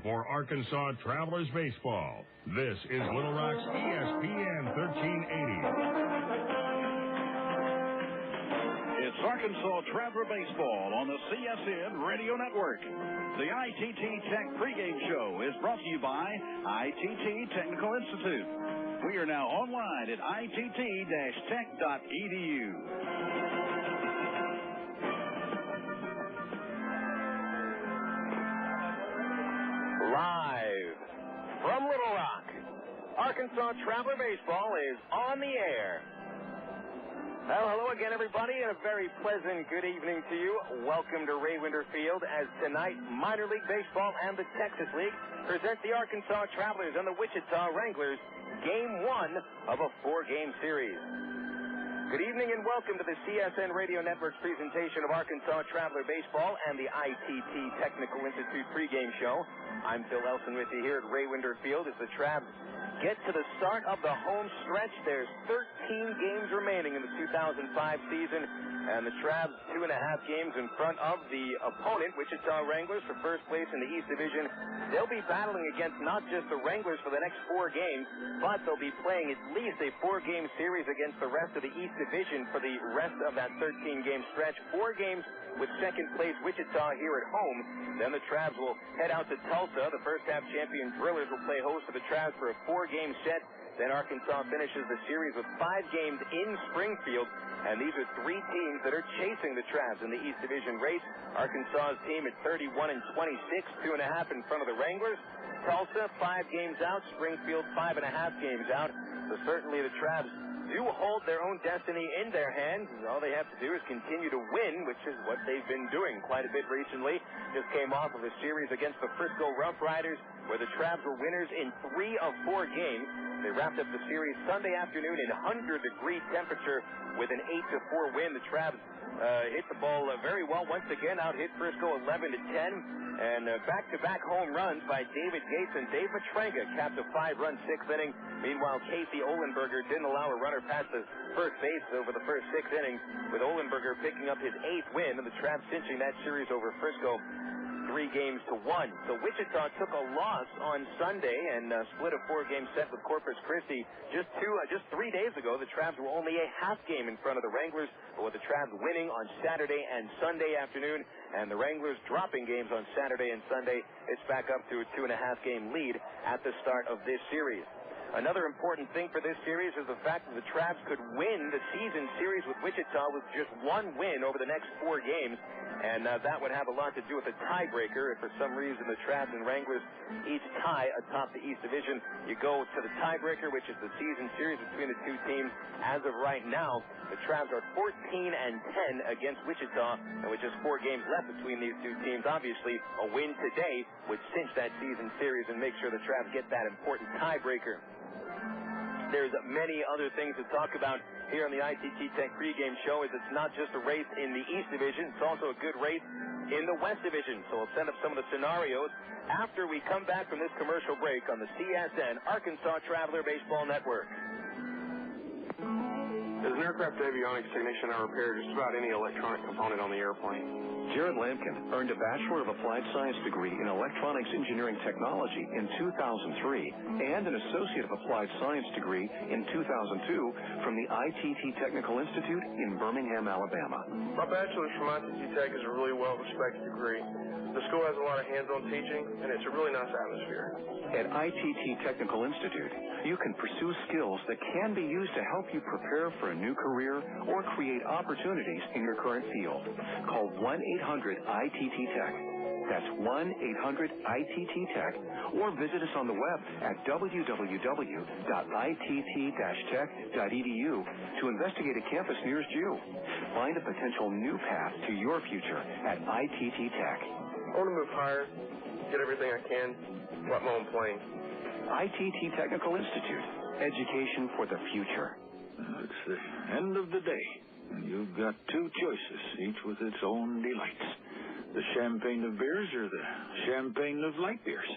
for Arkansas Travelers Baseball. This is Little Rock's ESPN 1380. It's Arkansas Traveler Baseball on the CSN Radio Network. The ITT Tech pregame show is brought to you by ITT Technical Institute. We are now online at itt-tech.edu. Live from Little Rock, Arkansas Traveler Baseball is on the air. Well, hello again, everybody, and a very pleasant good evening to you. Welcome to Ray Winter Field as tonight Minor League Baseball and the Texas League present the Arkansas Travelers and the Wichita Wranglers, Game 1 of a 4-game series. Good evening and welcome to the CSN Radio Network's presentation of Arkansas Traveler Baseball and the ITT Technical Institute pregame show. I'm Phil Elson with you here at Ray Winter Field as the Travs get to the start of the home stretch. There's 13 games remaining in the 2005 season, and the Travs 2.5 games in front of the opponent, Wichita Wranglers, for first place in the East Division. They'll be battling against not just the Wranglers for the next 4 games, but they'll be playing at least a 4-game series against the rest of the East Division for the rest of that 13-game stretch. 4 games with second place Wichita here at home. Then the Travs will head out to Tulsa. The first half champion Drillers will play host to the Travs for a 4-game set. Then Arkansas finishes the series with 5 games in Springfield. And these are 3 teams that are chasing the Travs in the East Division race. Arkansas's team at 31-26, 2.5 in front of the Wranglers. Tulsa, 5 games out. Springfield, 5.5 games out. So certainly the Travs do hold their own destiny in their hands. All they have to do is continue to win, which is what they've been doing quite a bit recently. Just came off of a series against the Frisco Rough Riders, where the Travs were winners in 3 of 4 games. They wrapped up the series Sunday afternoon in 100-degree temperature with an 8-4 win. The Travs hit the ball very well. Once again, out-hit Frisco 11-10. And back-to-back home runs by David Gates and Dave Matranga capped a 5-run 6th inning. Meanwhile, Casey Olenberger didn't allow a runner past the first base over the first 6 innings, with Olenberger picking up his 8th win, and the Travs cinching that series over Frisco 3-1. So Wichita took a loss on Sunday and split a 4-game set with Corpus Christi. Just 3 days ago, the Travs were only a half game in front of the Wranglers, but with the Travs winning on Saturday and Sunday afternoon, and the Wranglers dropping games on Saturday and Sunday, it's back up to a 2.5-game lead at the start of this series. Another important thing for this series is the fact that the Travs could win the season series with Wichita with just 1 win over the next 4 games, and that would have a lot to do with a tiebreaker. If for some reason the Travs and Wranglers each tie atop the East Division, you go to the tiebreaker, which is the season series between the 2 teams. As of right now, the Travs are 14-10 against Wichita, and with just 4 games left between these 2 teams, obviously a win today would cinch that season series and make sure the Travs get that important tiebreaker. There's many other things to talk about here on the ITT Tech pregame show, as it's not just a race in the East Division, it's also a good race in the West Division. So we'll send up some of the scenarios after we come back from this commercial break on the CSN Arkansas Traveler Baseball Network. As an aircraft avionics technician, I repair just about any electronic component on the airplane. Jared Lampkin earned a Bachelor of Applied Science degree in Electronics Engineering Technology in 2003 and an Associate of Applied Science degree in 2002 from the ITT Technical Institute in Birmingham, Alabama. My bachelor's from ITT Tech is a really well-respected degree. The school has a lot of hands-on teaching, and it's a really nice atmosphere. At ITT Technical Institute, you can pursue skills that can be used to help you prepare for a new career or create opportunities in your current field. Call 1-800-ITT-TECH. That's 1-800-ITT-TECH, or visit us on the web at www.itt-tech.edu to investigate a campus nearest you. Find a potential new path to your future at ITT Tech. I want to move higher, get everything I can, let my own plane. ITT Technical Institute, education for the future. It's the end of the day. You've got 2 choices, each with its own delights. The champagne of beers or the champagne of light beers.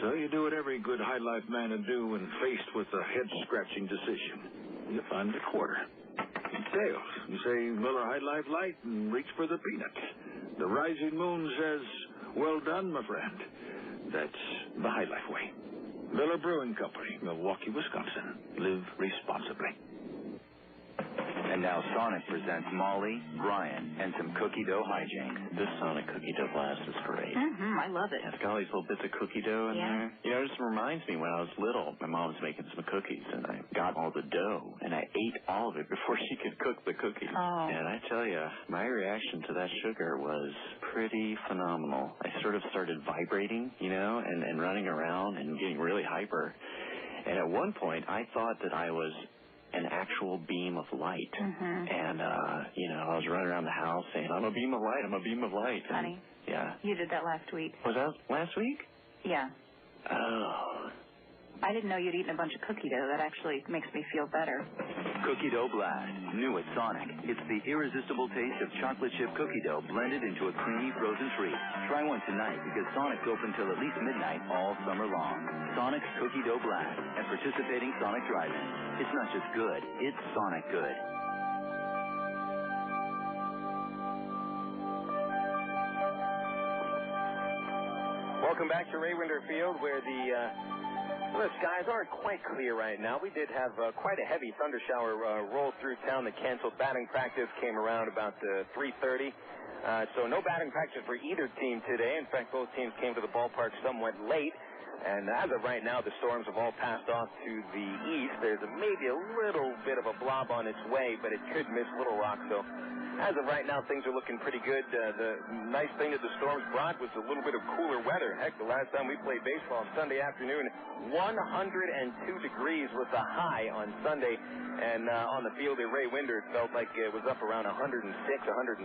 So you do what every good high life man would do when faced with a head-scratching decision. You find a quarter. It fails. You say Miller High Life Light and reach for the peanuts. The rising moon says, well done, my friend. That's the High Life way. Miller Brewing Company, Milwaukee, Wisconsin. Live responsibly. And now Sonic presents Molly, Brian, and some cookie dough hijinks. This Sonic cookie dough blast is great. I love it. It's got all these little bits of cookie dough in there. You know, it just reminds me when I was little, my mom was making some cookies, and I got all the dough, and I ate all of it before she could cook the cookies. Oh. And I tell you, my reaction to that sugar was pretty phenomenal. I sort of started vibrating, you know, and running around and getting really hyper. And at one point, I thought that I was an actual beam of light. And, you know, I was running around the house saying, I'm a beam of light, I'm a beam of light. Honey. Yeah. You did that last week. Was that last week? Yeah. Oh. I didn't know you'd eaten a bunch of cookie dough. That actually makes me feel better. Cookie Dough Blast, new at Sonic. It's the irresistible taste of chocolate chip cookie dough blended into a creamy frozen treat. Try one tonight because Sonic's open till at least midnight all summer long. Sonic's Cookie Dough Blast at participating Sonic drive-ins. It's not just good, it's Sonic good. Welcome back to Ray Winder Field, where the skies aren't quite clear right now. We did have quite a heavy thunder shower roll through town that canceled batting practice, came around about 3:30. So no batting practice for either team today. In fact, both teams came to the ballpark somewhat late. And as of right now, the storms have all passed off to the east. There's maybe a little bit of a blob on its way, but it could miss Little Rock. So as of right now, things are looking pretty good. The nice thing that the storms brought was a little bit of cooler weather. Heck, the last time we played baseball Sunday afternoon, 102 degrees was the high on Sunday. And on the field at Ray Winder, it felt like it was up around 106, 107.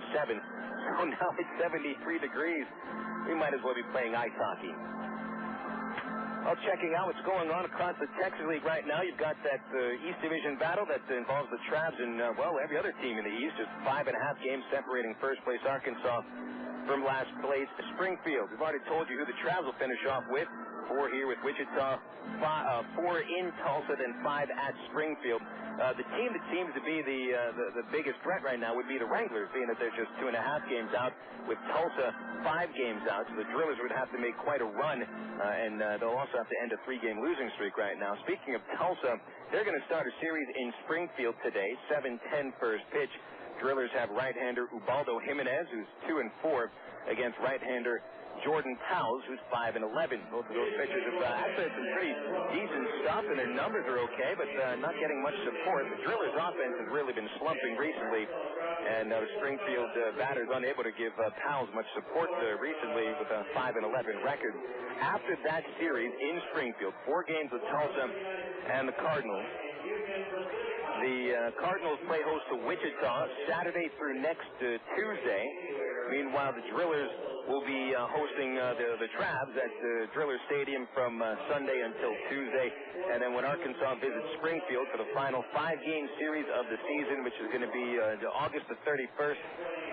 So now it's 73 degrees. We might as well be playing ice hockey. Well, checking out what's going on across the Texas League right now, you've got that East Division battle that involves the Travs and, every other team in the East. Just 5.5 games separating first place Arkansas from last place Springfield. We've already told you who the Travs will finish off with. 4 here with Wichita, 4 in Tulsa, then 5 at Springfield. The team that seems to be the biggest threat right now would be the Wranglers, being that they're just 2.5 games out, with Tulsa 5 games out. So the Drillers would have to make quite a run, and they'll also have to end a 3-game losing streak right now. Speaking of Tulsa, they're going to start a series in Springfield today, 7:10 first pitch. Drillers have right-hander Ubaldo Jimenez, who's 2-4, against right-hander Jordan Towles, who's 5-11. Both of those pitchers have actually some pretty decent stuff, and their numbers are okay, but not getting much support. The Drillers' offense has really been slumping recently, and Springfield batters unable to give Towles much support recently with a 5-11 record. After that series in Springfield, 4 games with Tulsa and the Cardinals. The Cardinals play host to Wichita Saturday through next Tuesday. Meanwhile, the Drillers will be hosting the Travs at Driller Stadium from Sunday until Tuesday. And then when Arkansas visits Springfield for the final 5-game series of the season, which is going to be August the 31st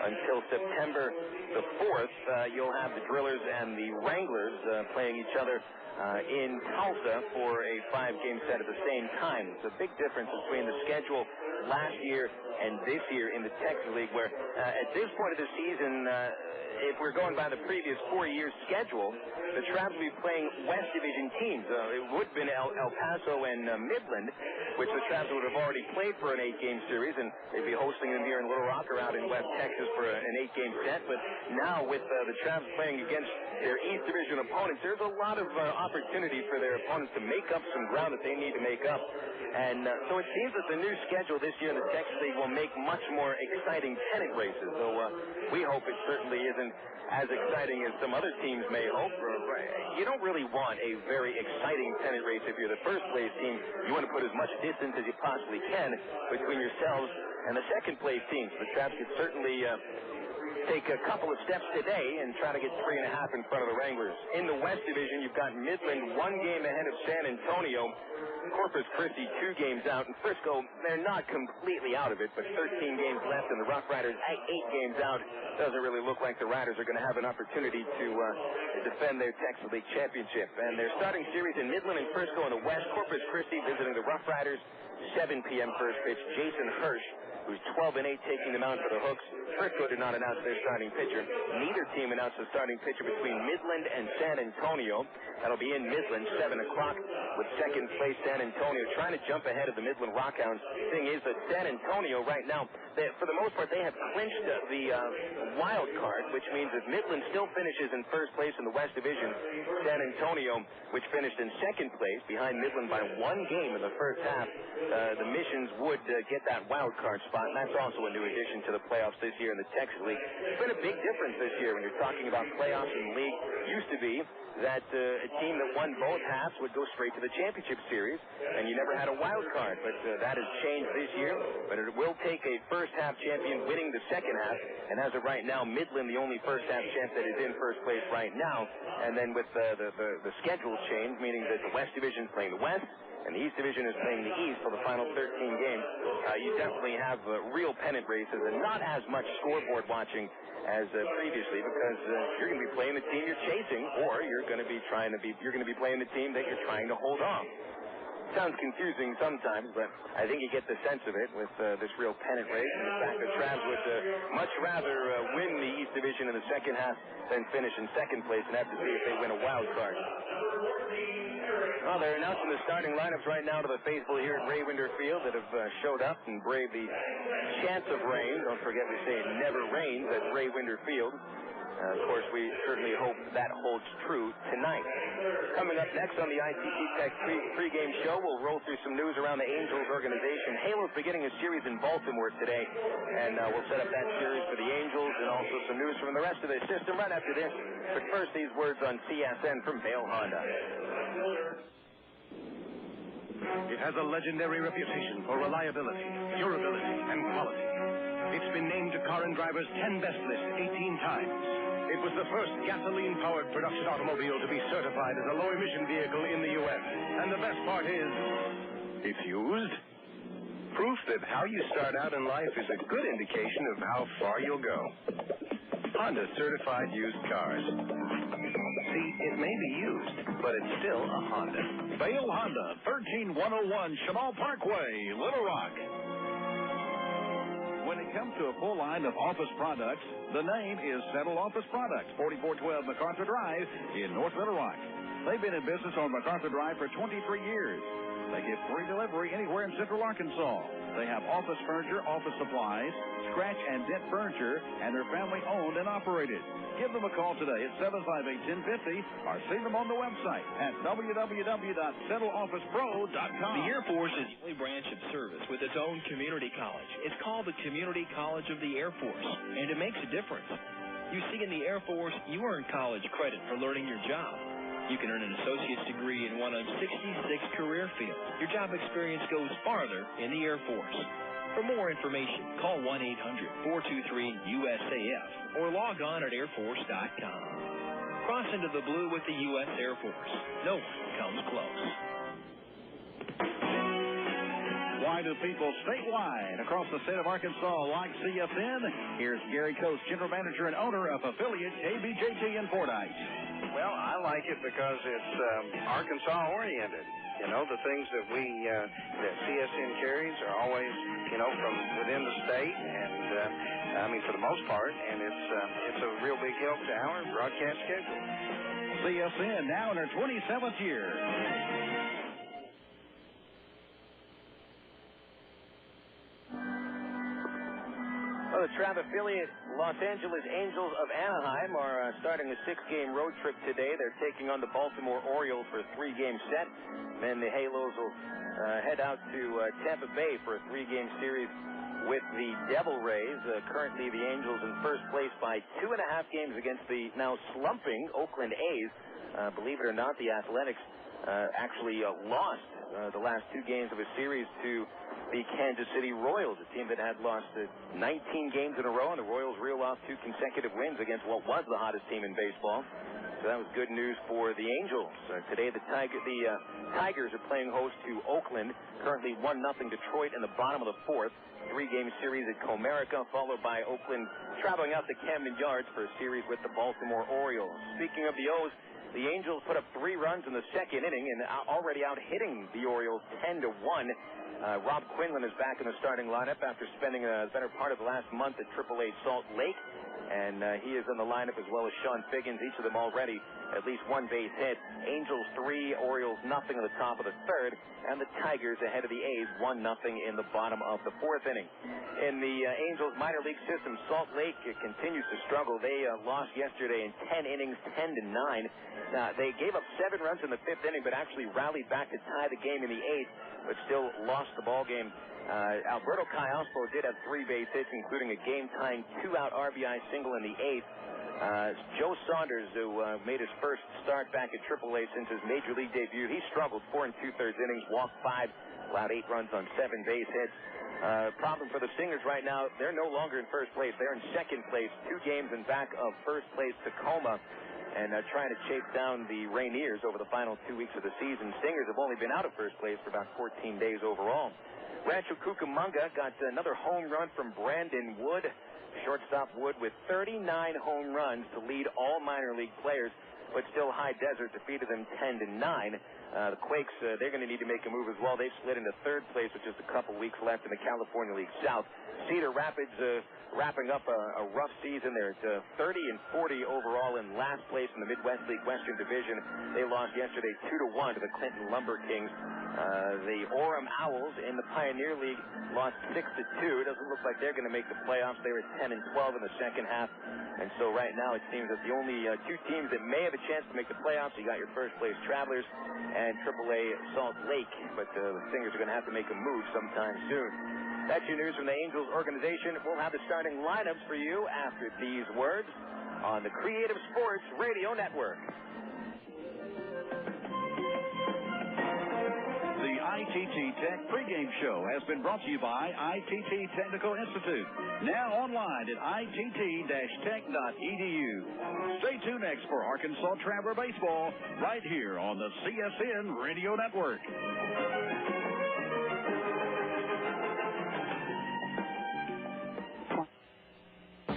until September the 4th, you'll have the Drillers and the Wranglers playing each other in Tulsa for a 5-game set at the same time. It's a big difference between the schedule last year and this year in the Texas League, where at this point of the season, if we're going by the previous 4 years' schedule, the Travs will be playing West Division teams. It would have been El Paso and Midland, which the Travs would have already played for an 8-game series, and they'd be hosting them here in Little Rock or out in West Texas for an 8-game set. But now with the Travs playing against their East Division opponents, there's a lot of opportunity for their opponents to make up some ground that they need to make up. And so it seems that the new schedule this year in the Texas League will make much more exciting pennant races. So we hope it certainly isn't as exciting as some other teams may hope. You don't really want a very exciting pennant race if you're the first place team. You want to put as much distance as you possibly can between yourselves and the second place team. So the Travs could certainly take a couple of steps today and try to get 3.5 in front of the Wranglers. In the West Division, you've got Midland 1 game ahead of San Antonio. Corpus Christi 2 games out, and Frisco, they're not completely out of it, but 13 games left, and the Rough Riders 8 games out. Doesn't really look like the Riders are going to have an opportunity to defend their Texas League championship. And their starting series in Midland and Frisco in the West, Corpus Christi visiting the Rough Riders, 7 p.m. first pitch. Jason Hirsch who's 12-8, taking them out for the Hooks. Frisco did not announce their starting pitcher. Neither team announced a starting pitcher between Midland and San Antonio. That'll be in Midland, 7 o'clock, with second place San Antonio trying to jump ahead of the Midland Rockhounds. Thing is that San Antonio right now, for the most part, they have clinched the wild card, which means if Midland still finishes in first place in the West Division, San Antonio, which finished in second place behind Midland by 1 game in the first half, the Missions would get that wild card spot, and that's also a new addition to the playoffs this year in the Texas League. It's been a big difference this year when you're talking about playoffs in the league. It used to be that a team that won both halves would go straight to the championship series, and you never had a wild card. But that has changed this year. But it will take a first-half champion winning the second half, and as of right now, Midland, the only first-half champ that is in first place right now. And then with the schedule change, meaning that the West Division is playing the West, and the East Division is playing the East for the final 13 games, you definitely have real pennant races and not as much scoreboard watching as previously, because you're going to be playing the team you're chasing, or you're going to be playing the team that you're trying to hold off. Sounds confusing sometimes, but I think you get the sense of it with this real pennant race, and the fact that Travs would much rather win the East Division in the second half than finish in second place and have to see if they win a wild card. Well, they're announcing the starting lineups right now to the faithful here at Rawinder Field that have showed up and braved the chance of rain. Don't forget we say it never rains at Rawinder Field. Of course, we certainly hope that holds true tonight. Coming up next on the ITT Tech pregame show, we'll roll through some news around the Angels organization. Halo's beginning a series in Baltimore today, and we'll set up that series for the Angels and also some news from the rest of the system right after this. But first, these words on CSN from Vail Honda. It has a legendary reputation for reliability, durability, and quality. It's been named to Car and Driver's 10 Best list 18 times. It was the first gasoline-powered production automobile to be certified as a low-emission vehicle in the U.S. And the best part is, it's used. Proof that how you start out in life is a good indication of how far you'll go. Honda certified used cars. See, it may be used, but it's still a Honda. Vail Honda, 13101 Chenal Parkway, Little Rock. When it comes to a full line of office products, the name is Settle Office Products, 4412 MacArthur Drive in North Little Rock. They've been in business on MacArthur Drive for 23 years. They give free delivery anywhere in Central Arkansas. They have office furniture, office supplies, scratch and dent furniture, and they're family-owned and operated. Give them a call today at 758-1050 or see them on the website at www.settleofficepro.com. The Air Force is the only branch of service with its own community college. It's called the Community College of the Air Force, and it makes a difference. You see, in the Air Force, you earn college credit for learning your job. You can earn an associate's degree in one of 66 career fields. Your job experience goes farther in the Air Force. For more information, call 1-800-423-USAF or log on at airforce.com. Cross into the blue with the U.S. Air Force. No one comes close. Why do people statewide across the state of Arkansas like CSN? Here's Gary Coates, General Manager and owner of affiliate KBJT in Fordyce. Well, I like it because it's Arkansas-oriented. You know, the things that that CSN carries are always, from within the state, and for the most part, and it's a real big help to our broadcast schedule. CSN now in her 27th year. Well, the Trav affiliate Los Angeles Angels of Anaheim are starting a 6-game road trip today. They're taking on the Baltimore Orioles for a 3-game set. Then the Halos will head out to Tampa Bay for a 3-game series with the Devil Rays. Currently, the Angels in first place by 2.5 games against the now slumping Oakland A's. Believe it or not, the Athletics actually lost the last 2 games of a series to the Kansas City Royals, a team that had lost 19 games in a row, and the Royals reeled off 2 consecutive wins against what was the hottest team in baseball. So that was good news for the Angels. Today, the Tigers are playing host to Oakland, currently 1-0 Detroit in the bottom of the 4th. 3-game series at Comerica, followed by Oakland traveling out to Camden Yards for a series with the Baltimore Orioles. Speaking of the O's, the Angels put up 3 runs in the second inning and already out hitting the Orioles 10-1. Rob Quinlan is back in the starting lineup after spending a better part of the last month at AAA Salt Lake. And he is in the lineup as well as Sean Figgins, each of them already at least one base hit. Angels 3, Orioles nothing in the top of the third, and the Tigers ahead of the A's 1-0 in the bottom of the fourth inning. In the Angels minor league system, Salt Lake continues to struggle. They lost yesterday in 10 innings, 10-9. They gave up 7 runs in the fifth inning, but actually rallied back to tie the game in the eighth, but still lost the ball game. Alberto Callaspo did have 3 base hits, including a game-tying 2-out RBI single in the eighth. Joe Saunders, who made his first start back at AAA since his major league debut, he struggled 4 2/3 innings, walked 5, allowed 8 runs on 7 base hits. Problem for the Stingers right now, they're no longer in first place. They're in second place, 2 games in back of first place Tacoma, and trying to chase down the Rainiers over the final 2 weeks of the season. Stingers have only been out of first place for about 14 days overall. Rancho Cucamonga got another home run from Brandon Wood. Shortstop Wood with 39 home runs to lead all minor league players, but still High Desert defeated them 10-9. The Quakes, they're going to need to make a move as well. They've slid into third place with just a couple weeks left in the California League South. Cedar Rapids wrapping up a rough season. They're at 30-40 overall in last place in the Midwest League Western Division. They lost yesterday 2-1 to the Clinton Lumber Kings. The Orem Owls in the Pioneer League lost 6-2. It doesn't look like they're going to make the playoffs. They were 10-12 in the second half. And so right now it seems that the only 2 teams that may have a chance to make the playoffs, you got your first place Travelers and AAA Salt Lake. But the Stingers are going to have to make a move sometime soon. That's your news from the Angels organization. We'll have the starting lineups for you after these words on the Creative Sports Radio Network. The ITT Tech pregame show has been brought to you by ITT Technical Institute. Now online at itt-tech.edu. Stay tuned next for Arkansas Traveler Baseball right here on the CSN Radio Network.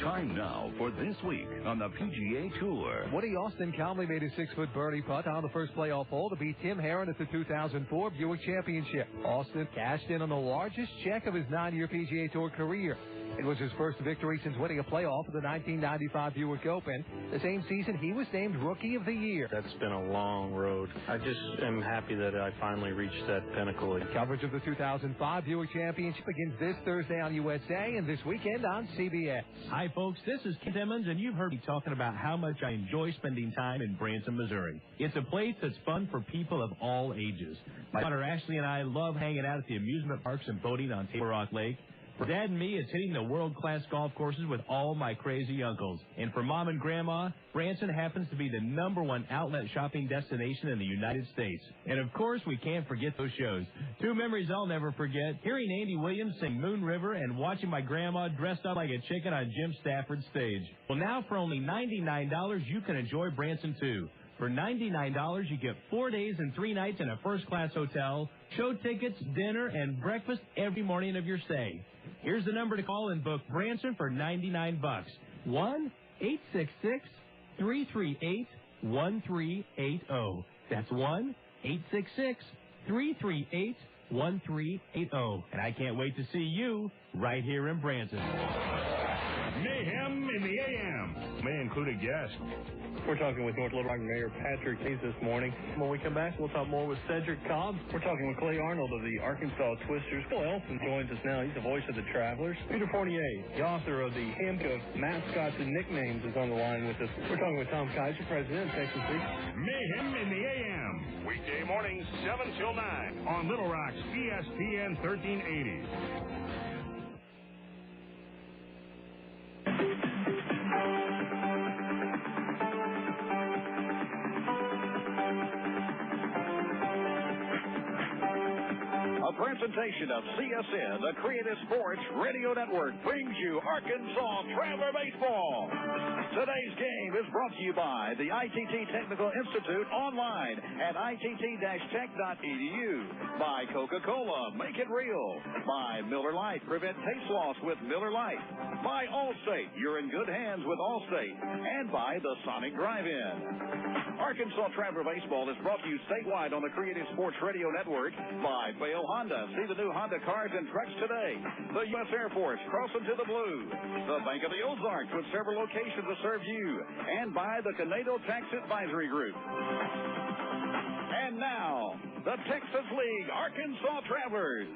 Time now for This Week on the PGA Tour. Woody Austin calmly made his 6-foot birdie putt on the first playoff hole to beat Tim Herron at the 2004 Buick Championship. Austin cashed in on the largest check of his 9-year PGA Tour career. It was his first victory since winning a playoff at the 1995 Buick Open. The same season, he was named Rookie of the Year. That's been a long road. I just am happy that I finally reached that pinnacle. Coverage of the 2005 Buick Championship begins this Thursday on USA and this weekend on CBS. Hi, folks. This is Kent Emmons, and you've heard me talking about how much I enjoy spending time in Branson, Missouri. It's a place that's fun for people of all ages. My daughter Ashley and I love hanging out at the amusement parks and boating on Table Rock Lake. For Dad and me, it's hitting the world-class golf courses with all my crazy uncles. And for Mom and Grandma, Branson happens to be the #1 outlet shopping destination in the United States. And, of course, we can't forget those shows. 2 memories I'll never forget, hearing Andy Williams sing Moon River and watching my grandma dressed up like a chicken on Jim Stafford's stage. Well, now for only $99, you can enjoy Branson, too. For $99, you get 4 days and 3 nights in a first-class hotel, show tickets, dinner, and breakfast every morning of your stay. Here's the number to call and book Branson for $99. 1-866-338-1380. That's 1-866-338-1380. And I can't wait to see you right here in Branson. Mayhem in the AM may include a guest. We're talking with North Little Rock Mayor Patrick Hayes this morning. When we come back, we'll talk more with Cedric Cobbs. We're talking with Clay Arnold of the Arkansas Twisters. Phil Elson joins us now. He's the voice of the Travelers. Peter Fournier, the author of the Handbook of Mascots and Nicknames, is on the line with us. We're talking with Tom Kaiser, president of Texas League. Mayhem in the AM. Weekday mornings, 7 till 9 on Little Rock's ESPN 1380. Presentation of CSN, the Creative Sports Radio Network, brings you Arkansas Traveler Baseball. Today's game is brought to you by the ITT Technical Institute online at itt-tech.edu, by Coca-Cola, make it real, by Miller Lite, prevent taste loss with Miller Lite, by Allstate, you're in good hands with Allstate, and by the Sonic Drive-In. Arkansas Traveler Baseball is brought to you statewide on the Creative Sports Radio Network by Bale Honda. Honda. See the new Honda cars and trucks today. The U.S. Air Force crossing to the blue. The Bank of the Ozarks with several locations to serve you. And by the Conedo Tax Advisory Group. And now, the Texas League Arkansas Travelers.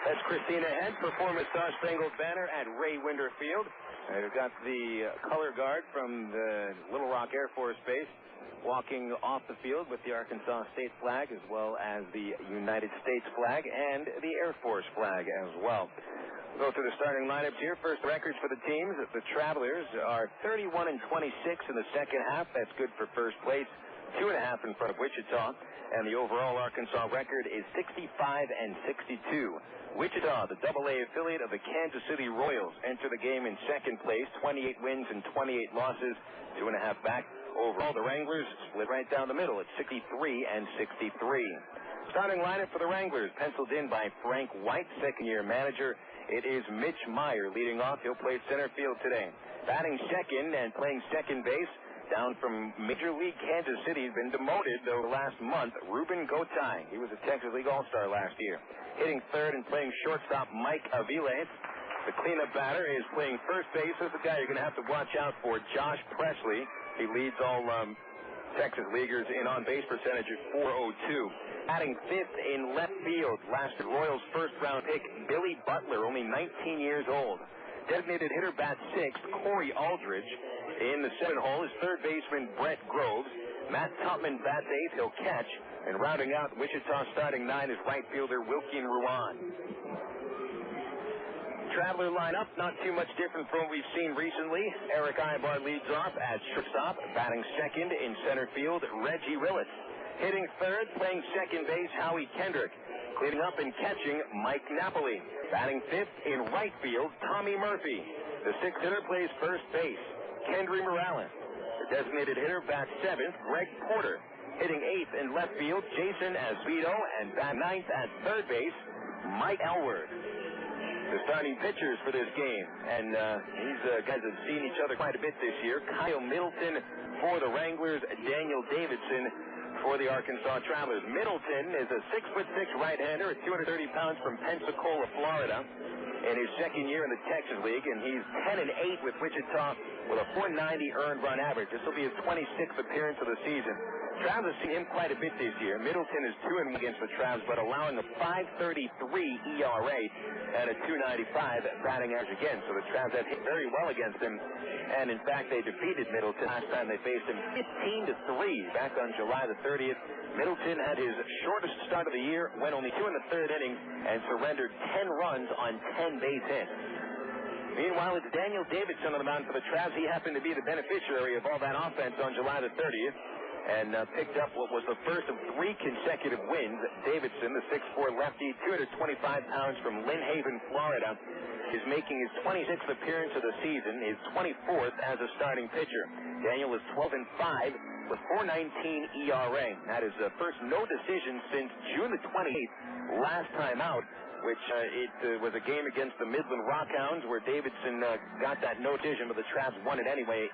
That's Christina Head performing Star Spangled Banner at Ray Winder Field. We've got the color guard from the Little Rock Air Force Base walking off the field with the Arkansas state flag as well as the United States flag and the Air Force flag as well. We'll go through the starting lineups here. First records for the teams. The Travelers are 31-26 in the second half. That's good for first place. 2.5 in front of Wichita. And the overall Arkansas record is 65-62. Wichita, the AA affiliate of the Kansas City Royals, enter the game in second place, 28 wins and 28 losses, 2.5 back. Overall, the Wranglers split right down the middle at 63-63. Starting lineup for the Wranglers, penciled in by Frank White, second-year manager. It is Mitch Maier leading off. He'll play center field today. Batting second and playing second base, down from Major League Kansas City, been demoted, though, last month, Rúben Gotay. He was a Texas League All-Star last year. Hitting third and playing shortstop, Mike Aviles. The cleanup batter is playing first base. This is the guy you're going to have to watch out for, Josh Presley. He leads all Texas Leaguers in on-base percentage at .402. Batting fifth in left field, last Royals' first-round pick, Billy Butler, only 19 years old. Designated hitter bats sixth, Corey Aldridge. In the seventh hole is third baseman Brett Groves. Matt Tupman bats eighth. He'll catch. And rounding out Wichita starting nine is right fielder Wilkin Ruan. Traveler lineup, not too much different from what we've seen recently. Erick Aybar leads off at shortstop. Batting second in center field, Reggie Willits. Hitting third, playing second base, Howie Kendrick. Cleaning up and catching, Mike Napoli. Batting fifth in right field, Tommy Murphy. The sixth hitter plays first base, Kendrys Morales. The designated hitter bats seventh, Greg Porter. Hitting eighth in left field, Jason Azvito. And bat ninth at third base, Mike Elward. The starting pitchers for this game. And these guys have seen each other quite a bit this year. Kyle Middleton for the Wranglers, Daniel Davidson for the Arkansas Travelers. Middleton is a 6'6" right-hander at 230 pounds from Pensacola, Florida, in his second year in the Texas League, and he's 10-8 with Wichita with a .490 earned run average. This will be his 26th appearance of the season. Travs have seen him quite a bit this year. Middleton is 2-1 against the Travs, but allowing a .533 ERA and a .295 batting average again. So the Travs have hit very well against him, and in fact they defeated Middleton last time they faced him 15-3 back on July the 30th. Middleton had his shortest start of the year, went only 2 in the third inning, and surrendered 10 runs on 10 base hits. Meanwhile, it's Daniel Davidson on the mound for the Travs. He happened to be the beneficiary of all that offense on July the 30th. And picked up what was the first of 3 consecutive wins. Davidson, the 6'4" lefty, 225 pounds from Lynn Haven, Florida, is making his 26th appearance of the season, his 24th as a starting pitcher. Daniel is 12-5 with 4.19 ERA. That is the first no decision since June the 28th, last time out, which it was a game against the Midland Rockhounds where Davidson got that no decision, but the Travs won it anyway,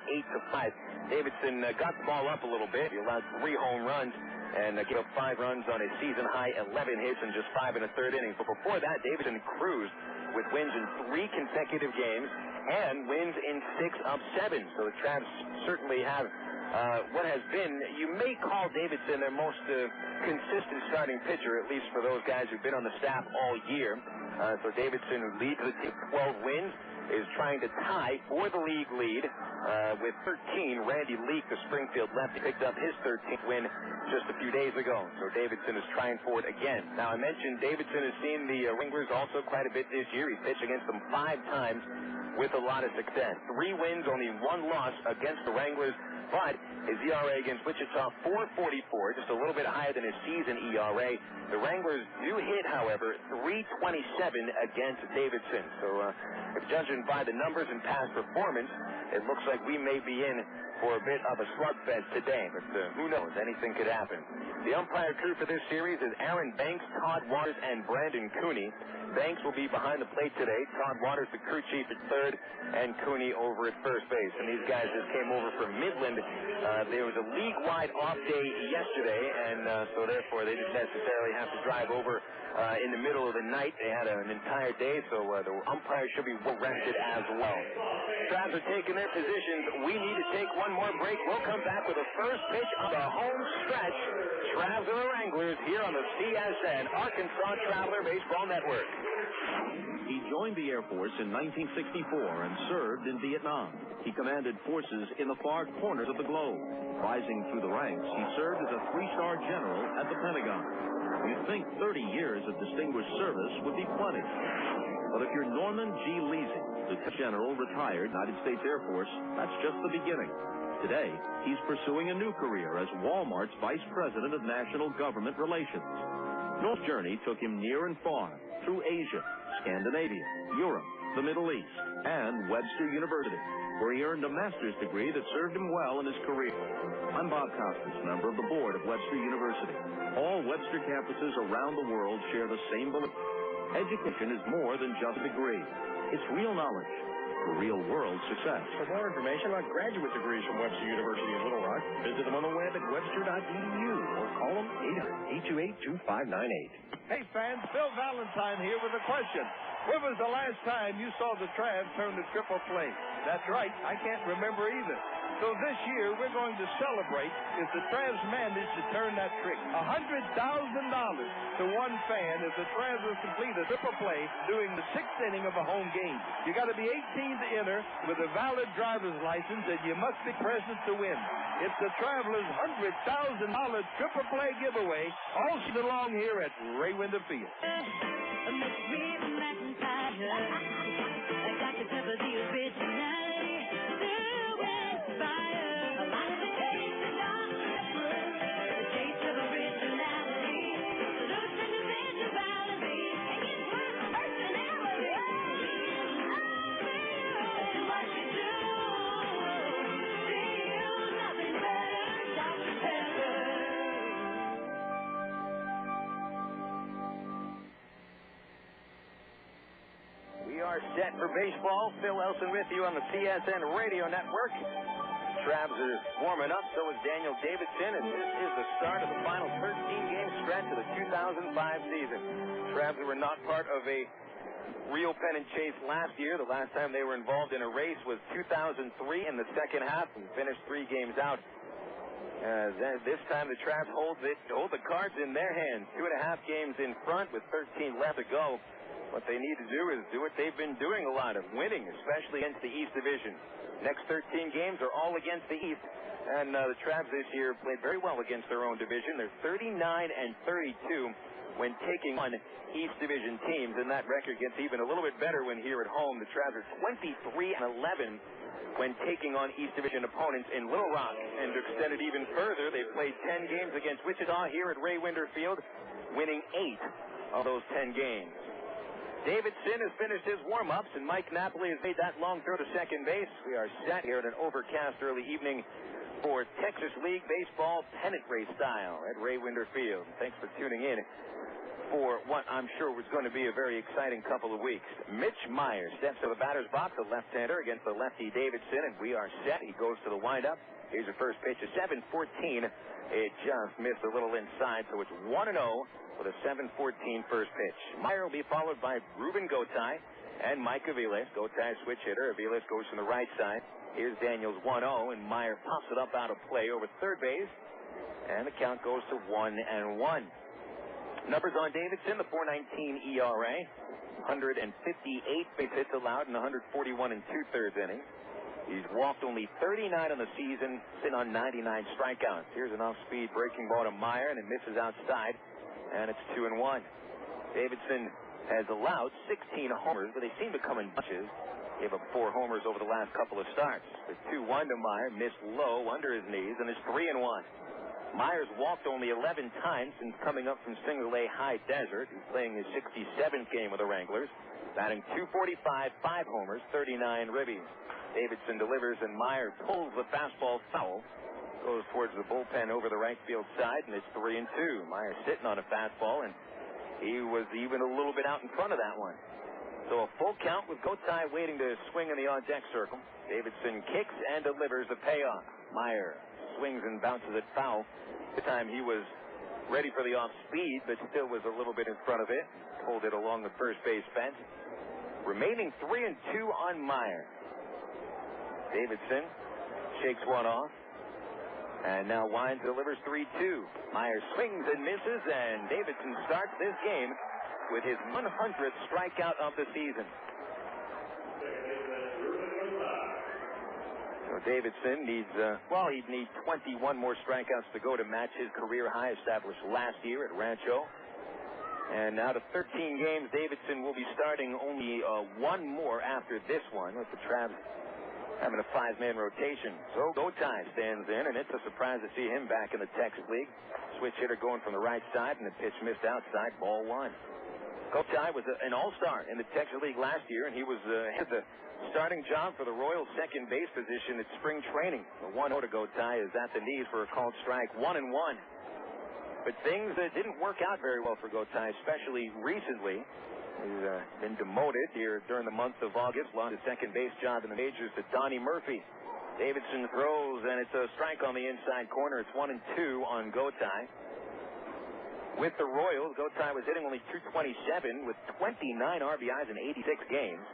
8-5. Davidson got the ball up a little bit. He allowed 3 home runs and gave up 5 runs on a season-high 11 hits in just 5 1/3 innings. But before that, Davidson cruised with wins in 3 consecutive games and wins in 6 of 7. So the Travs certainly have what has been, you may call Davidson their most consistent starting pitcher, at least for those guys who've been on the staff all year. So Davidson, who leads the team 12 wins, is trying to tie for the league lead with 13. Randy Leak, the Springfield lefty, picked up his 13th win just a few days ago. So Davidson is trying for it again. Now, I mentioned Davidson has seen the Wranglers also quite a bit this year. He pitched against them 5 times with a lot of success. 3 wins, only 1 loss against the Wranglers. But his ERA against Wichita, 4.44, just a little bit higher than his season ERA. The Wranglers do hit, however, 3.27 against Davidson. So if judging by the numbers and past performance, it looks like we may be in for a bit of a slugfest today. But who knows? Anything could happen. The umpire crew for this series is Aaron Banks, Todd Waters, and Brandon Cooney. Banks will be behind the plate today. Todd Waters, the crew chief, at third, and Cooney over at first base. And these guys just came over from Midland. There was a league-wide off day yesterday, and so therefore they didn't necessarily have to drive over in the middle of the night. They had an entire day, so the umpires should be well rested as well. Travs are taking their positions. We need to take one more break. We'll come back with the first pitch of the home stretch. Travs and the Wranglers here on the CSN Arkansas Traveler Baseball Network. He joined the Air Force in 1964 and served in Vietnam. He commanded forces in the far corners of the globe. Rising through the ranks, he served as a 3-star general at the Pentagon. You'd think 30 years of distinguished service would be plenty. But if you're Norman G. Leasing, the General, retired United States Air Force, that's just the beginning. Today, he's pursuing a new career as Walmart's Vice President of National Government Relations. North's journey took him near and far, through Asia, Scandinavia, Europe, the Middle East, and Webster University, where he earned a master's degree that served him well in his career. I'm Bob Costas, member of the board of Webster University. All Webster campuses around the world share the same belief. Education is more than just a degree. It's real knowledge for real-world success. For more information about graduate degrees from Webster University in Little Rock, visit them on the web at webster.edu or call them 800-828-2598. Hey, fans, Phil Valentine here with a question. When was the last time you saw the Travs turn the triple play? That's right, I can't remember either. So this year, we're going to celebrate if the Travs manage to turn that trick. $100,000 to one fan if the Travs will complete a triple play during the 6th inning of a home game. You got to be 18 to enter with a valid driver's license, and you must be present to win. It's the Travelers' $100,000 triple play giveaway, all season long here at Ray Winder Field. Set for baseball. Phil Elson with you on the CSN Radio Network. Travs are warming up, so is Daniel Davidson, and this is the start of the final 13-game stretch of the 2005 season. Travs were not part of a real pennant chase last year. The last time they were involved in a race was 2003 in the second half and finished 3 games out. This time the Travs hold the cards in their hands. 2.5 games in front with 13 left to go. What they need to do is do what they've been doing a lot of, winning, especially against the East Division. Next 13 games are all against the East, and the Travs this year played very well against their own division. They're 39-32 when taking on East Division teams, and that record gets even a little bit better when here at home. The Travs are 23-11 when taking on East Division opponents in Little Rock. And to extend it even further, they played 10 games against Wichita here at Ray Winder Field, winning 8 of those 10 games. Davidson has finished his warm-ups, and Mike Napoli has made that long throw to second base. We are set here at an overcast early evening for Texas League Baseball pennant race style at Ray Winder Field. Thanks for tuning in for what I'm sure was going to be a very exciting couple of weeks. Mitch Maier steps to the batter's box, a left-hander against the lefty Davidson, and we are set. He goes to the windup. Here's your first pitch, a 7-14. It just missed a little inside, so it's 1-0 with a 7-14 first pitch. Maier will be followed by Rúben Gotay and Mike Aviles. Gotay switch hitter. Aviles goes from the right side. Here's Daniels 1-0, and Maier pops it up out of play over third base, and the count goes to 1-1. Numbers on Davidson, the .419 ERA, 158 base hits allowed in 141 and 2/3 innings. He's walked only 39 on the season, sitting on 99 strikeouts. Here's an off-speed breaking ball to Maier, and it misses outside, and it's 2-1. Davidson has allowed 16 homers, but they seem to come in bunches. Gave up 4 homers over the last couple of starts. The 2-1 to Maier, missed low under his knees, and it's 3-1. Maier's walked only 11 times since coming up from Single-A High Desert. He's playing his 67th game with the Wranglers. Batting .245, 5 homers, 39 ribbies. Davidson delivers, and Maier pulls the fastball foul. Goes towards the bullpen over the right field side, and it's 3-2. Maier sitting on a fastball, and he was even a little bit out in front of that one. So a full count with Gotay waiting to swing in the on-deck circle. Davidson kicks and delivers the payoff. Maier swings and bounces it foul. This time he was ready for the off-speed, but still was a little bit in front of it. Pulled it along the first base fence. Remaining 3-2 on Maier. Davidson shakes one off, and now winds, delivers 3-2. Maier swings and misses, and Davidson starts this game with his 100th strikeout of the season. So Davidson needs, he'd need 21 more strikeouts to go to match his career high established last year at Rancho. And out of 13 games, Davidson will be starting only one more after this one, with the Travs having a 5-man rotation. So Gotay stands in, and it's a surprise to see him back in the Texas League. Switch hitter going from the right side, and the pitch missed outside, ball 1. Gotay was an all-star in the Texas League last year, and he was had the starting job for the Royals' second base position at spring training. The 1-0 to Gotay is at the knees for a called strike, 1-1. But things didn't work out very well for Gotay, especially recently. He's been demoted here during the month of August. Lost his second base job in the majors to Donnie Murphy. Davidson throws, and it's a strike on the inside corner. It's 1-2 on Gotay. With the Royals, Gotay was hitting only .227 with 29 RBIs in 86 games.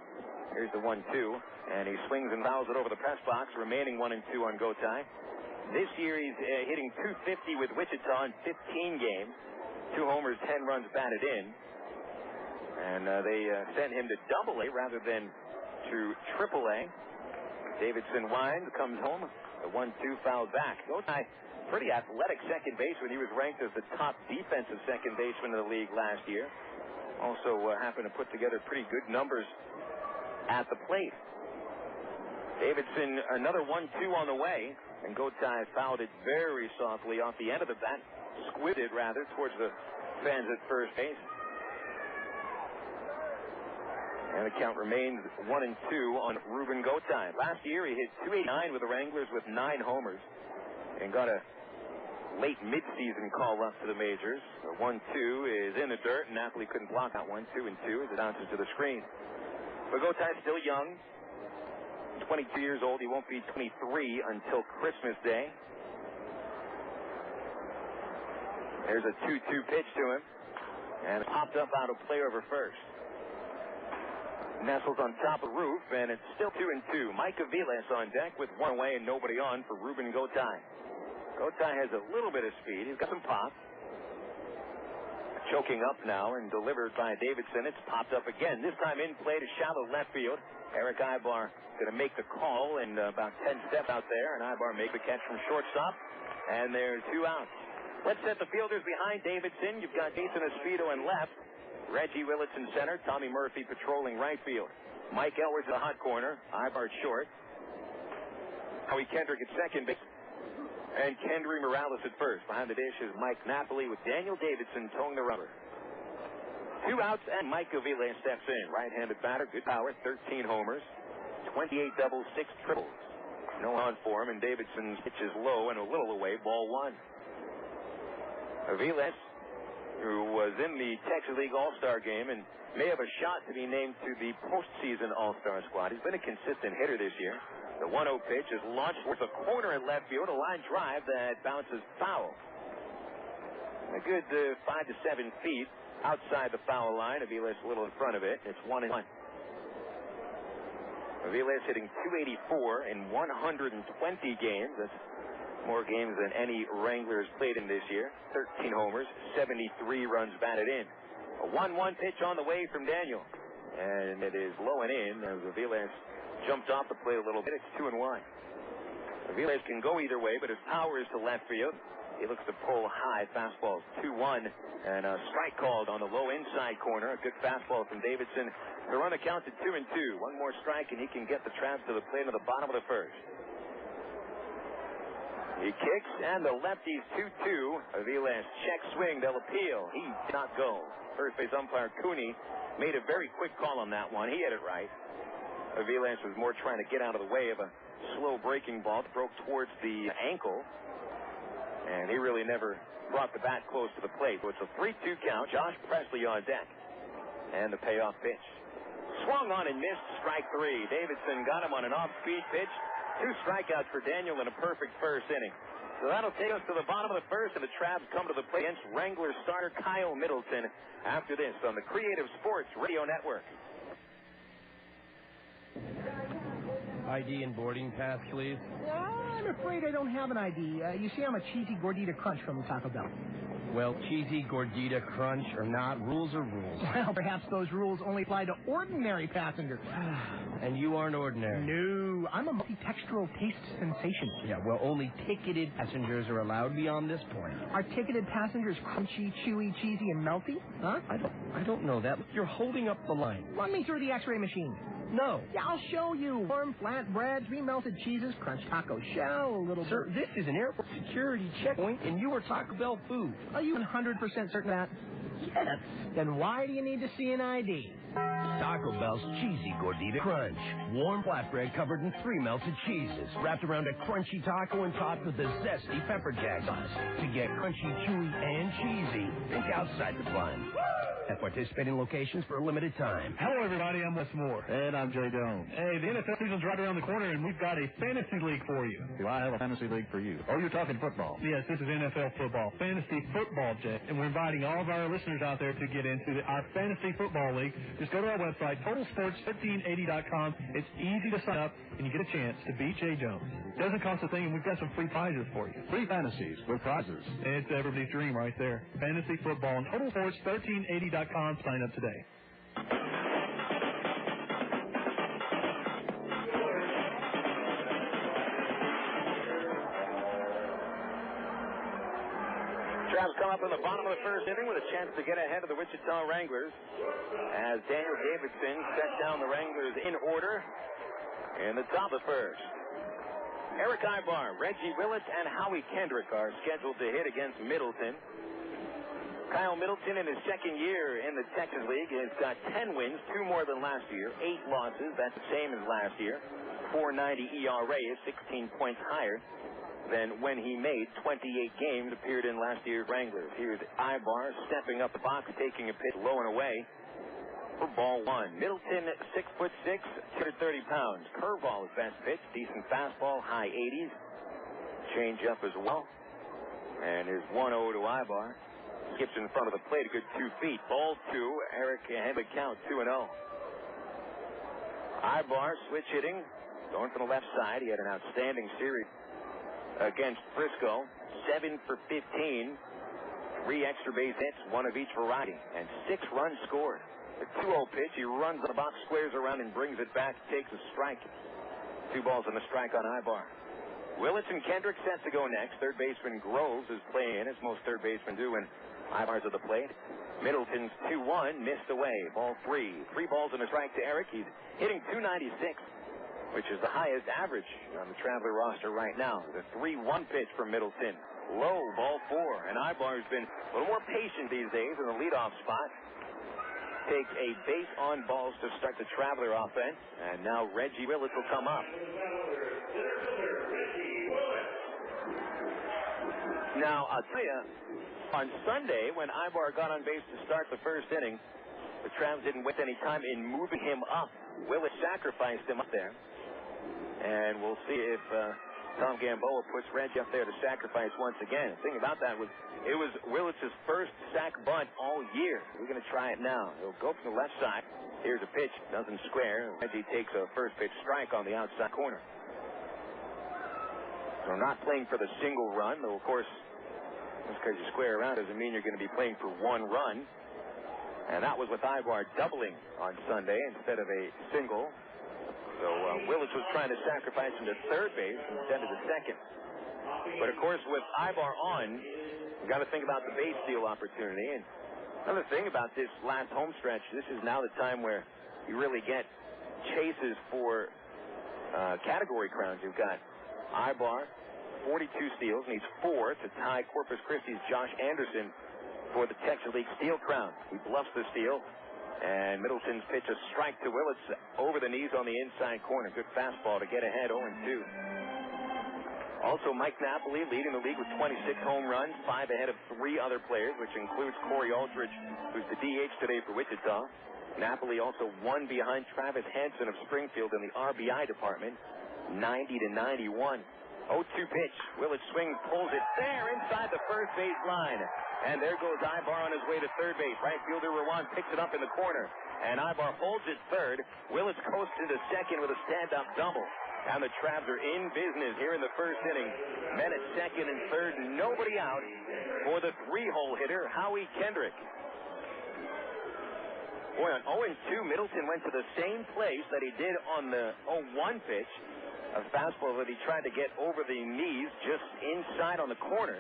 Here's the 1-2, and he swings and fouls it over the press box. Remaining 1-2 on Gotay. This year he's hitting .250 with Wichita in 15 games. 2 homers, 10 runs batted in. And they sent him to Double-A rather than to Triple-A. Davidson winds, comes home. The 1-2 fouled back. Gotay, pretty athletic second baseman. He was ranked as the top defensive second baseman in the league last year. Also happened to put together pretty good numbers at the plate. Davidson, another 1-2 on the way. And Gotay fouled it very softly off the end of the bat. Squibbed it, rather, towards the fans at first base. And the count remains 1-2 on Rúben Gotay. Last year, he hit .289 with the Wranglers with 9 homers and got a late mid-season call up to the majors. The 1-2 is in the dirt, and Napoli couldn't block that one. 2-2 as it bounces to the screen. But Gotay's still young, 22 years old. He won't be 23 until Christmas Day. There's a 2-2 pitch to him, and it popped up out of play over first. Nestles on top of the roof, and it's still 2-2. Mike Aviles on deck with 1 away and nobody on for Rúben Gotay. Gotay has a little bit of speed. He's got some pop. Choking up now and delivered by Davidson. It's popped up again. This time in play to shallow left field. Erick Aybar going to make the call, and about 10 steps out there, and Aybar makes the catch from shortstop, and there's 2 outs. Let's set the fielders behind Davidson. You've got Jason Espedo in left. Reggie Willits in center. Tommy Murphy patrolling right field. Mike Elward's in the hot corner. Aybar short. Howie Kendrick at second base. And Kendrys Morales at first. Behind the dish is Mike Napoli with Daniel Davidson towing the rubber. 2 outs, and Mike Aviles steps in. Right-handed batter, good power, 13 homers, 28 doubles, 6 triples. No on for him, and Davidson's pitch is low and a little away, ball 1. Aviles, who was in the Texas League All-Star game and may have a shot to be named to the postseason All-Star squad. He's been a consistent hitter this year. The 1-0 pitch is launched towards a corner at left field, a line drive that bounces foul. A good 5 to 7 feet outside the foul line. Aviles a little in front of it. It's 1-1. Aviles hitting .284 in 120 games. That's more games than any Wranglers played in this year. 13 homers, 73 runs batted in. A 1-1 pitch on the way from Daniel. And it is low and in as Aviles jumped off the plate a little bit. It's 2-1. Aviles can go either way, but his power is to left field. He looks to pull high. Fastball 2-1. And a strike called on the low inside corner. A good fastball from Davidson to run the count to 2-2. One more strike, and he can get the Traps to the plate in the bottom of the first. He kicks, and the lefty's 2-2. Aviles check swing. They'll appeal. He did not go. First base umpire Cooney made a very quick call on that one. He had it right. Aviles was more trying to get out of the way of a slow breaking ball that broke towards the ankle. And he really never brought the bat close to the plate. So it's a 3-2 count. Josh Presley on deck. And the payoff pitch. Swung on and missed, strike 3. Davidson got him on an off-speed pitch. 2 strikeouts for Daniel in a perfect first inning. So that'll take us to the bottom of the first, and the Traps come to the plate against Wranglers starter Kyle Middleton after this on the Creative Sports Radio Network. ID and boarding pass, please. I'm afraid I don't have an ID. You see, I'm a cheesy gordita crunch from Taco Bell. Well, cheesy gordita crunch or not, rules are rules. Well, perhaps those rules only apply to ordinary passengers. And you aren't ordinary. No, I'm a multi-textural taste sensation. Yeah, well, only ticketed passengers are allowed beyond this point. Are ticketed passengers crunchy, chewy, cheesy, and melty? Huh? I don't know that. You're holding up the line. Run me through the X-ray machine. No. Yeah, I'll show you. Warm, flat bread, 3 melted cheeses, crunch taco shell, a little... Sir, this is an airport security checkpoint, and you are Taco Bell food. Are you 100% certain of that? Yes. Then why do you need to see an ID? Taco Bell's Cheesy Gordita Crunch. Warm flatbread covered in 3 melted cheeses, wrapped around a crunchy taco and topped with a zesty pepper jack sauce. To get crunchy, chewy, and cheesy, think outside the bun. At participating locations for a limited time. Hello, everybody. I'm Wes Moore. And I'm Jay Jones. Hey, the NFL season's right around the corner, and we've got a fantasy league for you. Do I have a fantasy league for you? Oh, you're talking football. Yes, this is NFL football. Fantasy football, Jay. And we're inviting all of our listeners out there to get into our fantasy football league. Just go to our website, TotalSports1380.com. It's easy to sign up, and you get a chance to beat Jay Jones. It doesn't cost a thing, and we've got some free prizes for you. Free fantasies with prizes. It's everybody's dream right there. Fantasy football on TotalSports1380.com. Sign up today. Traps come up in the bottom of the first inning with a chance to get ahead of the Wichita Wranglers as Daniel Davidson sets down the Wranglers in order in the top of the first. Erick Aybar, Reggie Willits, and Howie Kendrick are scheduled to hit against Middleton. Kyle Middleton in his second year in the Texas League has got 10 wins, 2 more than last year, 8 losses. That's the same as last year. 4.90 ERA is 16 points higher than when he made 28 games, appeared in last year's Wranglers. Here's Aybar stepping up the box, taking a pitch low and away for ball 1. Middleton, 6'6", 230 pounds. Curveball is best pitch, decent fastball, high 80s. Change up as well. And here's 1-0 to Aybar. Skips in front of the plate a good 2 feet. Ball 2. Erick had the count 2-0. Aybar switch hitting, going from the left side. He had an outstanding series against Frisco. 7 for 15. 3 extra base hits, 1 of each variety, and 6 runs scored. The 2-0 pitch. He runs on the box, squares around, and brings it back. Takes a strike. 2 balls and a strike on Aybar. Willits and Kendrick set to go next. Third baseman Groves is playing in, as most third basemen do when Aybar's at the plate. Middleton's 2-1, missed away. Ball 3. 3 balls and a strike to Erick. He's hitting .296, which is the highest average on the Traveler roster right now. The 3-1 pitch from Middleton. Low, ball 4. And Aybar's been a little more patient these days in the leadoff spot. takes a base on balls to start the Traveler offense. And now Reggie Willits will come up. Now, I'll tell you, on Sunday, when Aybar got on base to start the first inning, the Travs didn't waste any time in moving him up. Willits sacrificed him up there. And we'll see if Tom Gamboa puts Reggie up there to sacrifice once again. The thing about that was, it was Willits' first sack bunt all year. We're going to try it now. He'll go from the left side. Here's a pitch. Doesn't square. Reggie takes a first pitch strike on the outside corner. So not playing for the single run, though, of course, just because you square around doesn't mean you're going to be playing for one run. And that was with Aybar doubling on Sunday instead of a single. So Willits was trying to sacrifice him to third base instead of the second. But, of course, with Aybar on, you got to think about the base steal opportunity. And another thing about this last home stretch, this is now the time where you really get chases for category crowns. You've got Aybar, 42 steals, needs 4 to tie Corpus Christi's Josh Anderson for the Texas League steal crown. He bluffs the steal, and Middleton's pitch a strike to Willits over the knees on the inside corner. Good fastball to get ahead, 0-2. Also, Mike Napoli leading the league with 26 home runs, 5 ahead of 3 other players, which includes Corey Aldridge, who's the DH today for Wichita. Napoli also 1 behind Travis Hansen of Springfield in the RBI department, 90-91. 0-2 pitch. Willits swings, pulls it there inside the first base line. And there goes Aybar on his way to third base. Right fielder Ruan picks it up in the corner. And Aybar holds it third. Willits coasts into second with a stand-up double. And the Travs are in business here in the first inning. Men at second and third, nobody out for the 3-hole hitter, Howie Kendrick. Boy, on 0-2, Middleton went to the same place that he did on the 0-1 pitch. A fastball that he tried to get over the knees just inside on the corner.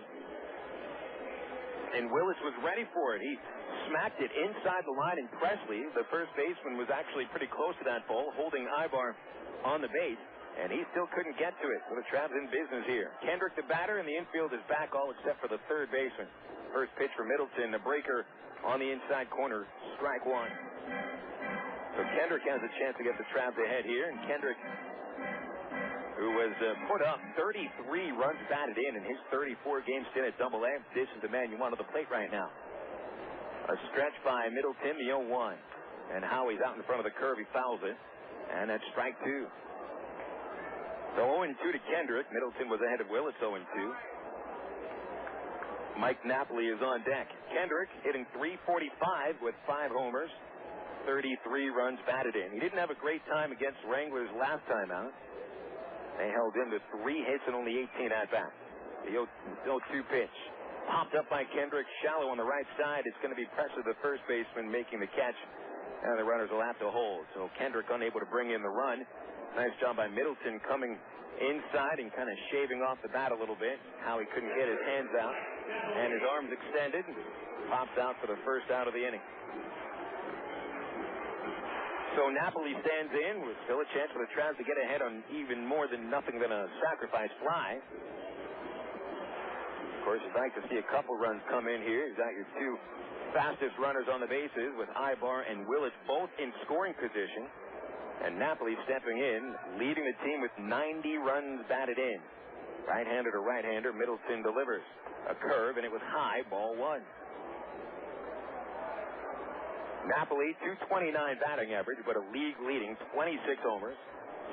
And Willits was ready for it. He smacked it inside the line, and Presley, the first baseman, was actually pretty close to that ball, holding Aybar on the base, and he still couldn't get to it. So the Travs in business here. Kendrick, the batter, and the infield is back all except for the third baseman. First pitch for Middleton, a breaker on the inside corner, strike 1. So Kendrick has a chance to get the Travs ahead here, and Kendrick, who was put up 33 runs batted in his 34-game stint at Double-A. This is the man you want on the plate right now. A stretch by Middleton, the 0-1. And Howie's out in front of the curve. He fouls it. And that's strike 2. So 0-2 to Kendrick. Middleton was ahead of Willits 0-2. Mike Napoli is on deck. Kendrick hitting .345 with 5 homers, 33 runs batted in. He didn't have a great time against Wranglers last time out. They held him to 3 hits and only 18 at-bats. The 0-2 pitch. Popped up by Kendrick, shallow on the right side. It's going to be Presley, the first baseman, making the catch. And the runners will have to hold. So Kendrick unable to bring in the run. Nice job by Middleton coming inside and kind of shaving off the bat a little bit. How he couldn't get his hands out. And his arms extended. Pops out for the first out of the inning. So Napoli stands in with still a chance for the Travs to get ahead on even more than nothing than a sacrifice fly. Of course, you'd like to see a couple runs come in here. You've got your 2 fastest runners on the bases with Aybar and Willits both in scoring position. And Napoli stepping in, leading the team with 90 runs batted in. Right-hander to right-hander, Middleton delivers a curve, and it was high, ball 1. Napoli, .229 batting average, but a league-leading 26 homers.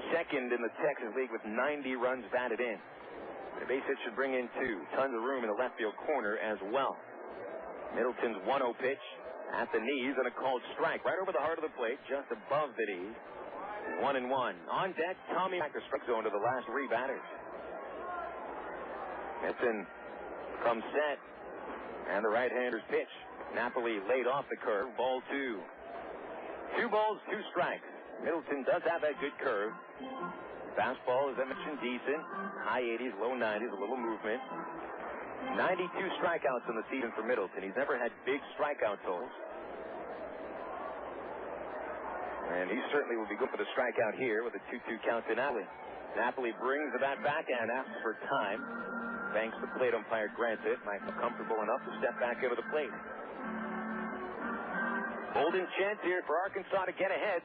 Second in the Texas League with 90 runs batted in. The base hit should bring in 2. Tons of room in the left field corner as well. Middleton's 1-0 pitch at the knees and a called strike right over the heart of the plate, just above the knees. 1-1. On deck, Tommy Packer strike zone to the last 3 batters. Middleton comes set, and the right-hander's pitch. Napoli laid off the curve, ball 2. 2 balls, 2 strikes. Middleton does have that good curve. Fastball, as I mentioned, decent. High 80s, low 90s, a little movement. 92 strikeouts in the season for Middleton. He's never had big strikeout totals. And he certainly will be good for the strikeout here with a 2-2 count to Napoli. Napoli brings the bat back and asks for time. Thanks to plate umpire grants it. Might be comfortable enough to step back over the plate. Golden chance here for Arkansas to get ahead.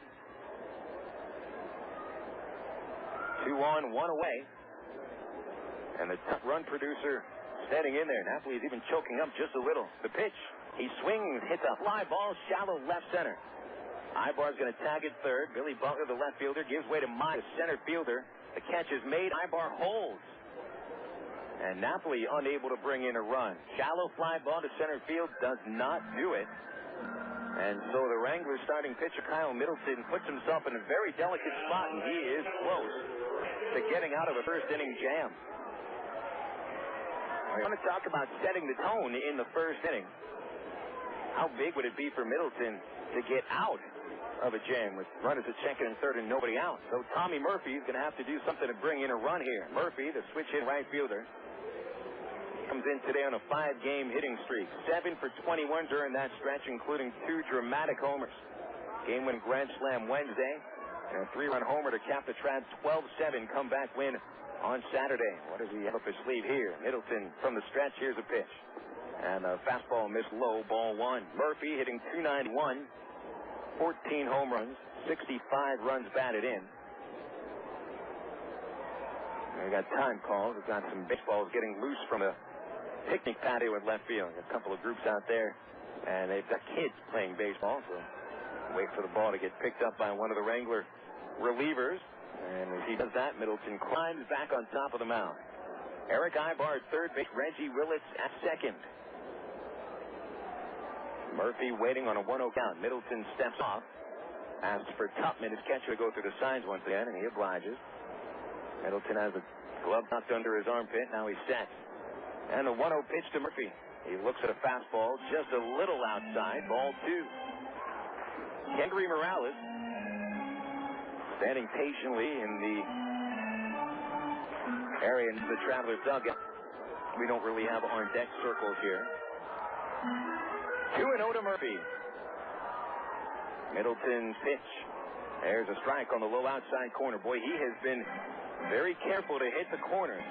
2 on, 1 away. And the run producer standing in there. Napoli is even choking up just a little. The pitch. He swings, hits a fly ball, shallow left center. Aybar's going to tag it third. Billy Butler, the left fielder, gives way to Maier, the center fielder. The catch is made. Aybar holds. And Napoli unable to bring in a run. Shallow fly ball to center field does not do it. And so the Wranglers starting pitcher Kyle Middleton puts himself in a very delicate spot, and he is close to getting out of a first inning jam. I want to talk about setting the tone in the first inning. How big would it be for Middleton to get out of a jam with runners at second and third and nobody out? So Tommy Murphy is going to have to do something to bring in a run here. Murphy, the switch-hit right fielder, comes in today on a 5-game hitting streak. 7 for 21 during that stretch, including 2 dramatic homers. Game-winning grand slam Wednesday, and a 3-run homer to cap the Trabs' 12-7 comeback win on Saturday. What does he have up his sleeve here? Middleton from the stretch. Here's a pitch. And a fastball missed low, ball 1. Murphy hitting .291, 14 home runs, 65 runs batted in. We got time calls. We've got some baseballs getting loose from a picnic patio at left field. A couple of groups out there, and they've got kids playing baseball, so wait for the ball to get picked up by one of the Wrangler relievers. And as he does that, Middleton climbs back on top of the mound. Erick Aybar at third base, Reggie Willits at second. Murphy waiting on a 1-0 count. Middleton steps off, asks for Tupman, his catcher, to go through the signs once again, and he obliges. Middleton has a glove knocked under his armpit. Now he's set. And the 1-0 pitch to Murphy. He looks at a fastball just a little outside. Ball 2. Kendrys Morales standing patiently in the area into the Travelers dugout. We don't really have on-deck circles here. 2-0 to Murphy. Middleton's pitch. There's a strike on the low outside corner. Boy, he has been very careful to hit the corners.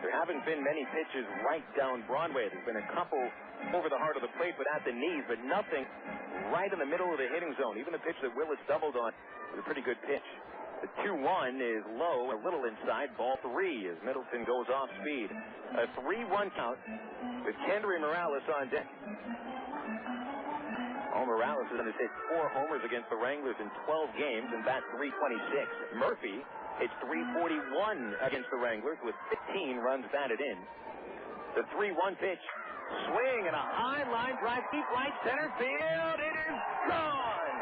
There haven't been many pitches right down Broadway. There's been a couple over the heart of the plate, but at the knees, but nothing right in the middle of the hitting zone. Even the pitch that Willits doubled on was a pretty good pitch. The 2-1 is low, a little inside. Ball 3 as Middleton goes off speed. A 3-1 count with Kendrys Morales on deck. Morales has hit 4 homers against the Wranglers in 12 games and bat .326. Murphy hits .341 against the Wranglers with 15 runs batted in. The 3-1 pitch. Swing and a high line drive deep right center field. It is gone.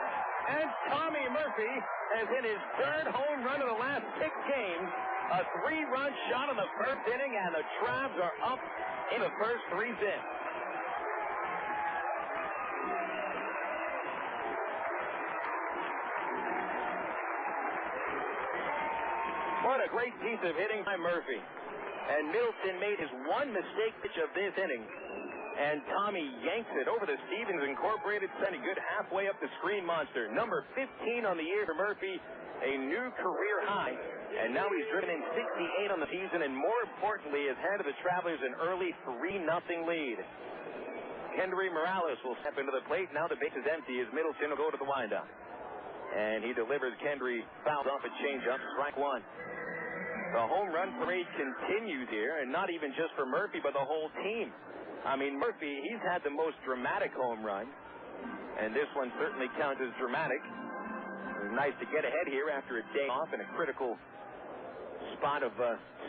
And Tommy Murphy has hit his 3rd home run of the last 6 games. A 3-run shot in the first inning, and the Trabs are up in the first 3 innings. What a great piece of hitting by Murphy. And Middleton made his 1 mistake pitch of this inning. And Tommy yanks it over the Stevens Incorporated, sent a good halfway up the screen monster. Number 15 on the year for Murphy, a new career high. And now he's driven in 68 on the season, and more importantly, has handed the Travelers an early 3-0 lead. Kendrys Morales will step into the plate. Now the base is empty as Middleton will go to the windup. And he delivers. Kendrys fouls off a changeup, strike 1. The home run parade continues here, and not even just for Murphy, but the whole team. I mean, Murphy, he's had the most dramatic home run, and this one certainly counts as dramatic. It was nice to get ahead here after a day off in a critical spot of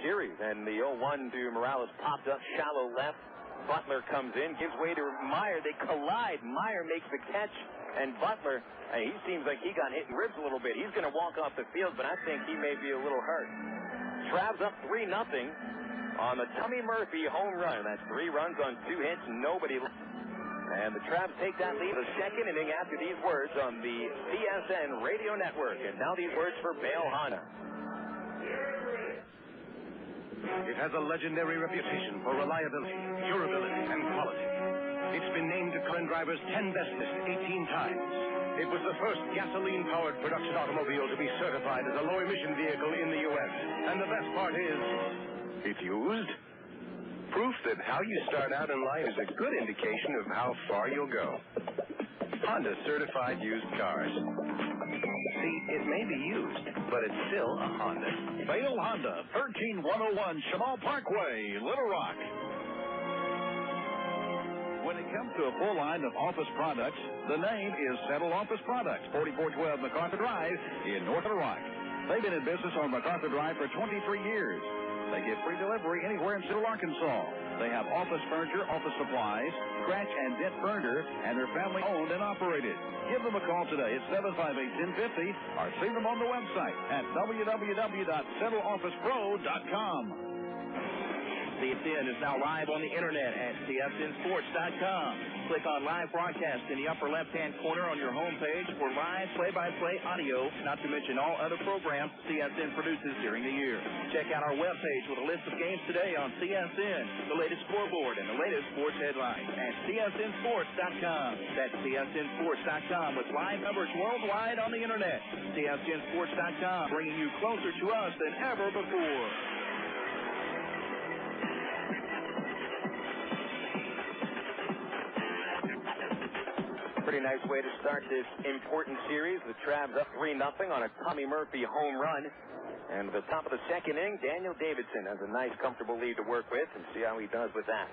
series. And the 0-1 to Morales popped up shallow left. Butler comes in, gives way to Maier. They collide. Maier makes the catch, and Butler, he seems like he got hit in ribs a little bit. He's going to walk off the field, but I think he may be a little hurt. Trabs up 3-0 on the Tommy Murphy home run. That's 3 runs on 2 hits, nobody left. And the Trabs take that lead the second inning after these words on the CSN Radio Network. And now these words for Bale Honda. It has a legendary reputation for reliability, durability, and quality. It's been named to current drivers' 10 best list 18 times. It was the first gasoline-powered production automobile to be certified as a low-emission vehicle in the U.S. And the best part is, it's used. Proof that how you start out in life is a good indication of how far you'll go. Honda certified used cars. See, it may be used, but it's still a Honda. Vail Honda, 13101 Chemal Parkway, Little Rock. When it comes to a full line of office products, the name is Settle Office Products, 4412 MacArthur Drive in North Little Rock. They've been in business on MacArthur Drive for 23 years. They give free delivery anywhere in Central Arkansas. They have office furniture, office supplies, scratch and dent furniture, and they're family owned and operated. Give them a call today at 758-1050 or see them on the website at www.settleofficepro.com. CSN is now live on the internet at csnsports.com. Click on live broadcast in the upper left-hand corner on your homepage for live play-by-play audio, not to mention all other programs CSN produces during the year. Check out our webpage with a list of games today on CSN, the latest scoreboard, and the latest sports headlines at csnsports.com. That's csnsports.com with live coverage worldwide on the internet. csnsports.com, bringing you closer to us than ever before. Pretty nice way to start this important series. The Travs up 3-0 on a Tommy Murphy home run. And at the top of the second inning, Daniel Davidson has a nice, comfortable lead to work with, and see how he does with that.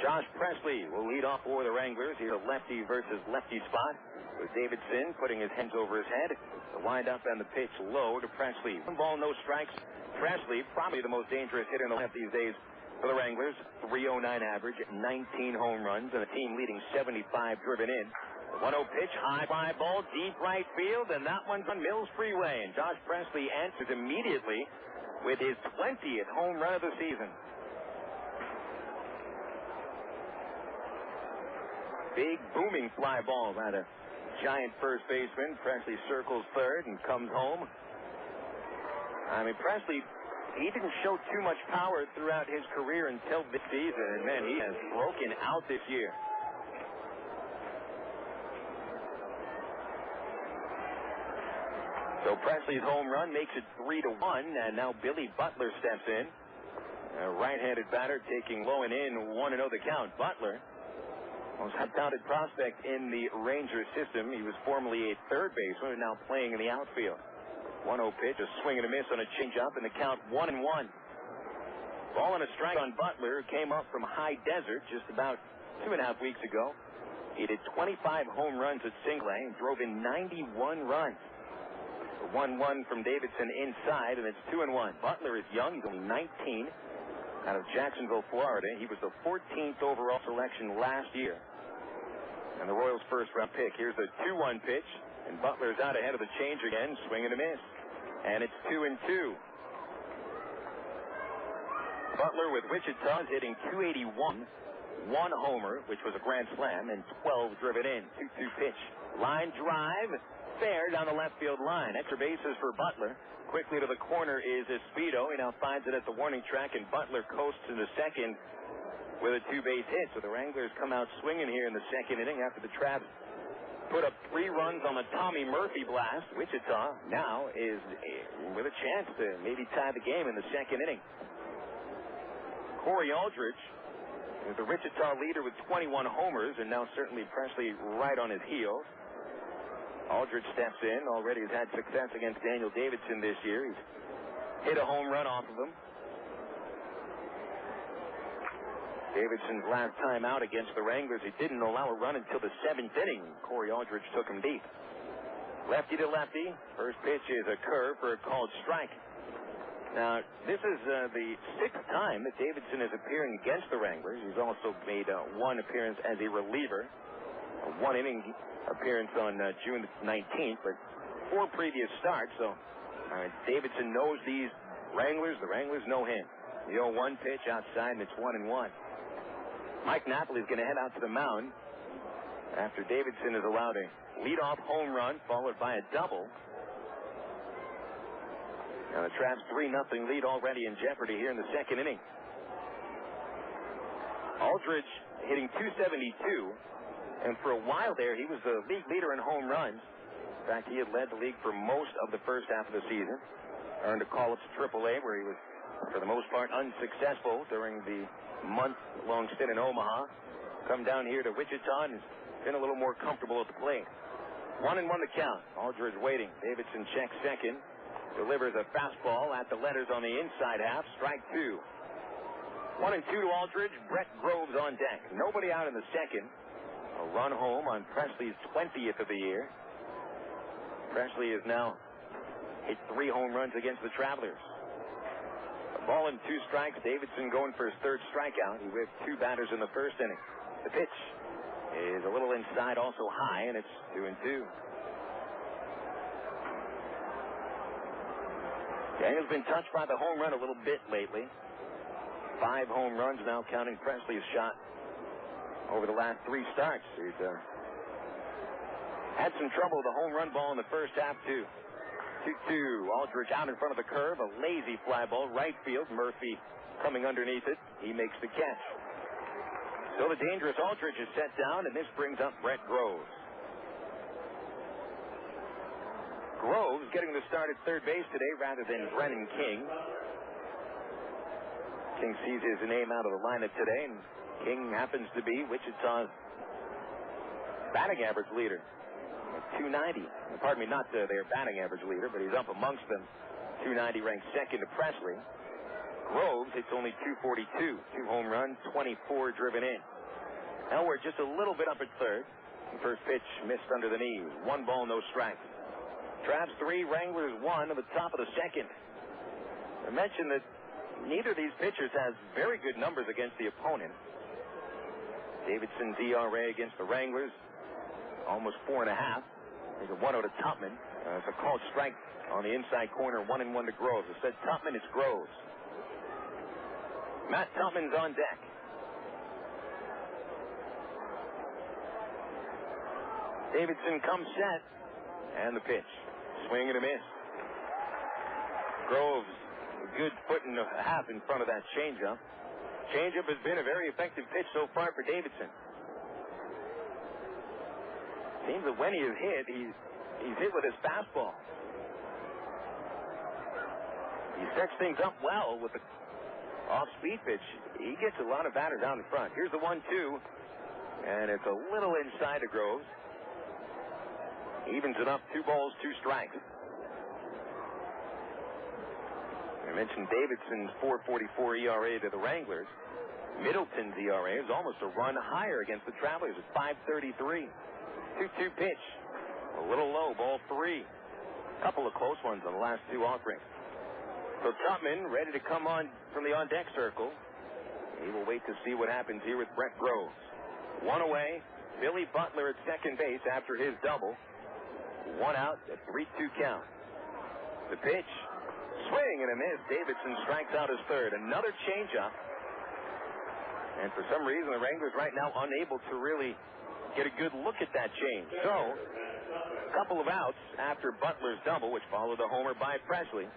Josh Presley will lead off for the Wranglers. Here's a lefty versus lefty spot with Davidson putting his hands over his head. The windup and the pitch low to Presley. 1 ball, no strikes. Presley, probably the most dangerous hitter in the left these days for the Wranglers. 309 average, 19 home runs, and a team leading 75 driven in. 1-0 pitch, high fly ball, deep right field, and that one's on Mills Freeway. And Josh Presley answers immediately with his 20th home run of the season. Big booming fly ball by the giant first baseman. Presley circles third and comes home. I mean, Presley, he didn't show too much power throughout his career until this season, and man, he has broken out this year. So Presley's home run makes it 3-1, and now Billy Butler steps in. A right-handed batter taking low and in, 1-0 the count. Butler, most high-touted prospect in the Rangers system. He was formerly a third baseman and now playing in the outfield. 1-0 pitch, a swing and a miss on a changeup, and the count 1-1. Ball and a strike on Butler, came up from High Desert just about 2.5 weeks ago. He did 25 home runs at Single A and drove in 91 runs. 1-1 from Davidson inside, and it's 2-1. Butler is young. He's only 19, out of Jacksonville, Florida. He was the 14th overall selection last year, and the Royals' first-round pick. Here's a 2-1 pitch, and Butler's out ahead of the change again, swing and a miss, and it's 2-2. Butler with Wichita is hitting .281, 1 homer, which was a grand slam, and 12 driven in. 2-2 pitch, line drive, fair down the left field line. Extra bases for Butler. Quickly to the corner is Espedo. He now finds it at the warning track, and Butler coasts into second with a 2-base hit. So the Wranglers come out swinging here in the second inning after the Travs put up 3 runs on the Tommy Murphy blast. Wichita now is with a chance to maybe tie the game in the second inning. Corey Aldridge is the Wichita leader with 21 homers, and now certainly Presley right on his heels. Aldridge steps in. Already has had success against Daniel Davidson this year. He's hit a home run off of him. Davidson's last time out against the Wranglers, he didn't allow a run until the 7th inning. Corey Aldridge took him deep. Lefty to lefty. First pitch is a curve for a called strike. Now, this is the 6th time that Davidson is appearing against the Wranglers. He's also made 1 appearance as a reliever. A 1-inning appearance on June 19th, but 4 previous starts. So Davidson knows these Wranglers. The Wranglers know him. The 0-1 pitch outside, and it's 1-1. Mike Napoli is going to head out to the mound after Davidson is allowed a leadoff home run followed by a double. Now the Travs 3-0 lead already in jeopardy here in the second inning. Aldridge hitting .272. And for a while there, he was the league leader in home runs. In fact, he had led the league for most of the first half of the season. Earned a call-up to AAA, where he was, for the most part, unsuccessful during the month-long stint in Omaha. Come down here to Wichita and been a little more comfortable at the plate. 1-1 the count. Aldridge waiting. Davidson checks second. Delivers a fastball at the letters on the inside half. Strike 2. 1-2 to Aldridge. Brett Groves on deck. Nobody out in the second. A run home on Presley's 20th of the year. Presley has now hit 3 home runs against the Travelers. A ball and 2 strikes. Davidson going for his 3rd strikeout. He whipped 2 batters in the 1st inning. The pitch is a little inside, also high, and it's 2-2. Daniel's been touched by the home run a little bit lately. 5 home runs now, counting Presley's shot over the last 3 starts. He's had some trouble with the home run ball in the first half, too. 2-2. Aldridge out in front of the curve. A lazy fly ball. Right field. Murphy coming underneath it. He makes the catch. So the dangerous Aldridge is set down, and this brings up Brett Groves. Groves getting the start at third base today rather than Brennan King. King sees his name out of the lineup today, and King happens to be Wichita's batting average leader. 290. Pardon me, not their batting average leader, but he's up amongst them. 290 ranked second to Presley. Groves hits only 242. 2 home runs, 24 driven in. Now we're just a little bit up at third. The first pitch missed under the knees. 1 ball, no strikes. Travs 3, Wranglers 1 at the top of the second. I mentioned that neither of these pitchers has very good numbers against the opponent. Davidson's ERA against the Wranglers, almost 4.5. There's a 1-0 to Tupman. It's a called strike on the inside corner, 1-1 to Groves. I said Tupman, it's Groves. Matt Tupman's on deck. Davidson comes set, and the pitch. Swing and a miss. Groves, a good foot and a half in front of that changeup. Changeup has been a very effective pitch so far for Davidson. Seems that when he is hit, he's hit with his fastball. He sets things up well with the off-speed pitch. He gets a lot of batters down in front. Here's the 1-2, and it's a little inside to Groves. Evens it up, 2 balls, 2 strikes. I mentioned Davidson's 4.44 ERA to the Wranglers. Middleton's ERA is almost a run higher against the Travelers at 5.33. 2-2 pitch. A little low, ball 3. Couple of close ones on the last 2 offerings. So Tupman ready to come on from the on-deck circle. He will wait to see what happens here with Brett Groves. 1 away. Billy Butler at second base after his double. 1 out, a 3-2 count. The pitch. Swing and a miss. Davidson strikes out his third. Another changeup. And for some reason, the Wranglers right now unable to really get a good look at that change. So, a couple of outs after Butler's double, which followed a homer by Presley.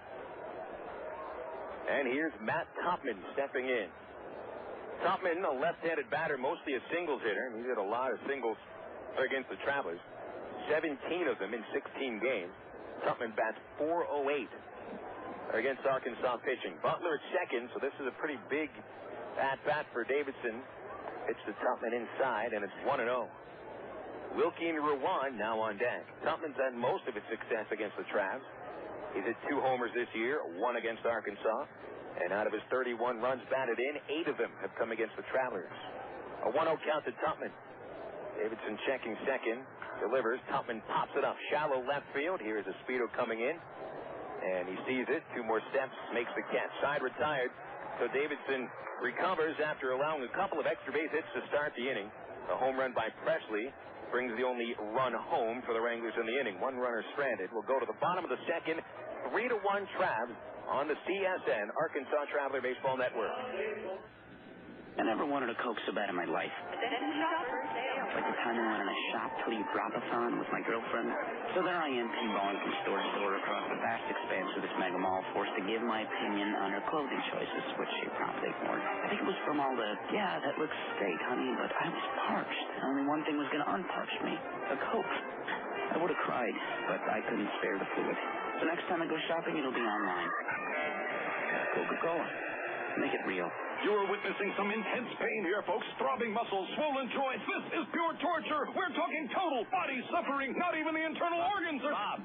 And here's Matt Tupman stepping in. Tupman, a left-handed batter, mostly a singles hitter. He did a lot of singles against the Travelers. 17 of them in 16 games. Tupman bats .408 against Arkansas pitching. Butler at second, so this is a pretty big at-bat for Davidson. Pitch to Tupman inside, and it's 1-0. Wilkin Ruan now on deck. Tupman's had most of his success against the Travs. He's hit 2 homers this year, 1 against Arkansas. And out of his 31 runs batted in, 8 of them have come against the Travelers. A 1-0 count to Tupman. Davidson checking second. Delivers. Tupman pops it up. Shallow left field. Here is Espedo coming in. And he sees it. 2 more steps. Makes the catch. Side retired. So Davidson recovers after allowing a couple of extra base hits to start the inning. A home run by Presley brings the only run home for the Wranglers in the inning. 1 runner stranded. We'll go to the bottom of the second. 3-1 Travs on the CSN Arkansas Traveler Baseball Network. I never wanted a Coke so bad in my life. Like the time I went on a shop till you drop-a-thon with my girlfriend. So there I am, pinballing from store to store across the vast expanse of this mega mall, forced to give my opinion on her clothing choices, which she promptly ignored. I think it was from all the, yeah, that looks great, honey, but I was parched. Only one thing was going to unparch me, a Coke. I would have cried, but I couldn't spare the fluid. So next time I go shopping, it'll be online. Coca-Cola. Make it real. You are witnessing some intense pain here, folks. Throbbing muscles, swollen joints. This is pure torture. We're talking total body suffering. Not even the internal organs are... Bob,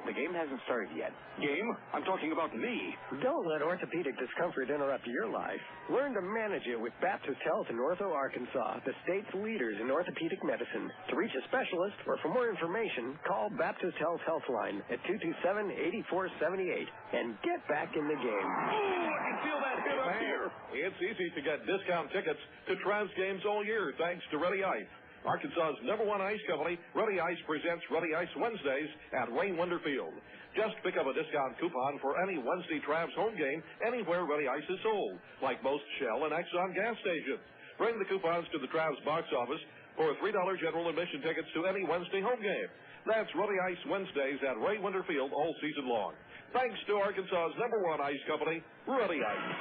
the game hasn't started yet. Game? I'm talking about me. Don't let orthopedic discomfort interrupt your life. Learn to manage it with Baptist Health in Ortho, Arkansas, the state's leaders in orthopedic medicine. To reach a specialist or for more information, call Baptist Health Healthline at 227-8478 and get back in the game. Oh, I can feel that hit up here. It's easy to get discount tickets to Travs games all year thanks to Ready Ice. Arkansas's #1 ice company, Ready Ice, presents Ready Ice Wednesdays at Wayne Winder Field. Just pick up a discount coupon for any Wednesday Travs home game anywhere Ready Ice is sold, like most Shell and Exxon gas stations. Bring the coupons to the Travs box office for $3 general admission tickets to any Wednesday home game. That's Ready Ice Wednesdays at Wayne Winder Field all season long. Thanks to Arkansas's #1 ice company, Ready Ice.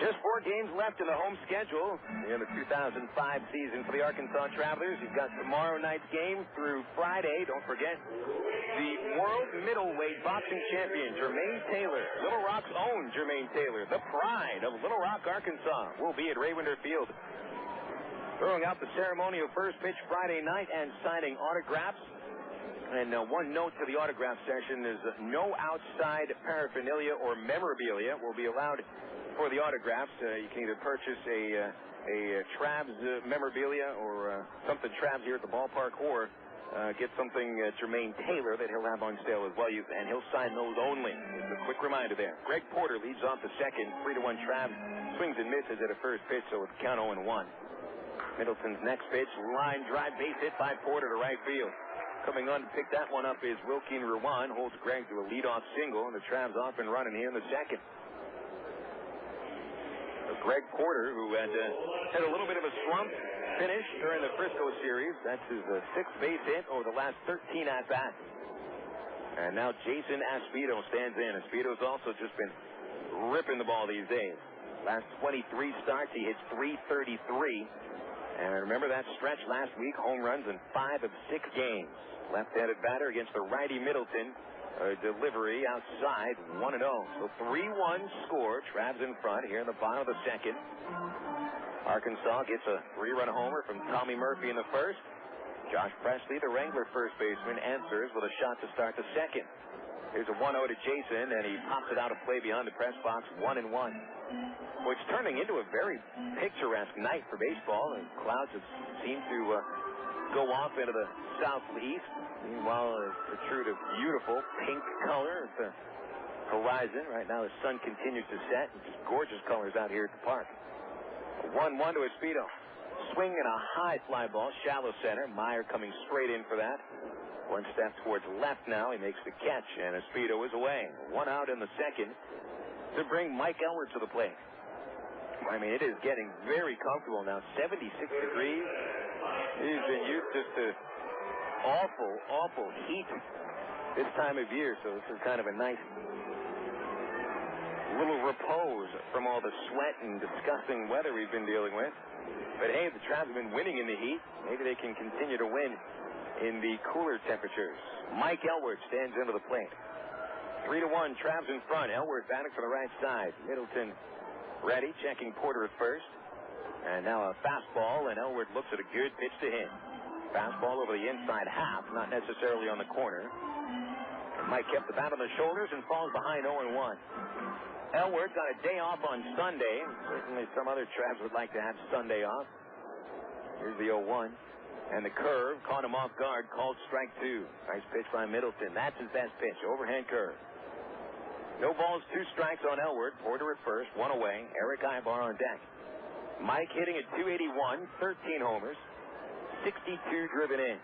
Just 4 games left in the home schedule in the 2005 season for the Arkansas Travelers. You've got tomorrow night's game through Friday. Don't forget the world middleweight boxing champion, Jermaine Taylor. Little Rock's own Jermaine Taylor, the pride of Little Rock, Arkansas, will be at Ray Winder Field. Throwing out the ceremonial first pitch Friday night and signing autographs. And one note to the autograph session is no outside paraphernalia or memorabilia will be allowed for the autographs. You can either purchase a Travs memorabilia or something Travs here at the ballpark, or get something Jermaine Taylor that he'll have on sale as well. And he'll sign those only. Just a quick reminder there. Greg Porter leads off the second. 3-1 Travs. Swings and misses at a first pitch, so it's count 0-1. Middleton's next pitch, line drive, base hit by Porter to right field. Coming on to pick that one up is Wilkin Ruan. Holds Greg to a leadoff single, and the Travs off and running here in the second. Greg Porter, who had a little bit of a slump finish during the Frisco series. That's his 6th base hit over the last 13 at-bats. And now Jason Aspito stands in. Aspito's also just been ripping the ball these days. Last 23 starts, he hits .333. And remember that stretch last week, home runs in 5 of 6 games. Left-handed batter against the righty Middleton. Delivery outside, 1-0. So 3-1 score. Travs in front here in the bottom of the second. Arkansas gets a 3-run homer from Tommy Murphy in the first. Josh Presley, the Wrangler first baseman, answers with a shot to start the second. Here's a 1-0 to Jason, and he pops it out of play beyond the press box, 1-1. Well, it's turning into a very picturesque night for baseball, and clouds have seemed to go off into the southeast. Meanwhile, protrude a beautiful pink color at the horizon. Right now, the sun continues to set. It's just gorgeous colors out here at the park. 1-1 to Aspito. Swing and a high fly ball, shallow center. Maier coming straight in for that. One step towards left now. He makes the catch, and Aspito is away. 1 out in the second to bring Mike Elward to the plate. I mean, it is getting very comfortable now. 76 degrees. He's been used just to awful heat this time of year, so this is kind of a nice little repose from all the sweat and disgusting weather we've been dealing with. But hey, the Travs have been winning in the heat. Maybe they can continue to win in the cooler temperatures. Mike Elward stands into the plate. 3-1, Travs in front. Elward batting for the right side. Middleton ready, checking Porter at first. And now a fastball, and Elward looks at a good pitch to him. Fastball over the inside half, not necessarily on the corner. And Mike kept the bat on the shoulders and falls behind 0-1. Elward got a day off on Sunday. Certainly some other Travs would like to have Sunday off. Here's the 0-1. And the curve caught him off guard, called strike 2. Nice pitch by Middleton. That's his best pitch, overhand curve. No balls, 2 strikes on Elward. Porter at first, 1 away. Erick Aybar on deck. Mike hitting at .281, 13 homers, 62 driven in.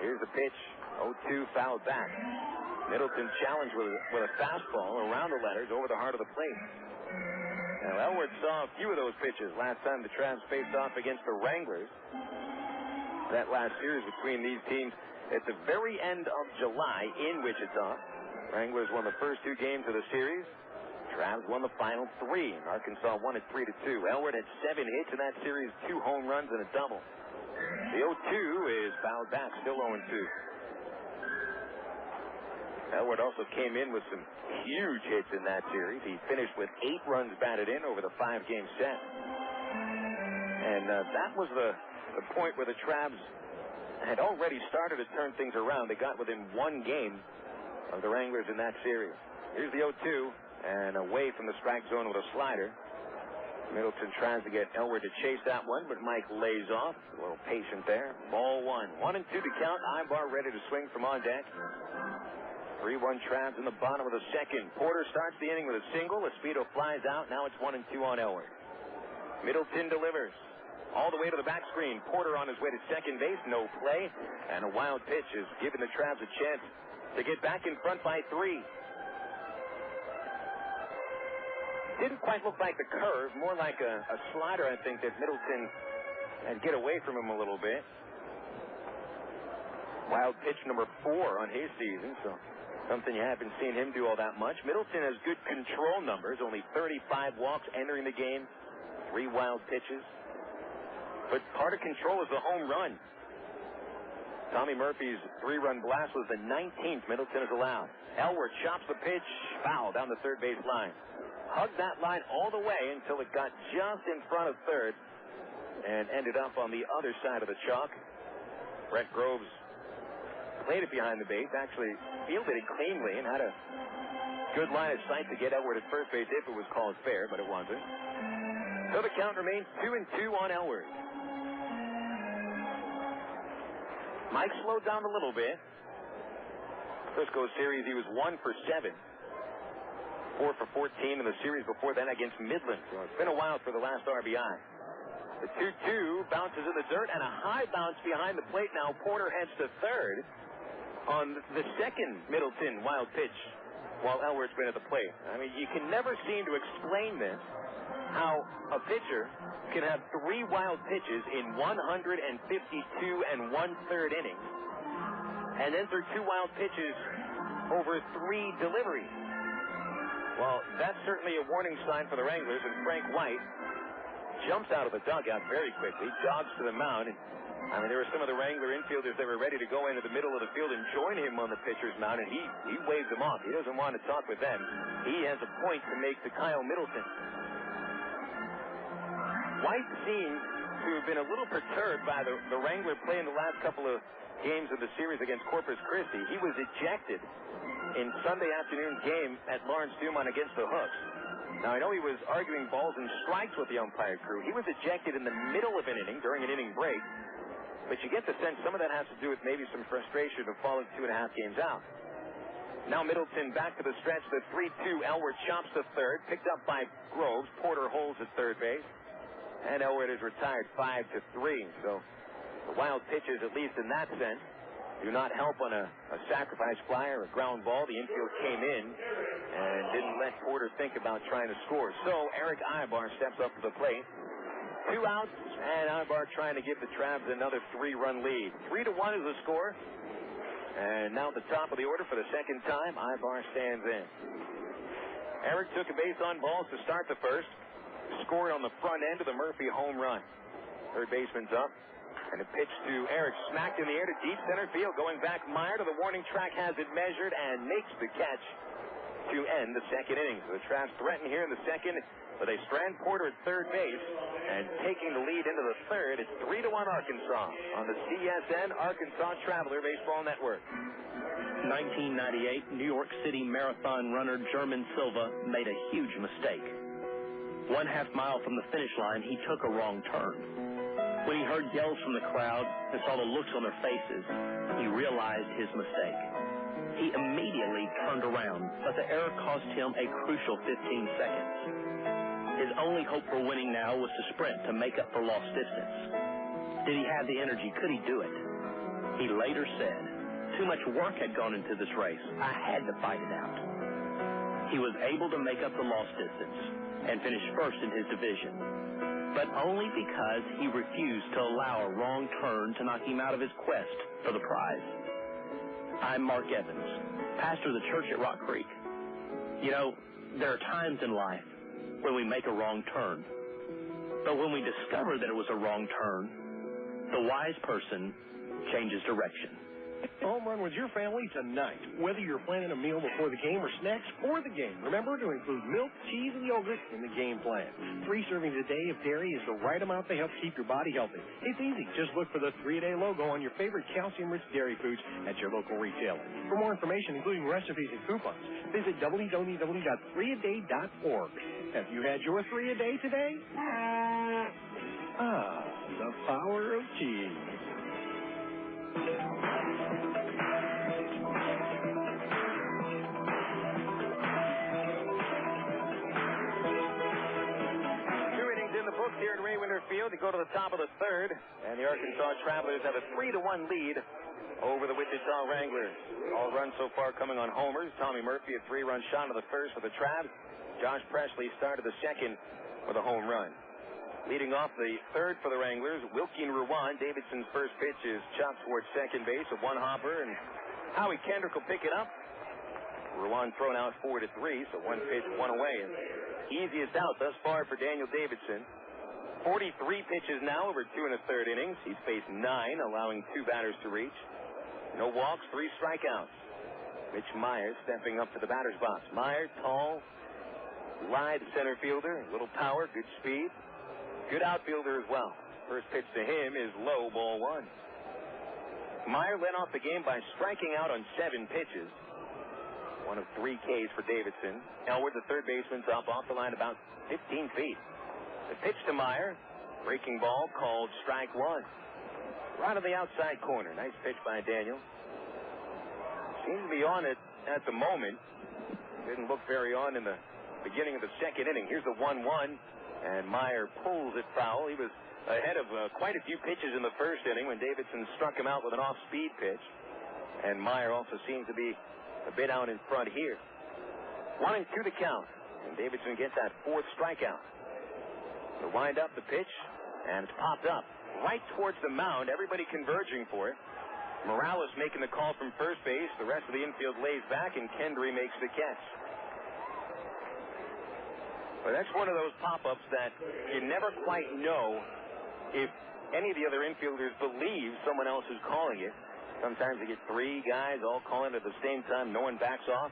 Here's the pitch, 0-2 fouled back. Middleton challenged with a fastball around the letters over the heart of the plate. Now, Elward saw a few of those pitches last time the Travs faced off against the Wranglers. That last series between these teams at the very end of July in Wichita. Wranglers won the first 2 games of the series. Travs won the final 3. Arkansas won it 3-2. Elward had 7 hits in that series, 2 home runs and a double. The 0-2 is fouled back, still 0-2. Elwood also came in with some huge hits in that series. He finished with 8 runs batted in over the 5-game set. And that was the point where the Trabs had already started to turn things around. They got within 1 game of the Wranglers in that series. Here's the 0-2, and away from the strike zone with a slider. Middleton tries to get Elwood to chase that one, but Mike lays off. A little patient there. Ball 1. 1-2 to count. Aybar ready to swing from on deck. 3-1 Trabs in the bottom of the second. Porter starts the inning with a single. Espedo flies out. Now it's 1-2 on Elwood. Middleton delivers. All the way to the back screen. Porter on his way to second base. No play. And a wild pitch is giving the Trabs a chance to get back in front by 3. Didn't quite look like the curve. More like a slider, I think, that Middleton had get away from him a little bit. Wild pitch number 4 on his season, so something you haven't seen him do all that much. Middleton has good control numbers, only 35 walks entering the game, 3 wild pitches. But part of control is the home run. Tommy Murphy's 3-run blast was the 19th Middleton has allowed. Elwood chops the pitch, foul down the third base line. Hugged that line all the way until it got just in front of third and ended up on the other side of the chalk. Brett Groves played it behind the base, actually fielded it cleanly and had a good line of sight to get Elwood at first base if it was called fair, but it wasn't. So the count remains 2-2 on Elwood. Mike slowed down a little bit. Frisco series, he was 1 for 7. 4 for 14 in the series before that against Midland. So it's been a while for the last RBI. The 2-2 bounces in the dirt and a high bounce behind the plate. Now Porter heads to third on the second Middleton wild pitch while Elwood's been at the plate. I mean, you can never seem to explain this, how a pitcher can have 3 wild pitches in 152 1/3 innings and then through 2 wild pitches over 3 deliveries. Well, that's certainly a warning sign for the Wranglers, and Frank White jumps out of the dugout very quickly, jogs to the mound. I mean, there were some of the Wrangler infielders that were ready to go into the middle of the field and join him on the pitcher's mound, and he waved them off. He doesn't want to talk with them. He has a point to make to Kyle Middleton. White seemed to have been a little perturbed by the Wrangler play in the last couple of games of the series against Corpus Christi. He was ejected in Sunday afternoon's game at Lawrence Dumont against the Hooks. Now, I know he was arguing balls and strikes with the umpire crew. He was ejected in the middle of an inning during an inning break, but you get the sense some of that has to do with maybe some frustration of falling 2.5 games out. Now Middleton back to the stretch. The 3-2. Elwood chops to third, picked up by Groves. Porter holds at third base, and Elwood is retired 5-3. So the wild pitches, at least in that sense, do not help on a sacrifice fly or a ground ball. The infield came in and didn't let Porter think about trying to score. So Erick Aybar steps up to the plate. 2 outs, and Aybar trying to give the Trabs another 3-run lead. 3-1 is the score. And now at the top of the order for the second time, Aybar stands in. Erick took a base on balls to start the first. Scored on the front end of the Murphy home run. Third baseman's up. And a pitch to Erick, smacked in the air to deep center field. Going back, Maier to the warning track, has it measured, and makes the catch to end the second inning. So the Trabs threaten here in the second, but they strand Porter at third base, and taking the lead into the third, it's 3-1 Arkansas on the CSN Arkansas Traveler Baseball Network. 1998, New York City marathon runner German Silva made a huge mistake. 1/2 mile from the finish line, he took a wrong turn. When he heard yells from the crowd and saw the looks on their faces, he realized his mistake. He immediately turned around, but the error cost him a crucial 15 seconds. His only hope for winning now was to sprint to make up for lost distance. Did he have the energy? Could he do it? He later said, "Too much work had gone into this race. I had to fight it out." He was able to make up the lost distance and finish first in his division, but only because he refused to allow a wrong turn to knock him out of his quest for the prize. I'm Mark Evans, pastor of the church at Rock Creek. You know, there are times in life when we make a wrong turn, but when we discover that it was a wrong turn, The wise person changes direction. Home run with your family tonight. Whether you're planning a meal before the game or snacks for the game, remember to include milk, cheese, and yogurt in the game plan. 3 servings a day of dairy is the right amount to help keep your body healthy. It's easy. Just look for the 3-a-day logo on your favorite calcium-rich dairy foods at your local retailer. For more information, including recipes and coupons, visit www.3aday.org. Have you had your 3-a-day today? Ah, the power of cheese. Here at Ray Winter Field to go to the top of the third, and the Arkansas Travelers have a 3-1 lead over the Wichita Wranglers. All runs so far coming on homers. Tommy Murphy a 3-run shot of the first for the Travs. Josh Presley started the second with a home run. Leading off the third for the Wranglers, Wilkin Ruan. Davidson's first pitch is chopped towards second base, a one-hopper, and Howie Kendrick will pick it up. Ruan thrown out 4-3, so one pitch, one away. And easiest out thus far for Daniel Davidson. 43 pitches now over 2 1/3 innings. He's faced 9, allowing 2 batters to reach. No walks, 3 strikeouts. Mitch Maier stepping up to the batter's box. Maier, tall, lithe center fielder, little power, good speed. Good outfielder as well. First pitch to him is low, ball 1. Maier led off the game by striking out on 7 pitches. 1 of 3 Ks for Davidson. Elwood, the third baseman's up off the line about 15 feet. The pitch to Maier, breaking ball called strike 1. Right on the outside corner. Nice pitch by Daniel. Seems to be on it at the moment. Didn't look very on in the beginning of the second inning. Here's the 1-1, and Maier pulls it foul. He was ahead of quite a few pitches in the first inning when Davidson struck him out with an off-speed pitch. And Maier also seems to be a bit out in front here. 1-2 to count, and Davidson gets that 4th strikeout. To wind up the pitch, and it's popped up right towards the mound. Everybody converging for it. Morales making the call from first base. The rest of the infield lays back, and Kendry makes the catch. But that's one of those pop-ups that you never quite know if any of the other infielders believe someone else is calling it. Sometimes they get 3 guys all calling it at the same time. No one backs off.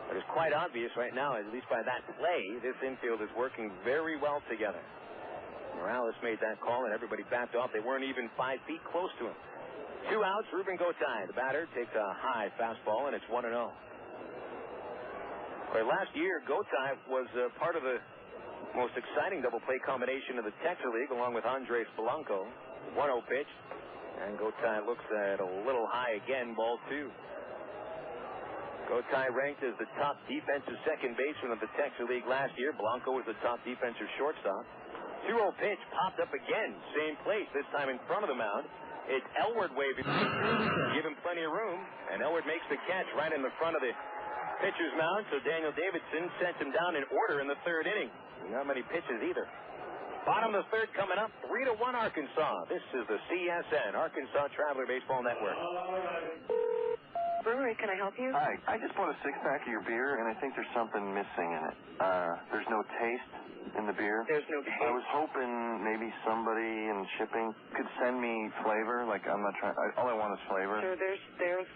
But it's quite obvious right now, at least by that play, this infield is working very well together. Morales made that call, and everybody backed off. They weren't even 5 feet close to him. 2 outs, Rúben Gotay. The batter takes a high fastball, and it's 1-0. Well, last year, Gotay was part of the most exciting double-play combination of the Texas League, along with Andres Blanco. 1-0 pitch, and Gotay looks at a little high again, ball 2. Gotay ranked as the top defensive second baseman of the Texas League last year. Blanco was the top defensive shortstop. 2-0 pitch popped up again. Same place, this time in front of the mound. It's Elwood waving. Give him plenty of room. And Elwood makes the catch right in the front of the pitcher's mound. So Daniel Davidson sends him down in order in the third inning. Not many pitches either. Bottom of the third coming up. 3-1 Arkansas. This is the CSN, Arkansas Traveler Baseball Network. Brewery, can I help you? Hi. I just bought a 6-pack of your beer, and I think there's something missing in it. There's no taste in the beer. There's no taste. I was hoping maybe somebody in shipping could send me flavor. Like, I'm not trying. All I want is flavor. Sure, there's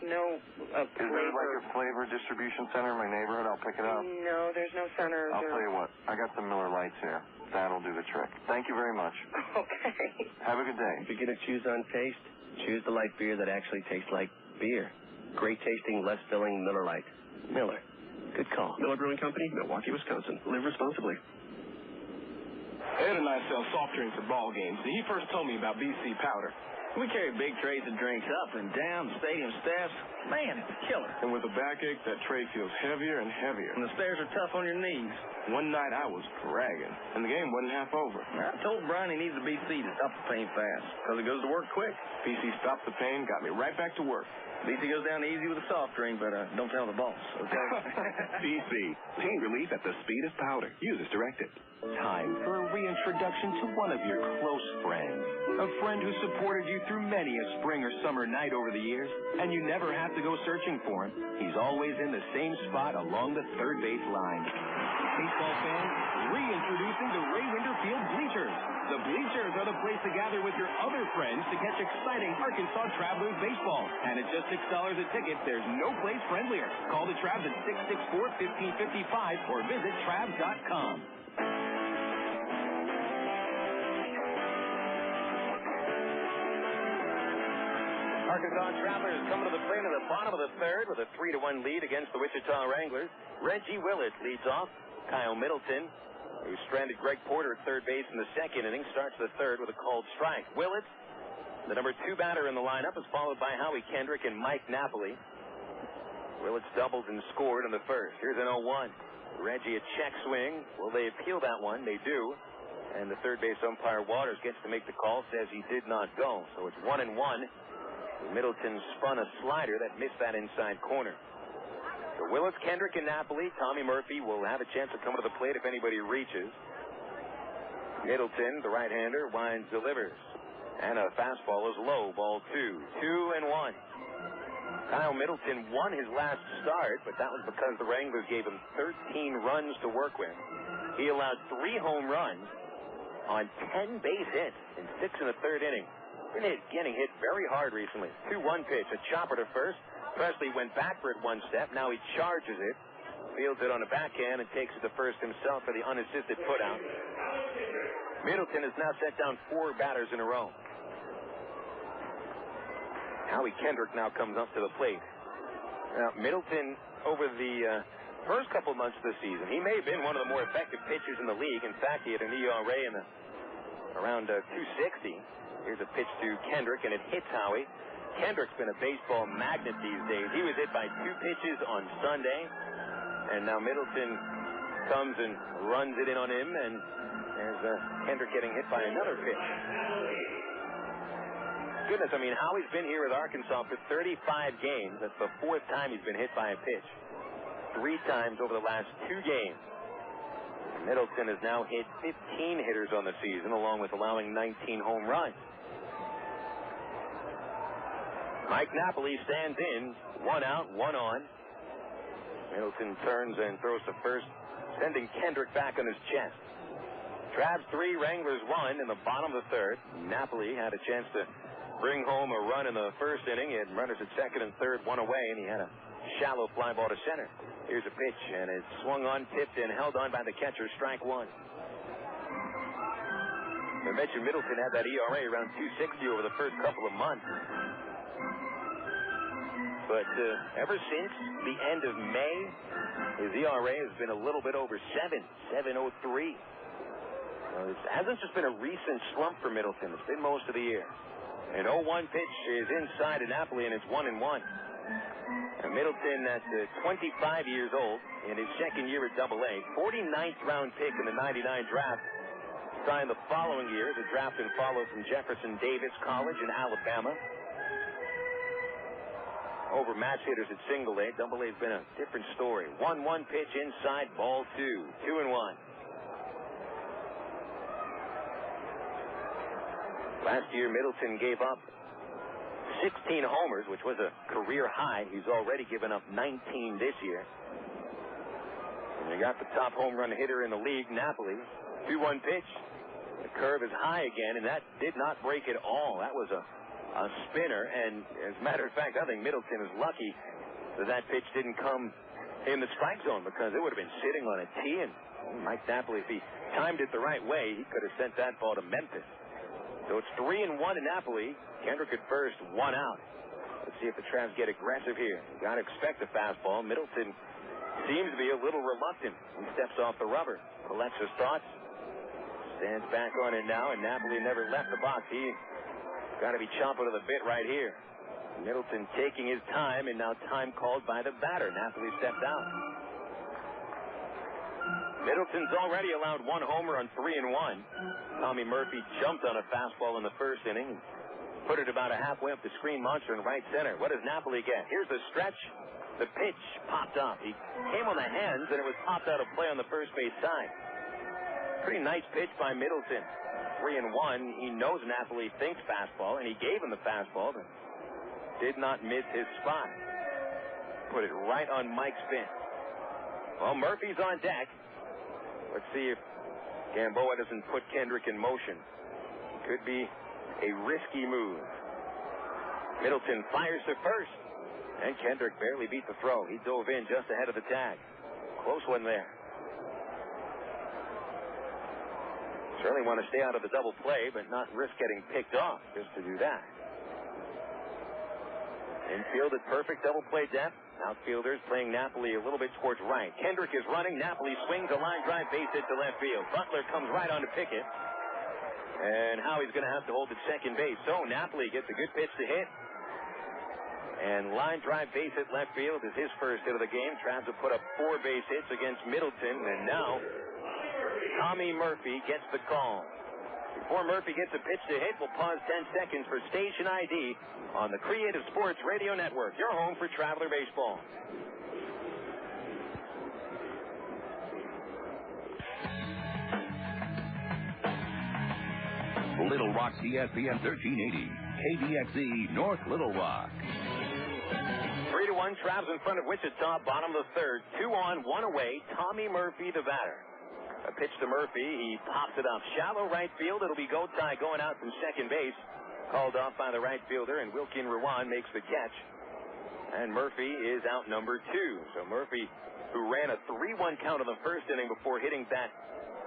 no flavor. Is there like a flavor distribution center in my neighborhood? I'll pick it up. No, there's no center. I'll tell you what. I got some Miller Lights here. That'll do the trick. Thank you very much. Okay. Have a good day. If you're going to choose on taste, choose the light beer that actually tastes like beer. Great tasting, less filling Miller Lite. Miller. Good call. Miller Brewing Company, Milwaukee, Wisconsin. Live responsibly. Ed and I sell soft drinks at ball games, and he first told me about BC Powder. We carry big trays of drinks up and down the stadium steps. Man, it's a killer. And with a backache, that tray feels heavier and heavier. And the stairs are tough on your knees. One night I was dragging, and the game wasn't half over. I told Brian he needs a BC to stop the pain fast, because it goes to work quick. BC stopped the pain, got me right back to work. BC goes down easy with a soft drink, but don't tell the boss, okay? BC, pain relief at the speed of powder. Use as directed. Time for a reintroduction to one of your close friends. A friend who supported you through many a spring or summer night over the years, and you never have to go searching for him. He's always in the same spot along the third base line. Baseball fans, reintroducing the Ray Winder Field Bleachers. The bleachers are the place to gather with your other friends to catch exciting Arkansas Travelers baseball. And at just $6 a ticket, there's no place friendlier. Call the Travs at 664-1555 or visit Travs.com. Arkansas Travelers coming to the plate at the bottom of the third with a 3-1 lead against the Wichita Wranglers. Reggie Willits leads off. Kyle Middleton, who stranded Greg Porter at third base in the second inning, starts the third with a called strike. Willits, the number 2 batter in the lineup, is followed by Howie Kendrick and Mike Napoli. Willits doubled and scored in the first. Here's an 0-1. Reggie a check swing. Will they appeal that one? They do. And the third base umpire Waters gets to make the call, says he did not go. So it's 1-1. Middleton spun a slider that missed that inside corner. So Willits, Kendrick, and Napoli. Tommy Murphy will have a chance to come to the plate if anybody reaches. Middleton, the right-hander, winds, delivers. And a fastball is low, ball 2. 2-1. Kyle Middleton won his last start, but that was because the Wranglers gave him 13 runs to work with. He allowed 3 home runs on 10 base hits in 6 and a third innings. Getting hit very hard recently. 2-1 pitch, a chopper to first. Presley went back for it one step. Now he charges it, fields it on the backhand, and takes it to first himself for the unassisted putout. Middleton has now set down 4 batters in a row. Howie Kendrick now comes up to the plate. Now, Middleton, over the first couple months of the season, he may have been one of the more effective pitchers in the league. In fact, he had an ERA in around 260. Here's a pitch to Kendrick, and it hits Howie. Kendrick's been a baseball magnet these days. He was hit by 2 pitches on Sunday, and now Middleton comes and runs it in on him, and there's Kendrick getting hit by another pitch. Goodness, I mean, Howie's been here with Arkansas for 35 games. That's the 4th time he's been hit by a pitch. 3 times over the last 2 games. Middleton has now hit 15 hitters on the season, along with allowing 19 home runs. Mike Napoli stands in, 1 out, 1 on. Middleton turns and throws to first, sending Kendrick back on his chest. Travs 3, Wranglers 1 in the bottom of the third. Napoli had a chance to bring home a run in the first inning. He had runners at second and third, 1 away, and he had a shallow fly ball to center. Here's a pitch, and it's swung on, tipped, and held on by the catcher, strike 1. I mentioned Middleton had that ERA around 260 over the first couple of months. But ever since the end of May, his ERA has been a little bit over 7.03. It hasn't just been a recent slump for Middleton. It's been most of the year. An 0-1 pitch is inside of Napoli, and it's 1-1. And Middleton, at 25 years old, in his second year at AA, 49th round pick in the 99 draft, signed the following year as a draft and follow from Jefferson Davis College in Alabama. Over match hitters at single A. Double A's been a different story. 1-1 pitch inside, ball 2. 2-1. Last year, Middleton gave up 16 homers, which was a career high. He's already given up 19 this year. And you got the top home run hitter in the league, Napoli. 2-1 pitch. The curve is high again, and that did not break at all. That was a spinner, and as a matter of fact, I think Middleton is lucky that pitch didn't come in the strike zone, because it would have been sitting on a tee, and Mike Napoli, if he timed it the right way, he could have sent that ball to Memphis. So it's 3-1 to Napoli. Kendrick at first, 1 out. Let's see if the Travs get aggressive here. You got to expect a fastball. Middleton seems to be a little reluctant. He steps off the rubber. Collects his thoughts. Stands back on it now, and Napoli never left the box. He got to be chomping to the bit right here. Middleton taking his time, and now time called by the batter. Napoli stepped out. Middleton's already allowed 1 homer on 3-1. Tommy Murphy jumped on a fastball in the first inning, put it about a halfway up the screen monster in right center. What does Napoli get? Here's the stretch. The pitch popped up. He came on the hands, and it was popped out of play on the first base side. Pretty nice pitch by Middleton. 3-1. He knows Napoli thinks fastball, and he gave him the fastball, but did not miss his spot. Put it right on Mike's fin. Well, Murphy's on deck. Let's see if Gamboa doesn't put Kendrick in motion. Could be a risky move. Middleton fires to first. And Kendrick barely beat the throw. He dove in just ahead of the tag. Close one there. Certainly want to stay out of the double play, but not risk getting picked off just to do that. Infield at perfect double play depth. Outfielders playing Napoli a little bit towards right. Kendrick is running. Napoli swings a line drive base hit to left field. Butler comes right on to pick it. And Howie's going to have to hold at second base. So Napoli gets a good pitch to hit. And line drive base hit left field is his first hit of the game. Travs have put up 4 base hits against Middleton. And now Tommy Murphy gets the call. Before Murphy gets a pitch to hit, we'll pause 10 seconds for station ID on the Creative Sports Radio Network, your home for Traveler Baseball. Little Rock ESPN 1380, KDXE North Little Rock. 3-1, Travs in front of Wichita, bottom of the third. 2 on, 1 away. Tommy Murphy, the batter. A pitch to Murphy. He pops it up shallow right field. It'll be Gotay going out from second base. Called off by the right fielder, and Wilkin Ruan makes the catch. And Murphy is out number 2. So Murphy, who ran a 3-1 count in the first inning before hitting that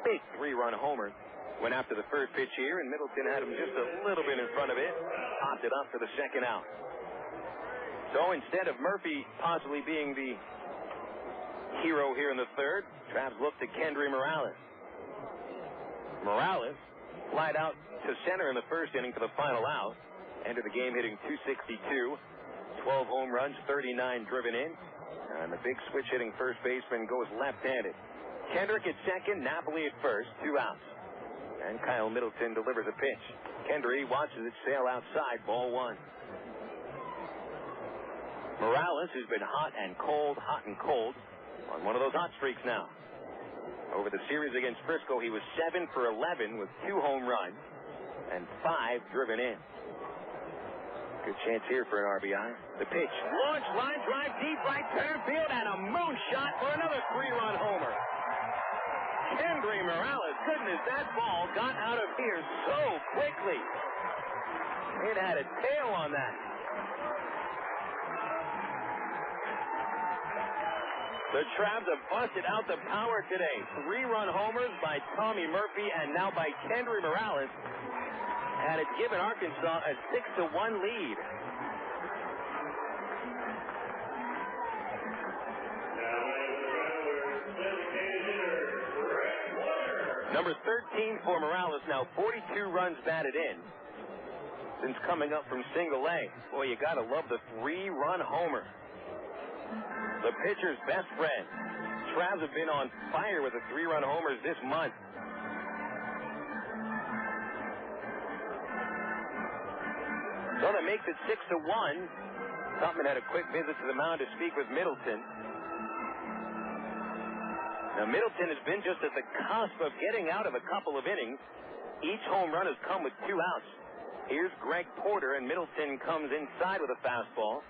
big 3-run homer, went after the first pitch here, and Middleton had him just a little bit in front of it. Popped it up for the second out. So instead of Murphy possibly being the hero here in the third, Travs look to Kendrys Morales. Morales flied out to center in the first inning for the final out. Entered the game hitting .262, 12 home runs, 39 driven in. And the big switch hitting first baseman goes left-handed. Kendrick at second, Napoli at first, 2 outs. And Kyle Middleton delivers a pitch. Kendry watches it sail outside, ball 1. Morales, who's been hot and cold, on one of those hot streaks now. Over the series against Frisco, he was 7 for 11 with 2 home runs and 5 driven in. Good chance here for an RBI. The pitch. Launch, line drive, deep right center field, and a moonshot for another 3-run homer. Kendrys Morales, goodness, that ball got out of here so quickly. It had a tail on that. The Travs have busted out the power today. 3-run homers by Tommy Murphy and now by Kendrys Morales. And it's given Arkansas a 6-1 lead. Number 13 for Morales, now 42 runs batted in since coming up from single A. Boy, you gotta love the 3-run homer. The pitcher's best friend. Travs have been on fire with the 3-run homers this month. So that makes it 6-1. Tupman had a quick visit to the mound to speak with Middleton. Now, Middleton has been just at the cusp of getting out of a couple of innings. Each home run has come with 2 outs. Here's Greg Porter, and Middleton comes inside with a fastball.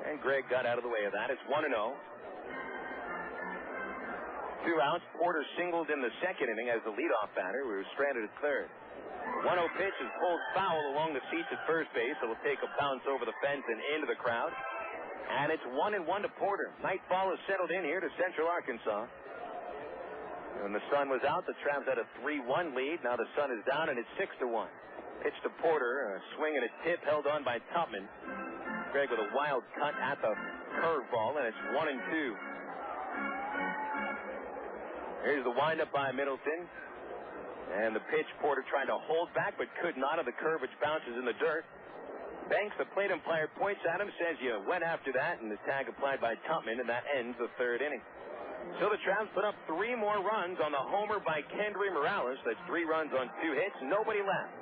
And Greg got out of the way of that. It's 1-0. 2 outs. Porter singled in the second inning as the leadoff batter. We were stranded at third. The 1-0 pitch is pulled foul along the seats at first base. It'll take a bounce over the fence and into the crowd. And it's 1-1 to Porter. Nightfall has settled in here to Central Arkansas. When the sun was out, the Travs had a 3-1 lead. Now the sun is down, and it's 6-1. Pitch to Porter. A swing and a tip held on by Tupman. Greg with a wild cut at the curveball, and it's 1-2. Here's the windup by Middleton. And the pitch, Porter trying to hold back, but could not on the curve, which bounces in the dirt. Banks, the plate umpire, points at him, says you went after that, and the tag applied by Tupman, and that ends the third inning. So the Travs put up 3 more runs on the homer by Kendrys Morales. That's 3 runs on 2 hits, nobody left.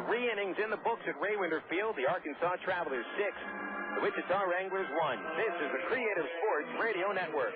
3 innings in the books at Ray Winter Field. The Arkansas Travelers 6, the Wichita Wranglers 1. This is the Creative Sports Radio Network.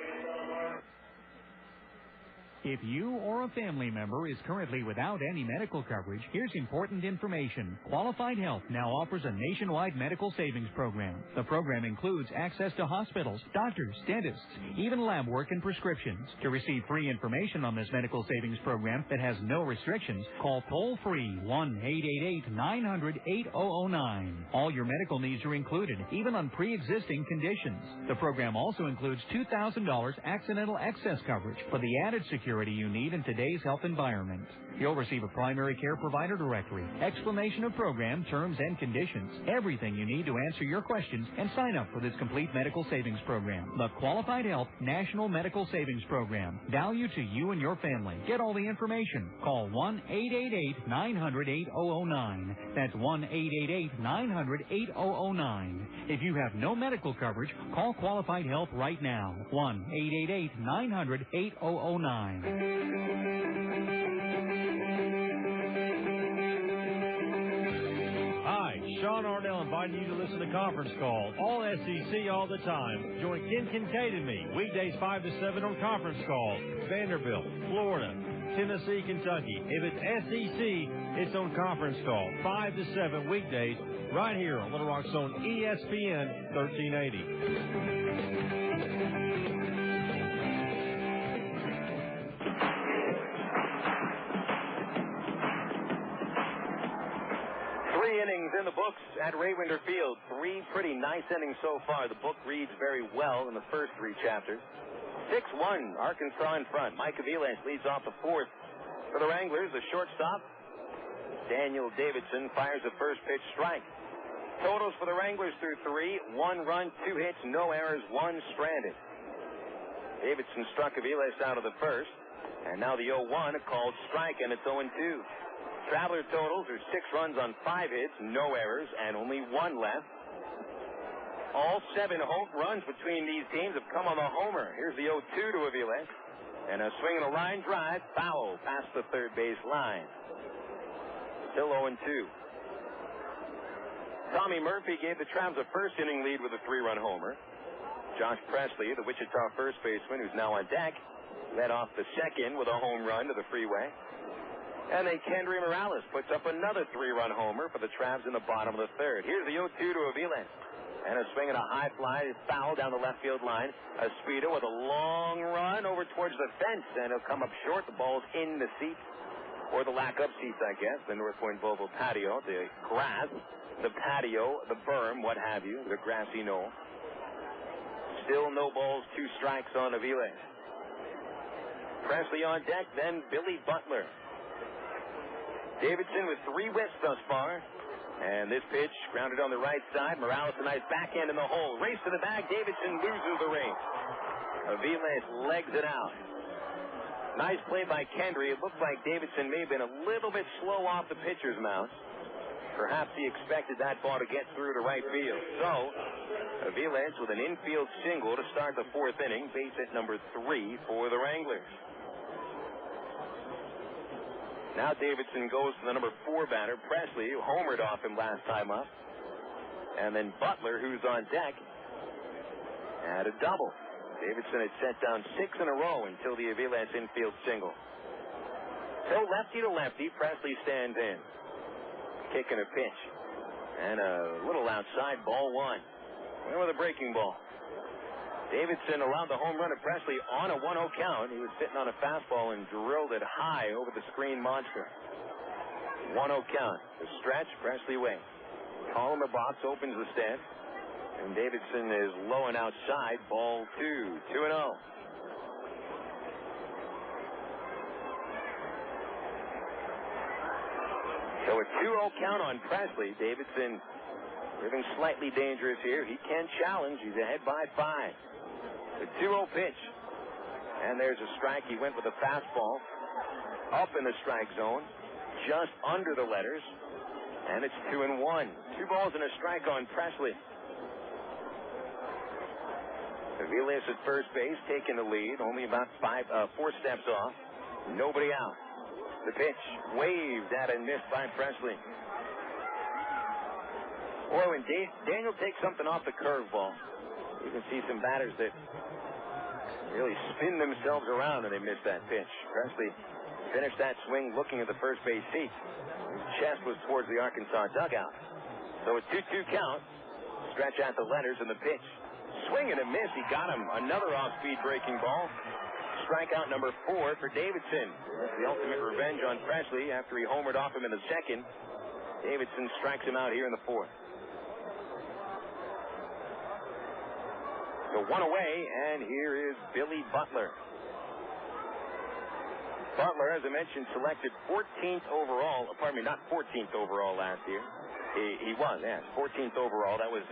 If you or a family member is currently without any medical coverage, here's important information. Qualified Health now offers a nationwide medical savings program. The program includes access to hospitals, doctors, dentists, even lab work and prescriptions. To receive free information on this medical savings program that has no restrictions, call toll-free 1-888-900-8009. All your medical needs are included, even on pre-existing conditions. The program also includes $2,000 accidental excess coverage for the added security you need in today's health environment. You'll receive a primary care provider directory, explanation of program, terms, and conditions, everything you need to answer your questions and sign up for this complete medical savings program. The Qualified Health National Medical Savings Program. Value to you and your family. Get all the information. Call 1-888-900-8009. That's 1-888-900-8009. If you have no medical coverage, call Qualified Health right now. 1-888-900-8009. Hi, Sean Arnell inviting you to listen to Conference Call. All SEC all the time. Join Ken Kincaid and me, weekdays 5 to 7 on Conference Call. Vanderbilt, Florida, Tennessee, Kentucky. If it's SEC, it's on Conference Call. 5 to 7 weekdays right here on Little Rock's own ESPN 1380. Innings in the books at Raywinder Field. 3 pretty nice innings so far. The book reads very well in the first 3 chapters. 6-1, Arkansas in front. Mike Aviles leads off the 4th. For the Wranglers, the shortstop, Daniel Davidson, fires a first pitch strike. Totals for the Wranglers through 3, 1 run, 2 hits, no errors, 1 stranded. Davidson struck Aviles out of the first, and now the 0-1, a called strike, and it's 0-2. Traveler totals are 6 runs on 5 hits, no errors, and only 1 left. All 7 runs between these teams have come on the homer. Here's the 0-2 to Aviles, and a swing and a line drive, foul past the third base line. Still 0-2. Tommy Murphy gave the Travs a first inning lead with a 3-run homer. Josh Presley, the Wichita first baseman, who's now on deck, led off the second with a home run to the freeway. And then Kendrys Morales puts up another 3-run homer for the Travs in the bottom of the third. Here's the 0-2 to Aviles. And a swing and a high fly, foul down the left field line. A speeder with a long run over towards the fence, and it'll come up short. The ball's in the seats, or the lack of seats, I guess. The North Point Volvo patio, the grass, the patio, the berm, what have you, the grassy knoll. Still no balls, 2 strikes on Aviles. Presley on deck, then Billy Butler. Davidson with 3 whiffs thus far. And this pitch grounded on the right side. Morales a nice backhand in the hole. Race to the bag. Davidson loses the race. Aviles legs it out. Nice play by Kendry. It looked like Davidson may have been a little bit slow off the pitcher's mound. Perhaps he expected that ball to get through to right field. So, Aviles with an infield single to start the 4th inning. Base hit number 3 for the Wranglers. Now Davidson goes to the number 4 batter, Presley, who homered off him last time up. And then Butler, who's on deck, had a double. Davidson had set down 6 in a row until the Aviles infield single. So lefty to lefty, Presley stands in. Kicking a pitch. And a little outside, ball 1. Went with a breaking ball. Davidson allowed the home run of Presley on a 1-0 count. He was sitting on a fastball and drilled it high over the screen monster. 1-0 count. The stretch, Presley waits. Column of box opens the stand. And Davidson is low and outside. Ball 2. 2-0. So a 2-0 count on Presley. Davidson living slightly dangerous here. He can challenge. He's ahead by 5. The 2-0 pitch. And there's a strike. He went with a fastball up in the strike zone, just under the letters. And it's 2-1. 2 balls and a strike on Presley. Aviles at first base, taking the lead, only about 4 steps off. Nobody out. The pitch waved at and missed by Presley. Or when Daniel takes something off the curveball, you can see some batters that really spin themselves around and they missed that pitch. Presley finished that swing looking at the first base seats. His chest was towards the Arkansas dugout. So a 2-2 count. Stretch out the letters and the pitch. Swing and a miss. He got him. Another off-speed breaking ball. Strikeout number 4 for Davidson. That's the ultimate revenge on Presley after he homered off him in the second. Davidson strikes him out here in the fourth. So one away, and here is Billy Butler. Butler, as I mentioned, selected 14th overall. Pardon me, not 14th overall last year. He was, yes, 14th overall. That was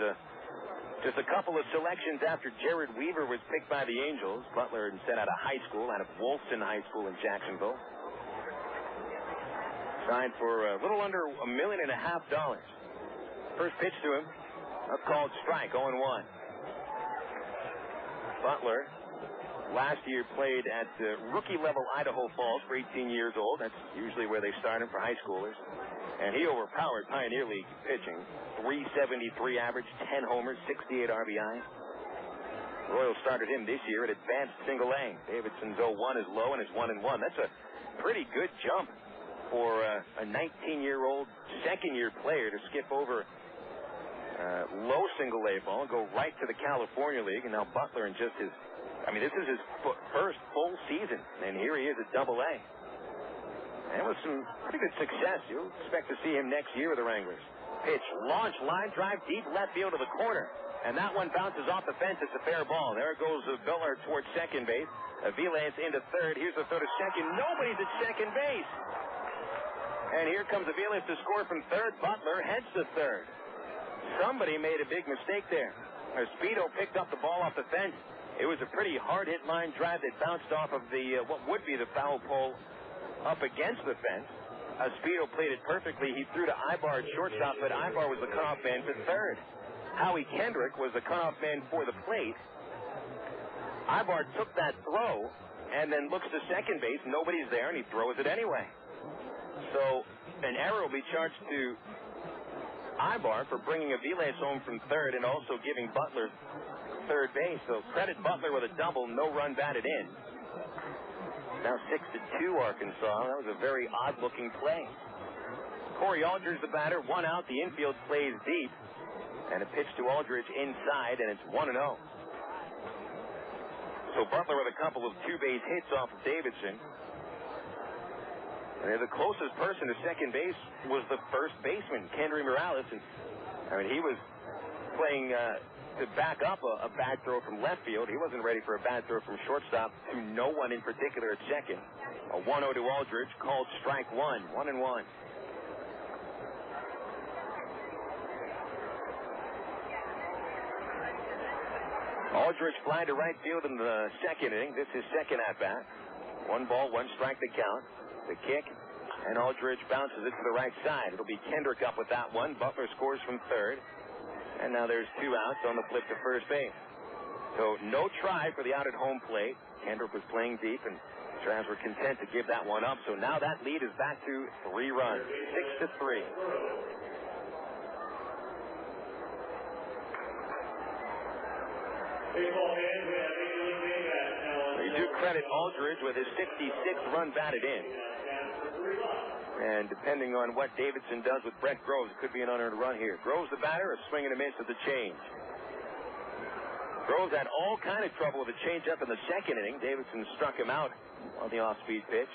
just a couple of selections after Jared Weaver was picked by the Angels. Butler instead out of high school, out of Wolfson High School in Jacksonville. Signed for a little under $1.5 million. First pitch to him, a called strike, 0-1. Butler last year played at rookie-level Idaho Falls for 18 years old. That's usually where they start him for high schoolers. And he overpowered Pioneer League pitching. 373 average, 10 homers, 68 RBIs. Royals started him this year at advanced single-A. Davidson's 0-1 is low and is 1-1. That's a pretty good jump for a 19-year-old second-year player to skip over low single-A ball and go right to the California League. And now Butler in just his, this is his first full season. And here he is at Double-A. And with some pretty good success. You'll expect to see him next year with the Wranglers. Pitch, launch, line drive, deep left field to the corner. And that one bounces off the fence. It's a fair ball. There goes Butler towards second base. Aviles into third. Here's the throw to second. Nobody's at second base. And here comes Aviles to score from third. Butler heads to third. Somebody made a big mistake there. Speedo picked up the ball off the fence. It was a pretty hard-hit line drive that bounced off of the what would be the foul pole up against the fence. Speedo played it perfectly. He threw to Aybar at shortstop, but Aybar was the cutoff man for third. Howie Kendrick was the cutoff man for the plate. Aybar took that throw and then looks to second base. Nobody's there, and he throws it anyway. So an error will be charged to Aybar for bringing Aviles home from third and also giving Butler third base. So credit Butler with a double, no run batted in. Now 6-2 Arkansas. That was a very odd-looking play. Corey Aldridge, the batter, 1 out. The infield plays deep. And a pitch to Aldridge inside, and it's 1-0. So Butler with a couple of two-base hits off of Davidson. And the closest person to second base was the first baseman, Kendrys Morales. And he was playing to back up a bad throw from left field. He wasn't ready for a bad throw from shortstop to no one in particular at second. A 1-0 to Aldridge, called strike 1, 1-1. Aldridge flying to right field in the second inning. This is second at-bat. 1 ball, 1 strike to count. The kick, and Aldridge bounces it to the right side. It'll be Kendrick up with that one. Butler scores from third. And now there's 2 outs on the flip to first base. So no try for the out at home plate. Kendrick was playing deep, and Travs were content to give that one up. So now that lead is back to 3 runs, 6-3. They do credit Aldridge with his 66th run batted in. And depending on what Davidson does with Brett Groves, it could be an unearned run here. Groves the batter, a swing and a miss at the change. Groves had all kind of trouble with a changeup in the second inning. Davidson struck him out on the off-speed pitch.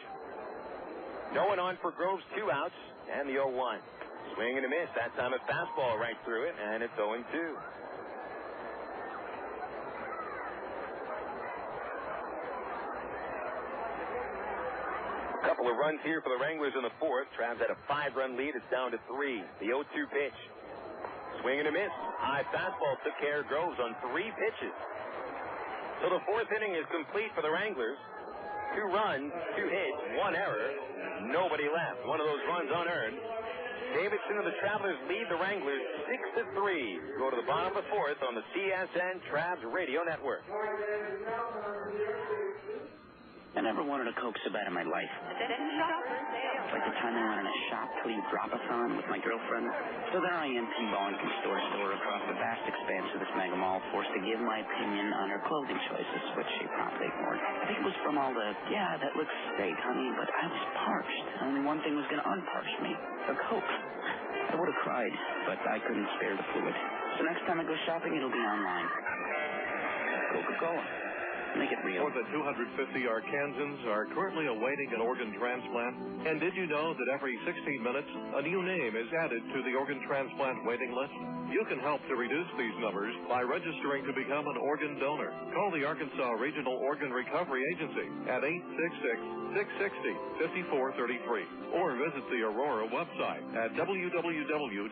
No one on for Groves, 2 outs, and the 0-1. Swing and a miss. That time a fastball right through it, and it's 0-2. Couple of runs here for the Wranglers in the fourth. Travs had a 5-run lead. It's down to 3. The 0-2 pitch. Swing and a miss. High fastball took care of Groves on 3 pitches. So the fourth inning is complete for the Wranglers. 2 runs, 2 hits, 1 error. Nobody left. One of those runs unearned. Davidson and the Travelers lead the Wranglers 6-3. Go to the bottom of the fourth on the CSN Travs Radio Network. I never wanted a Coke so bad in my life. Like the time I went on a shop till you drop-a-thon with my girlfriend. So there I am pinballing from store to store across the vast expanse of this mega mall, forced to give my opinion on her clothing choices, which she promptly ignored. I think it was from all the, yeah, that looks great, honey, but I was parched. Only one thing was going to unparch me. A Coke. I would have cried, but I couldn't spare the fluid. So next time I go shopping, it'll be online. Coca-Cola. Make it real. More than 250 Arkansans are currently awaiting an organ transplant. And did you know that every 16 minutes, a new name is added to the organ transplant waiting list? You can help to reduce these numbers by registering to become an organ donor. Call the Arkansas Regional Organ Recovery Agency at 866-660-5433 or visit the Aurora website at www.arora.org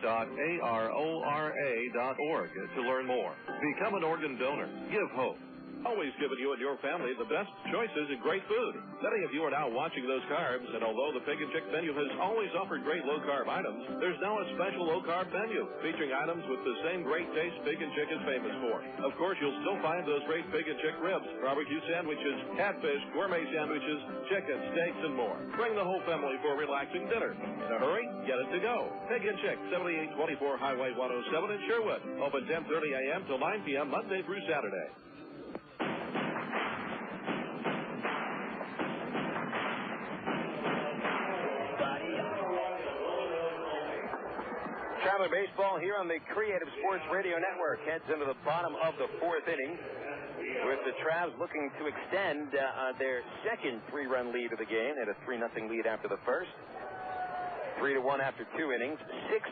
to learn more. Become an organ donor. Give hope. Always giving you and your family the best choices in great food. Many of you are now watching those carbs, and although the Pig and Chick menu has always offered great low-carb items, there's now a special low-carb menu featuring items with the same great taste Pig and Chick is famous for. Of course, you'll still find those great Pig and Chick ribs, barbecue sandwiches, catfish, gourmet sandwiches, chicken, steaks, and more. Bring the whole family for a relaxing dinner. In a hurry, get it to go. Pig and Chick, 7824 Highway 107 in Sherwood. Open 10:30 a.m. till 9 p.m. Monday through Saturday. Traveler Baseball here on the Creative Sports Radio Network heads into the bottom of the fourth inning with the Travs looking to extend their second 3-run lead of the game. They had a 3-0 lead after the first. 3-1 after 2 innings.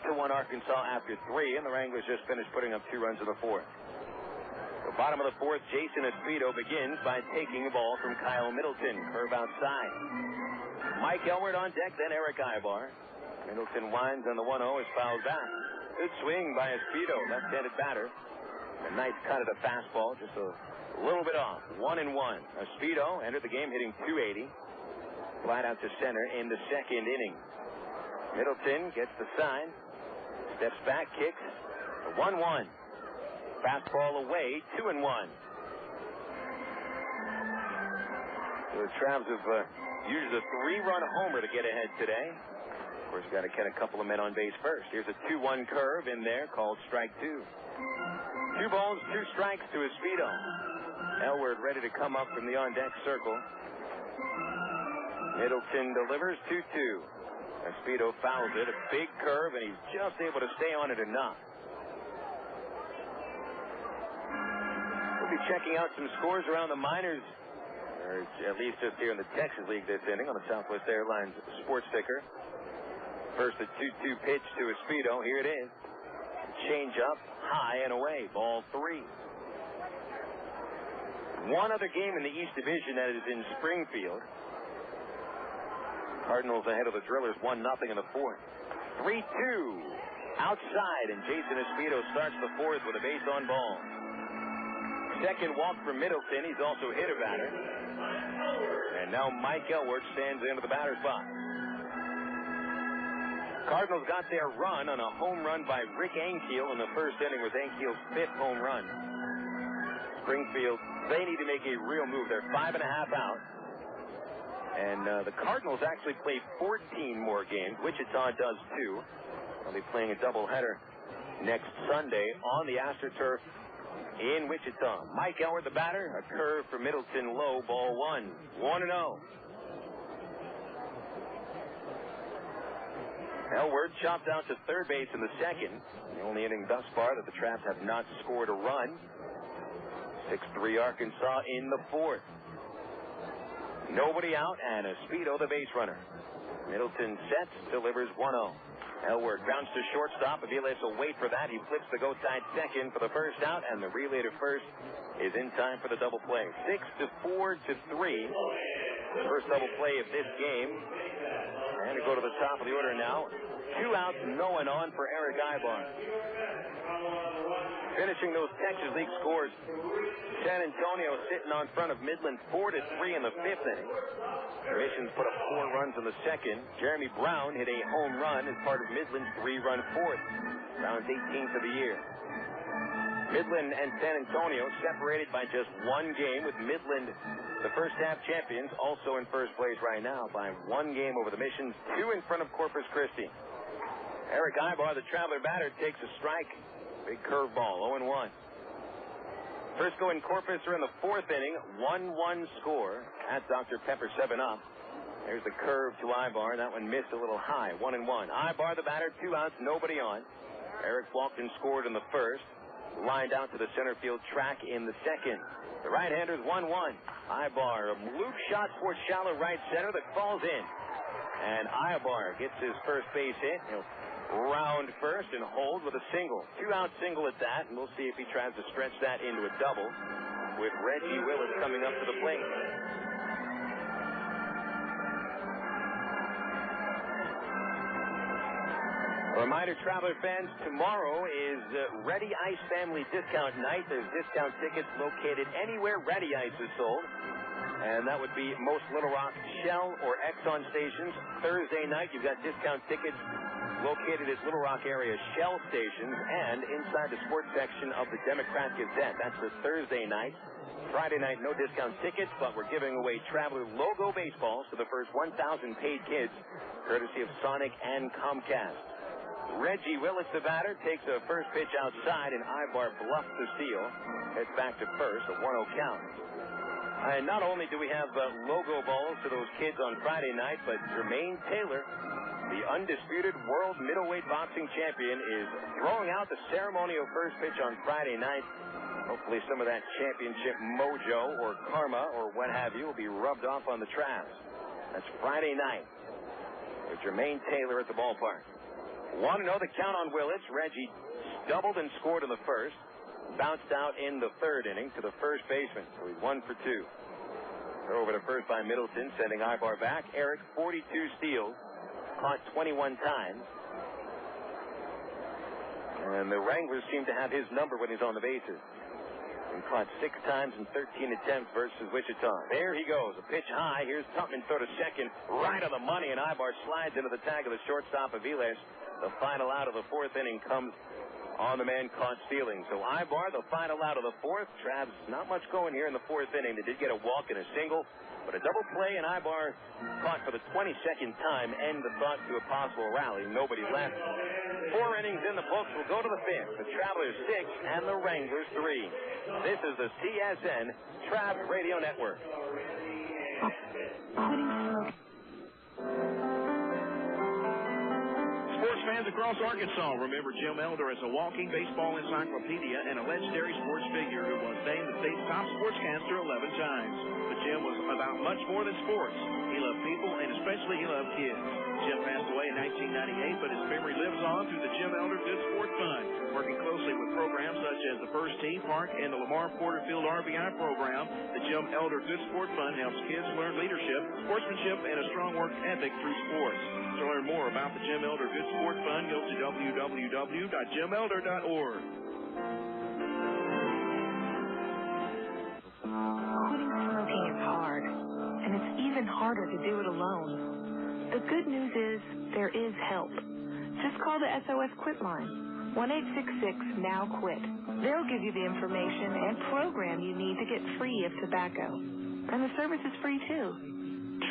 6-1 Arkansas after 3, and the Wranglers just finished putting up 2 runs in the fourth. The bottom of the fourth, Jason Espedo begins by taking a ball from Kyle Middleton. Curve outside. Mike Elward on deck, then Erick Aybar. Middleton winds on the 1-0, is fouled back. Good swing by Espedo, left-handed batter. A nice cut of the fastball, just a little bit off. 1-1. Espedo entered the game hitting .280. Flat out to center in the second inning. Middleton gets the sign. Steps back, kicks. 1-1. Fastball away, 2-1. The Travs have used a 3-run homer to get ahead today. Of course, got to get a couple of men on base first. Here's a 2-1 curve in there called strike 2. 2 balls, 2 strikes to Espedo. Elward ready to come up from the on-deck circle. Middleton delivers 2-2. Espedo fouls it. A big curve, and he's just able to stay on it enough. We'll be checking out some scores around the minors, or at least just here in the Texas League this inning on the Southwest Airlines sports ticker. First, a 2-2 pitch to Espedo. Here it is. Change up, high and away. Ball 3. One other game in the East Division that is in Springfield. Cardinals ahead of the Drillers, 1-0 in the fourth. 3-2 outside, and Jason Espedo starts the fourth with a base on ball. Second walk from Middleton. He's also hit a batter. And now Mike Elward stands into the batter's box. Cardinals got their run on a home run by Rick Ankiel in the first inning with Ankiel's 5th home run. Springfield, they need to make a real move. They're 5.5 out. And the Cardinals actually play 14 more games. Wichita does too. They'll be playing a doubleheader next Sunday on the AstroTurf in Wichita. Mike Elward, the batter. A curve for Middleton, low, ball 1. 1-0. Elward chopped out to third base in the second. The only inning thus far that the Travs have not scored a run. 6-3 Arkansas in the fourth. Nobody out, and Espedo the base runner. Middleton sets, delivers 1-0. Elward bounced to shortstop. Aviles will wait for that. He flips the Gotay second for the first out, and the relay to first is in time for the double play. 6-4-3. The first double play of this game. And to go to the top of the order now. 2 outs, no one on for Erick Aybar. Finishing those Texas League scores, San Antonio sitting on front of Midland 4-3 in the 5th inning. The Missions put up 4 runs in the second. Jeremy Brown hit a home run as part of Midland's 3-run fourth. Brown's 18th of the year. Midland and San Antonio separated by just one game, with Midland, the first half champions, also in first place right now by one game over the Missions, 2 in front of Corpus Christi. Erick Aybar, the Traveler batter, takes a strike. Big curveball, 0-1. First go in Corpus are in the 4th inning, 1-1 score at Dr. Pepper, 7-up. There's the curve to Aybar. That one missed a little high, 1-1. Aybar, the batter, 2 outs, nobody on. Eric walked and scored in the first. Lined out to the center field track in the second. The right-hander's 1-1. Aybar, a loop shot towards shallow right center that falls in. And Aybar gets his first base hit. He'll round first and hold with a single. 2-out single at that, and we'll see if he tries to stretch that into a double with Reggie Willits coming up to the plate. A reminder, Traveler fans, tomorrow is Ready Ice Family Discount Night. There's discount tickets located anywhere Ready Ice is sold. And that would be most Little Rock Shell or Exxon stations. Thursday night, you've got discount tickets located at Little Rock area Shell stations and inside the sports section of the Democrat Gazette. That's for Thursday night. Friday night, no discount tickets, but we're giving away Traveler logo baseballs to the first 1,000 paid kids, courtesy of Sonic and Comcast. Reggie Willits, the batter, takes a first pitch outside, and Aybar bluffs the steal. Heads back to first, a 1-0 count. And not only do we have logo balls to those kids on Friday night, but Jermaine Taylor, the undisputed world middleweight boxing champion, is throwing out the ceremonial first pitch on Friday night. Hopefully some of that championship mojo or karma or what have you will be rubbed off on the Travs. That's Friday night with Jermaine Taylor at the ballpark. Want to know the count on Willits? Reggie doubled and scored in the first. Bounced out in the 3rd inning to the first baseman. So he's 1 for 2. Throw over to first by Middleton, sending Aybar back. Eric, 42 steals, caught 21 times. And the Wranglers seem to have his number when he's on the bases. He caught 6 times in 13 attempts versus Wichita. There he goes. A pitch high. Here's Tupman throw to second. Right on the money, and Aybar slides into the tag of the shortstop, Aviles. The final out of the 4th inning comes on the man caught stealing. So Aybar, the final out of the 4th. Travs, not much going here in the 4th inning. They did get a walk and a single, but a double play, and Aybar caught for the 22nd time. End the thought to a possible rally. Nobody left. 4 innings in the books. We'll go to the 5th. The Travelers 6 and the Wranglers 3. This is the CSN Trav Radio Network. Sports fans across Arkansas remember Jim Elder as a walking baseball encyclopedia and a legendary sports figure who was named the state's top sportscaster 11 times. But Jim was about much more than sports. He loved people, and especially he loved kids. Jim passed away in 1998, but his memory lives on through the Jim Elder Good Sport Fund, working closely with programs such as the First Tee Park and the Lamar Porterfield RBI program. The Jim Elder Good Sport Fund helps kids learn leadership, sportsmanship, and a strong work ethic through sports. To learn more about the Jim Elder Good Sport Fund, go to www.jimelder.org. Quitting smoking is hard, and it's even harder to do it alone. The good news is there is help. Just call the SOS Quit line, 1-866-NOW-QUIT. They'll give you the information and program you need to get free of tobacco. And the service is free, too.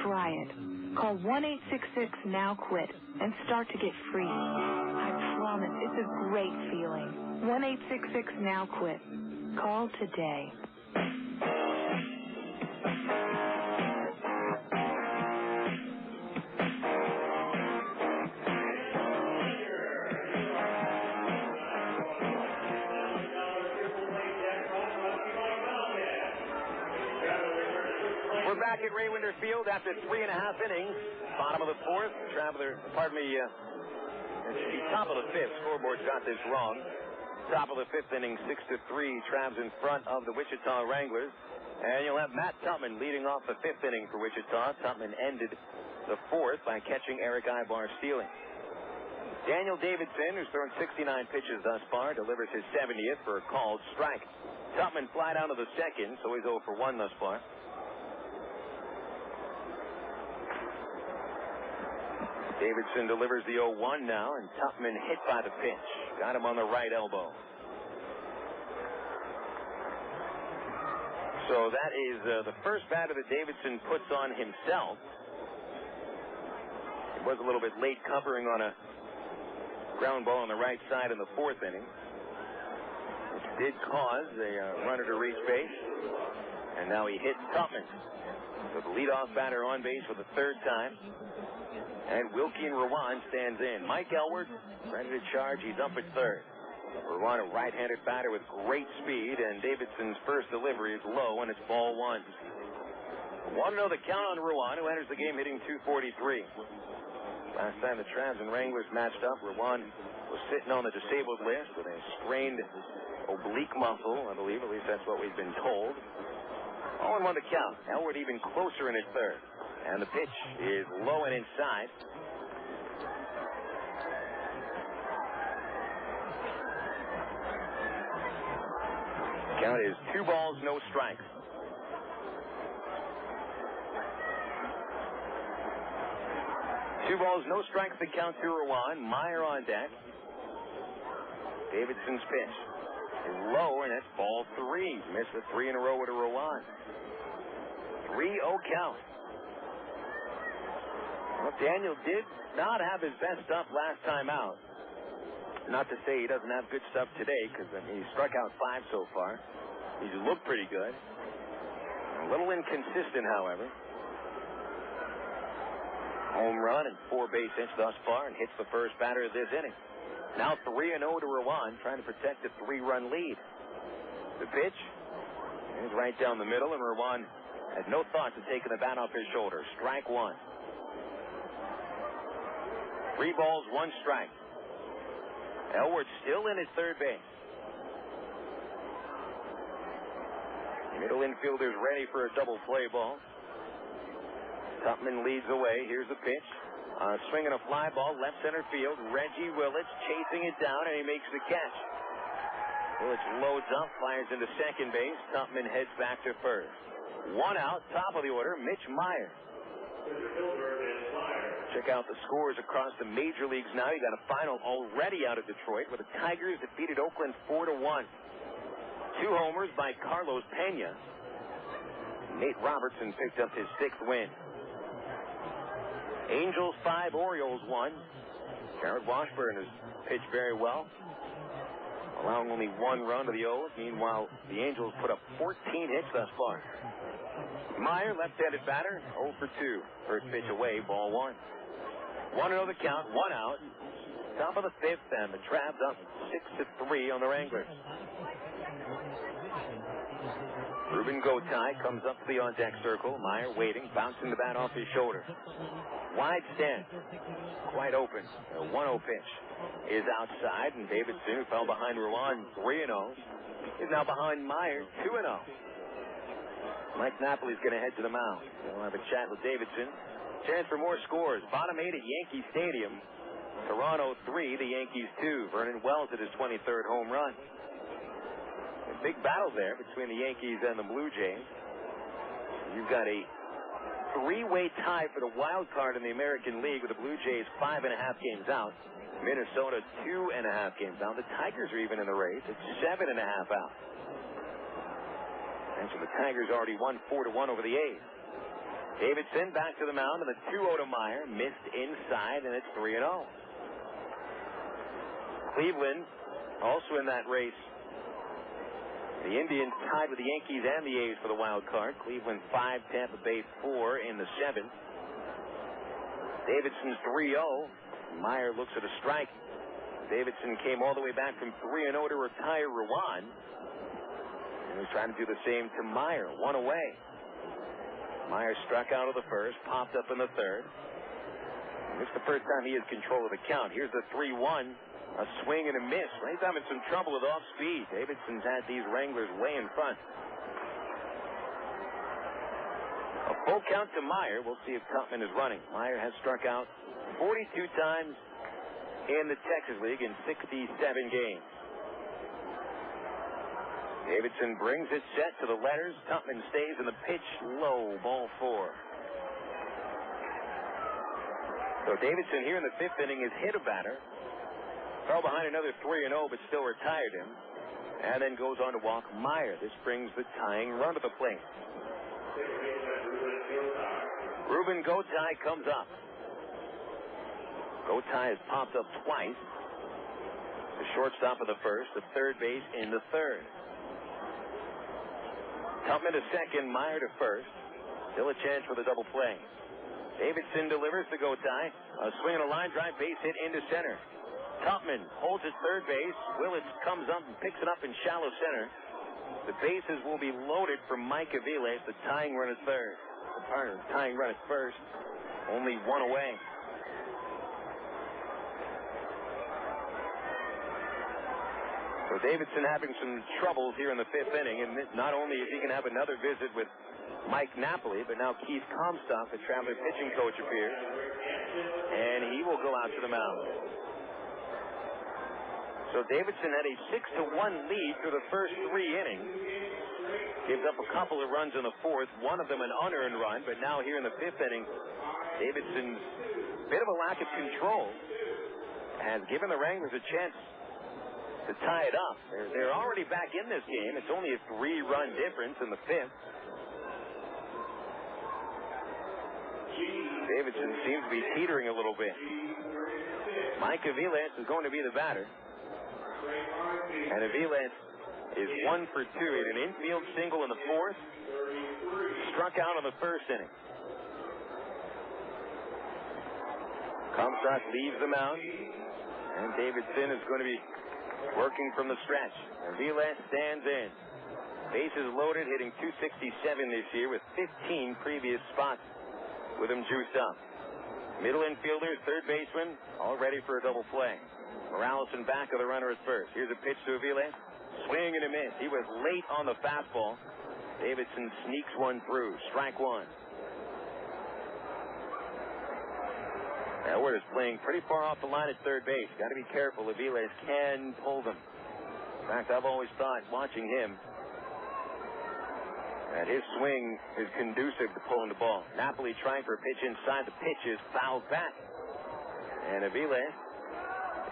Try it. Call 1-866-NOW-QUIT and start to get free. I promise it's a great feeling. 1-866-NOW-QUIT. Call today. Back at Ray Winder Field after 3.5 innings. Bottom of the 4th. Top of the 5th. Scoreboard's got this wrong. Top of the 5th inning, 6-3. Travs in front of the Wichita Wranglers. And you'll have Matt Tupman leading off the 5th inning for Wichita. Tupman ended the 4th by catching Erick Aybar stealing. Daniel Davidson, who's thrown 69 pitches thus far, delivers his 70th for a called strike. Tupman fly down to the 2nd, so he's 0 for 1 thus far. Davidson delivers the 0-1 now, and Tupman hit by the pitch. Got him on the right elbow. So that is the first batter that Davidson puts on himself. He was a little bit late covering on a ground ball on the right side in the fourth inning, which did cause a runner to reach base. And now he hits Tupman. So the leadoff batter on base for the third time. And Wilkin Ruan stands in. Mike Elward ready to charge. He's up at third. Ruan, a right-handed batter with great speed, and Davidson's first delivery is low, and it's ball one. Want to know the count on Ruan, who enters the game hitting .243. Last time the Travs and Wranglers matched up, Ruan was sitting on the disabled list with a strained oblique muscle, I believe. At least that's what we've been told. 0-1 the count. Elward even closer in his third. And the pitch is low and inside. Count is 2 balls, no strikes. Two balls, no strikes to count to Ruan. Maier on deck. Davidson's pitch is low, and that's ball 3. Missed the 3 in a row with a Ruan. 3-0 count. Well, Daniel did not have his best stuff last time out. Not to say he doesn't have good stuff today, because he struck out 5 so far. He's looked pretty good. A little inconsistent, however. Home run and 4 base hits thus far, and hits the first batter of this inning. Now 3-0 to Ruan, trying to protect a 3-run lead. The pitch is right down the middle, and Ruan had no thoughts of taking the bat off his shoulder. Strike 1. 3 balls, 1 strike. Elward still in his third base. Middle infielders ready for a double play ball. Tupman leads away. Here's the pitch. Swinging a fly ball, left center field. Reggie Willits chasing it down, and he makes the catch. Willits loads up, fires into second base. Tupman heads back to first. 1 out, top of the order, Mitch Maier. Check out the scores across the major leagues now. You got a final already out of Detroit, where the Tigers defeated Oakland 4-1. 2 homers by Carlos Pena. Nate Robertson picked up his 6th win. Angels 5, Orioles 1. Garrett Washburn has pitched very well, allowing only 1 run to the O's. Meanwhile, the Angels put up 14 hits thus far. Maier, left-handed batter, 0 for 2. First pitch away, ball 1. 1-0 the count, 1 out. Top of the 5th, and the Travs up 6-3 on the Wranglers. Rúben Gotay comes up to the on-deck circle. Maier waiting, bouncing the bat off his shoulder. Wide stand, quite open. A 1-0 pitch is outside, and Davidson, who fell behind Ruan 3-0, is now behind Maier 2-0. Mike Napoli's going to head to the mound. We'll have a chat with Davidson. Chance for more scores. Bottom 8 at Yankee Stadium. Toronto 3, the Yankees 2. Vernon Wells at his 23rd home run. A big battle there between the Yankees and the Blue Jays. You've got a 3-way tie for the wild card in the American League, with the Blue Jays 5.5 games out. Minnesota 2.5 games out. The Tigers are even in the race. It's 7.5 out. And so the Tigers already won 4-1 over the A's. Davidson back to the mound, and the 2-0 to Maier. Missed inside, and it's 3-0. Cleveland also in that race. The Indians tied with the Yankees and the A's for the wild card. Cleveland 5, Tampa Bay 4 in the 7th. Davidson's 3-0. Maier looks at a strike. Davidson came all the way back from 3-0 to retire Ruan. And he's trying to do the same to Maier. 1 away. Maier struck out of the first, popped up in the third. And this is the first time he has control of the count. Here's the 3-1. A swing and a miss. He's having some trouble with off speed. Davidson's had these Wranglers way in front. A full count to Maier. We'll see if Tupman is running. Maier has struck out 42 times in the Texas League in 67 games. Davidson brings it set to the letters. Tupman stays in the pitch low, ball 4. So Davidson here in the 5th inning has hit a batter. Fell behind another 3-0, but still retired him. and then goes on to walk Maier. This brings the tying run to the plate. Rúben Gotay comes up. Gotay has popped up twice. The shortstop of the first, the third base in the third. Tupman to second, Maier to first. Still a chance for the double play. Davidson delivers to Gotay. A swing and a line drive, base hit into center. Tupman holds at third base. Willits comes up and picks it up in shallow center. The bases will be loaded for Mike Aviles. The tying run at third. The tying run at first. Only one away. So Davidson having some troubles here in the fifth inning, and not only is he going to have another visit with Mike Napoli, but now Keith Comstock, the Traveler pitching coach, appears, and he will go out to the mound. So Davidson had a 6-1 lead through the first 3 innings. Gives up a couple of runs in the fourth, one of them an unearned run, but now here in the fifth inning, Davidson's bit of a lack of control has given the Wranglers a chance to tie it up. They're already back in this game. It's only a 3-run difference in the fifth. Davidson seems to be teetering a little bit. Mike Aviles is going to be the batter. And Aviles is 1 for 2. He had an infield single in the fourth. Struck out in the first inning. Comstock leaves the mound. And Davidson is going to be working from the stretch. Aviles stands in. Bases loaded, hitting .267 this year with 15 previous spots with him juiced up. Middle infielder, third baseman, all ready for a double play. Morales in back of the runner at first. Here's a pitch to Aviles. Swing and a miss. He was late on the fastball. Davidson sneaks one through. Strike one. Elwood is playing pretty far off the line at third base. Got to be careful. Aviles can pull them. In fact, I've always thought, watching him, that his swing is conducive to pulling the ball. Napoli trying for a pitch inside. The pitch is fouled back. And Aviles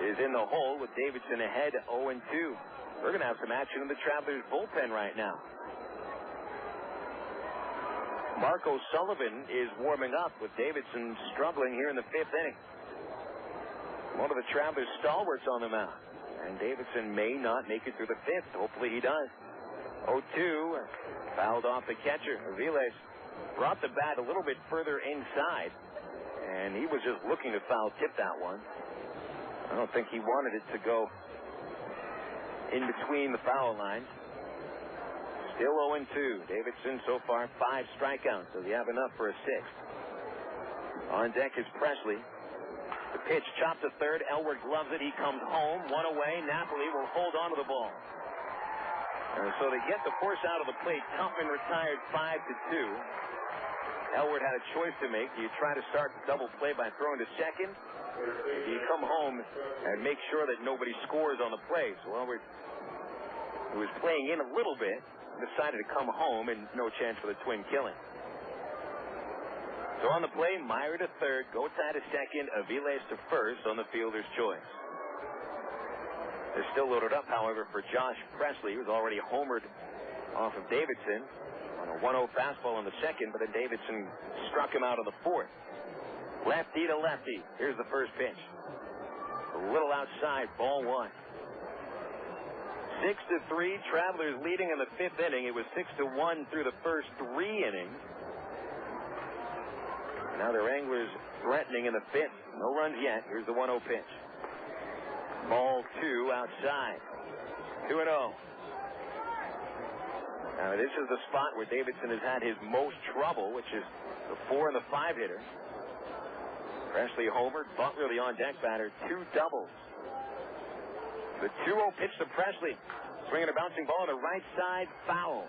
is in the hole with Davidson ahead 0-2. We're going to have some action in the Travelers bullpen right now. Marco Sullivan is warming up with Davidson struggling here in the fifth inning. One of the Travelers stalwarts on the mound. And Davidson may not make it through the fifth. Hopefully he does. 0-2. Fouled off the catcher. Aviles brought the bat a little bit further inside. And he was just looking to foul tip that one. I don't think he wanted it to go in between the foul lines. Still 0-2. Davidson so far 5 strikeouts. Does he have enough for a 6th? On deck is Presley. The pitch chopped to third. Elwood gloves it. He comes home. One away. Napoli will hold on to the ball. And so they get the force out of the plate. Tupman retired 5-2. Elwood had a choice to make. Do you try to start the double play by throwing to second? Or do you come home and make sure that nobody scores on the play? So Elwood, who was playing in a little bit, decided to come home, and no chance for the twin killing. So on the play, Maier to third, Gotay to second, Aviles to first on the fielder's choice. They're still loaded up, however, for Josh Presley, who's already homered off of Davidson on a 1-0 fastball in the second, but then Davidson struck him out of the fourth. Lefty to lefty. Here's the first pitch. A little outside, ball 1. 6-3, Travelers leading in the fifth inning. It was 6-1 through the first 3 innings. Now the Wranglers threatening in the fifth. No runs yet. Here's the 1-0 pitch. Ball 2 outside. 2-0. Now this is the spot where Davidson has had his most trouble, which is the 4 and the 5 hitter. Presley homered. Butler, the on-deck batter, 2 doubles. The 2-0 pitch to Presley. Swinging a bouncing ball on the right side, foul.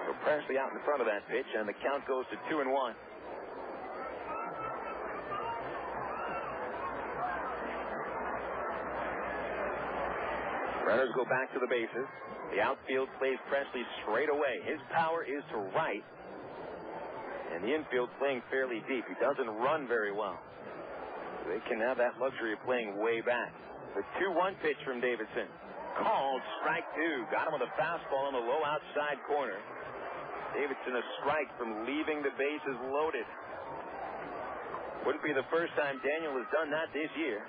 So Presley out in front of that pitch, and the count goes to 2-1. Runners go back to the bases. The outfield plays Presley straight away. His power is to right. And the infield playing fairly deep. He doesn't run very well. They can have that luxury of playing way back. The 2-1 pitch from Davidson. Called strike 2. Got him with a fastball on the low outside corner. Davidson a strike from leaving the bases loaded. Wouldn't be the first time Daniel has done that this year.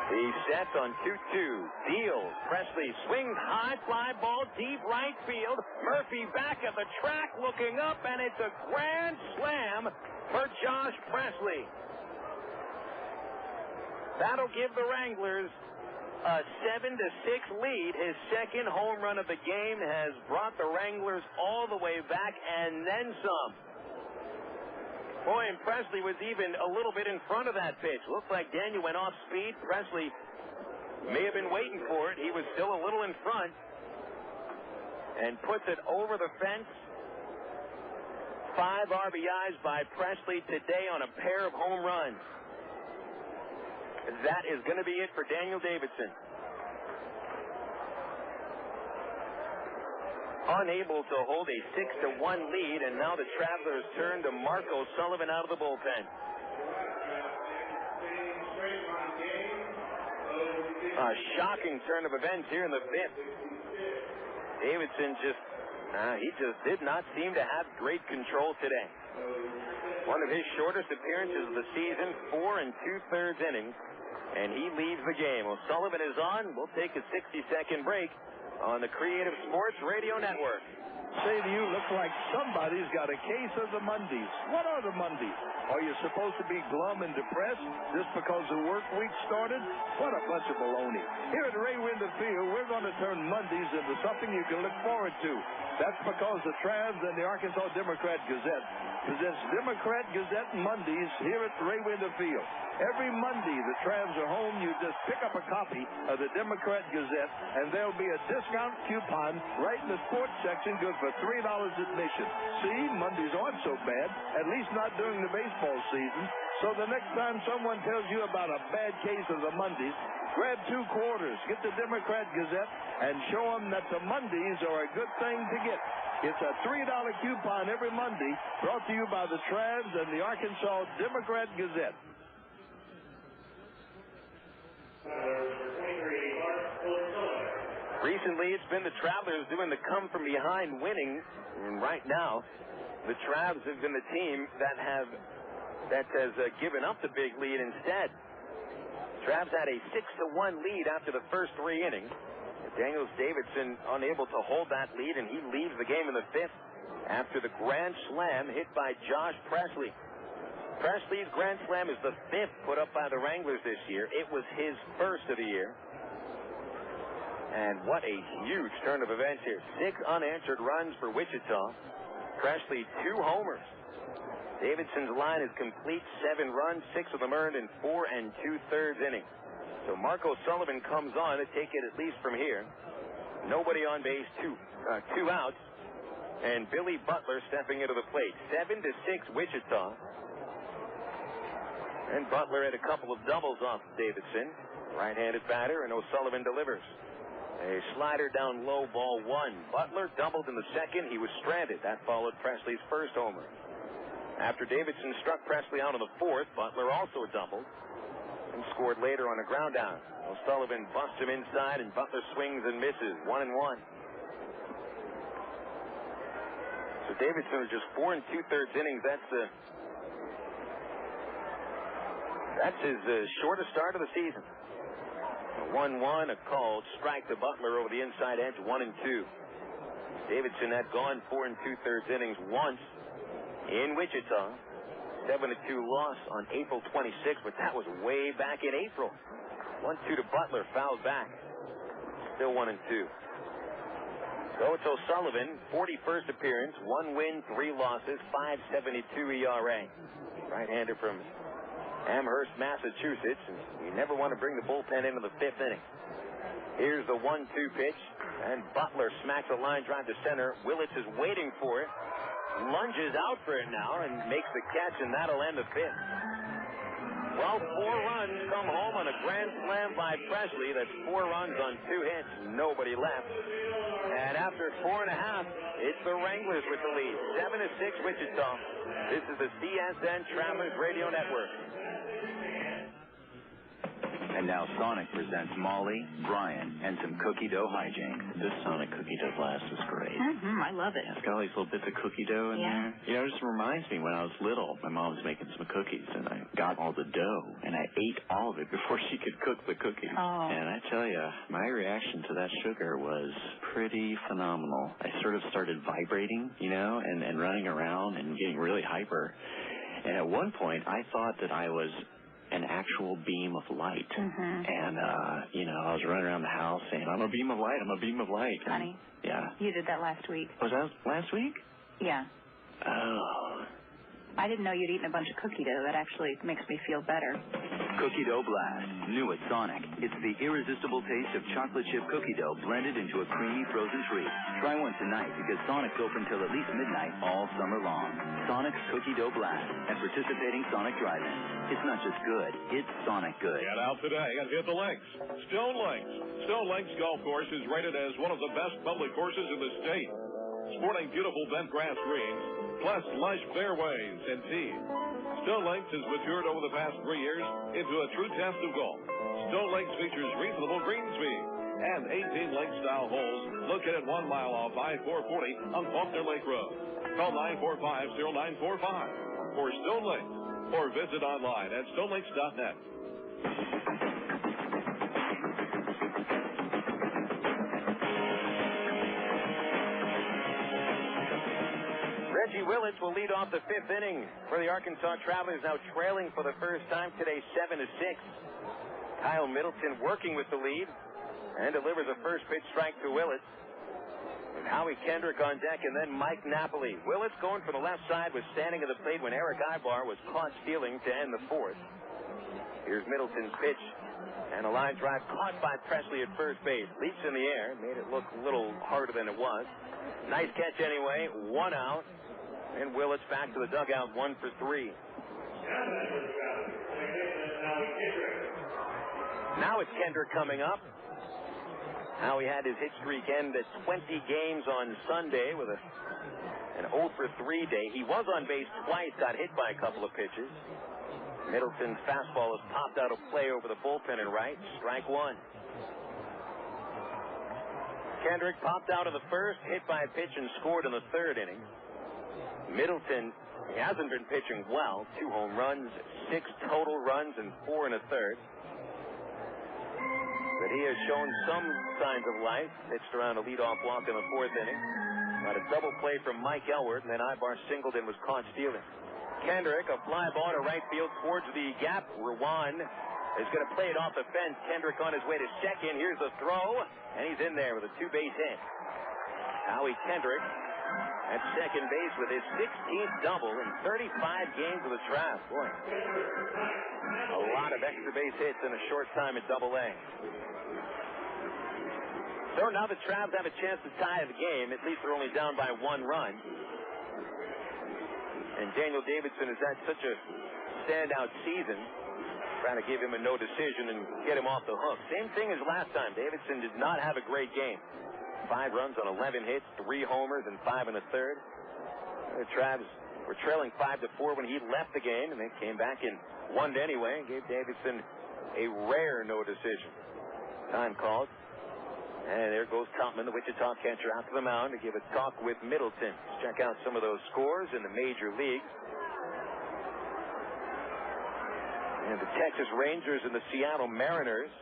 He sets on 2-2. Deals. Presley swings high, fly ball, deep right field. Murphy back at the track looking up, and it's a grand slam for Josh Presley. That'll give the Wranglers a 7-6 lead. His second home run of the game has brought the Wranglers all the way back and then some. Boy, and Presley was even a little bit in front of that pitch. Looked like Daniel went off speed. Presley may have been waiting for it. He was still a little in front. And puts it over the fence. 5 RBIs by Presley today on a pair of home runs. That is going to be it for Daniel Davidson. Unable to hold a 6-1 lead, and now the Travelers turn to Marco Sullivan out of the bullpen. A shocking turn of events here in the 5th. Davidson he just did not seem to have great control today. One of his shortest appearances of the season, 4 2/3 innings, and he leaves the game. O'Sullivan is on. We'll take a 60-second break on the Creative Sports Radio Network. Say to you, looks like somebody's got a case of the Mondays. What are the Mondays? Are you supposed to be glum and depressed just because the work week started? What a bunch of baloney. Here at Ray Winder Field, we're going to turn Mondays into something you can look forward to. That's because the Travs and the Arkansas Democrat Gazette presents Democrat Gazette Mondays here at Ray Winder Field. Every Monday, the Travs are home. You just pick up a copy of the Democrat Gazette, and there'll be a discount coupon right in the sports section, good for $3 admission. See, Mondays aren't so bad, at least not during the baseball season. So the next time someone tells you about a bad case of the Mondays, grab 2 quarters, get the Democrat Gazette, and show them that the Mondays are a good thing to get. It's a $3 coupon every Monday, brought to you by the Travs and the Arkansas Democrat Gazette. Recently, it's been the Travelers doing the come-from-behind winning. And right now, the Travs have been the team that has given up the big lead instead. Travs had a 6-1 lead after the first 3 innings. Daniel Davidson unable to hold that lead, and he leaves the game in the 5th after the grand slam hit by Josh Presley. Presley's grand slam is the 5th put up by the Wranglers this year. It was his first of the year. And what a huge turn of events here. 6 unanswered runs for Wichita. Presley 2 homers. Davidson's line is complete, 7 runs, 6 of them earned in 4 2/3 innings. So Marco Sullivan comes on to take it at least from here. Nobody on base, 2 outs. And Billy Butler stepping into the plate. 7-6 Wichita. And Butler had a couple of doubles off Davidson. Right-handed batter, and O'Sullivan delivers. A slider down low, ball 1. Butler doubled in the second. He was stranded. That followed Presley's first homer. After Davidson struck Presley out in the 4th, Butler also doubled and scored later on a ground out. O'Sullivan busts him inside, and Butler swings and misses. 1-1. So Davidson was just 4 2/3 innings. That's his shortest start of the season. A 1-1, a called strike to Butler over the inside edge, 1-2. Davidson had gone 4 2/3 innings once in Wichita. 7-2 loss on April 26th, but that was way back in April. 1-2 to Butler, fouled back. Still 1-2. So it's O'Sullivan, 41st appearance, 1 win, 3 losses, 5.72 ERA. Right-hander from Amherst, Massachusetts, and you never want to bring the bullpen into the 5th inning. Here's the 1-2 pitch, and Butler smacks a line drive to center. Willits is waiting for it, lunges out for it now, and makes the catch, and that'll end the 5th. Well, 4 runs come home on a grand slam by Presley. That's 4 runs on 2 hits, nobody left. And after 4.5, it's the Wranglers with the lead, 7-6 Wichita. This is the CSN Travelers Radio Network. And now Sonic presents Molly, Brian, and some cookie dough hijinks. This Sonic cookie dough blast is great. I love it. It's got all these little bits of cookie dough in there. You know, it just reminds me when I was little, my mom was making some cookies, and I got all the dough, and I ate all of it before she could cook the cookies. Oh. And I tell you, my reaction to that sugar was pretty phenomenal. I sort of started vibrating, you know, and running around and getting really hyper. And at one point, I thought that I was an actual beam of light. And, you know, I was running around the house saying, I'm a beam of light, I'm a beam of light. Honey. Yeah. You did that last week. Was that last week? Yeah. Oh. I didn't know you'd eaten a bunch of cookie dough. That actually makes me feel better. Cookie Dough Blast, new at Sonic. It's the irresistible taste of chocolate chip cookie dough blended into a creamy frozen treat. Try one tonight because Sonic's open till at least midnight all summer long. Sonic's Cookie Dough Blast at participating Sonic drive-ins. It's not just good, it's Sonic good. Get out today and hit the links. Stone Links. Stone Links Golf Course is rated as one of the best public courses in the state. Sporting beautiful bent grass greens, plus lush fairways and tees. Stone Links has matured over the past 3 years into a true test of golf. Stone Links features reasonable green speed and 18 link-style holes located 1 mile off I-440 on Faulkner Lake Road. Call 945-0945 for Stone Links or visit online at stonelinks.net. Reggie Willits will lead off the 5th inning for the Arkansas Travelers, now trailing for the first time today, 7-6. Kyle Middleton working with the lead and delivers a first pitch strike to Willits. And Howie Kendrick on deck, and then Mike Napoli. Willits going for the left side was standing at the plate when Erick Aybar was caught stealing to end the 4th. Here's Middleton's pitch, and a line drive caught by Presley at first base. Leaps in the air, made it look a little harder than it was. Nice catch anyway, 1 out. And Willits back to the dugout, 1 for 3. Now it's Kendrick coming up. Howie had his hit streak end at 20 games on Sunday with an 0 for 3 day. He was on base twice, got hit by a couple of pitches. Middleton's fastball has popped out of play over the bullpen and right. Strike 1. Kendrick popped out of the first, hit by a pitch, and scored in the 3rd inning. Middleton, he hasn't been pitching well. 2 home runs, 6 total runs, and 4 in a 3rd. But he has shown some signs of life. Pitched around a leadoff walk in the 4th inning. Got a double play from Mike Elward, and then Aybar singled and was caught stealing. Kendrick, a fly ball to right field towards the gap. Ruan is going to play it off the fence. Kendrick on his way to second. Here's the throw, and he's in there with a 2-base hit. Howie Kendrick at second base with his 16th double in 35 games of the Trav. Boy, a lot of extra base hits in a short time at Double-A. So now the Travs have a chance to tie the game. At least they're only down by 1 run. And Daniel Davidson has had such a standout season. Trying to give him a no decision and get him off the hook. Same thing as last time. Davidson did not have a great game. 5 runs on 11 hits, 3 homers, and 5 in a 3rd. The Travs were trailing 5-4 when he left the game, and they came back and won anyway and gave Davidson a rare no decision. Time called. And there goes Tupman, the Wichita catcher, out to the mound to give a talk with Middleton. Let's check out some of those scores in the major leagues. And the Texas Rangers and the Seattle Mariners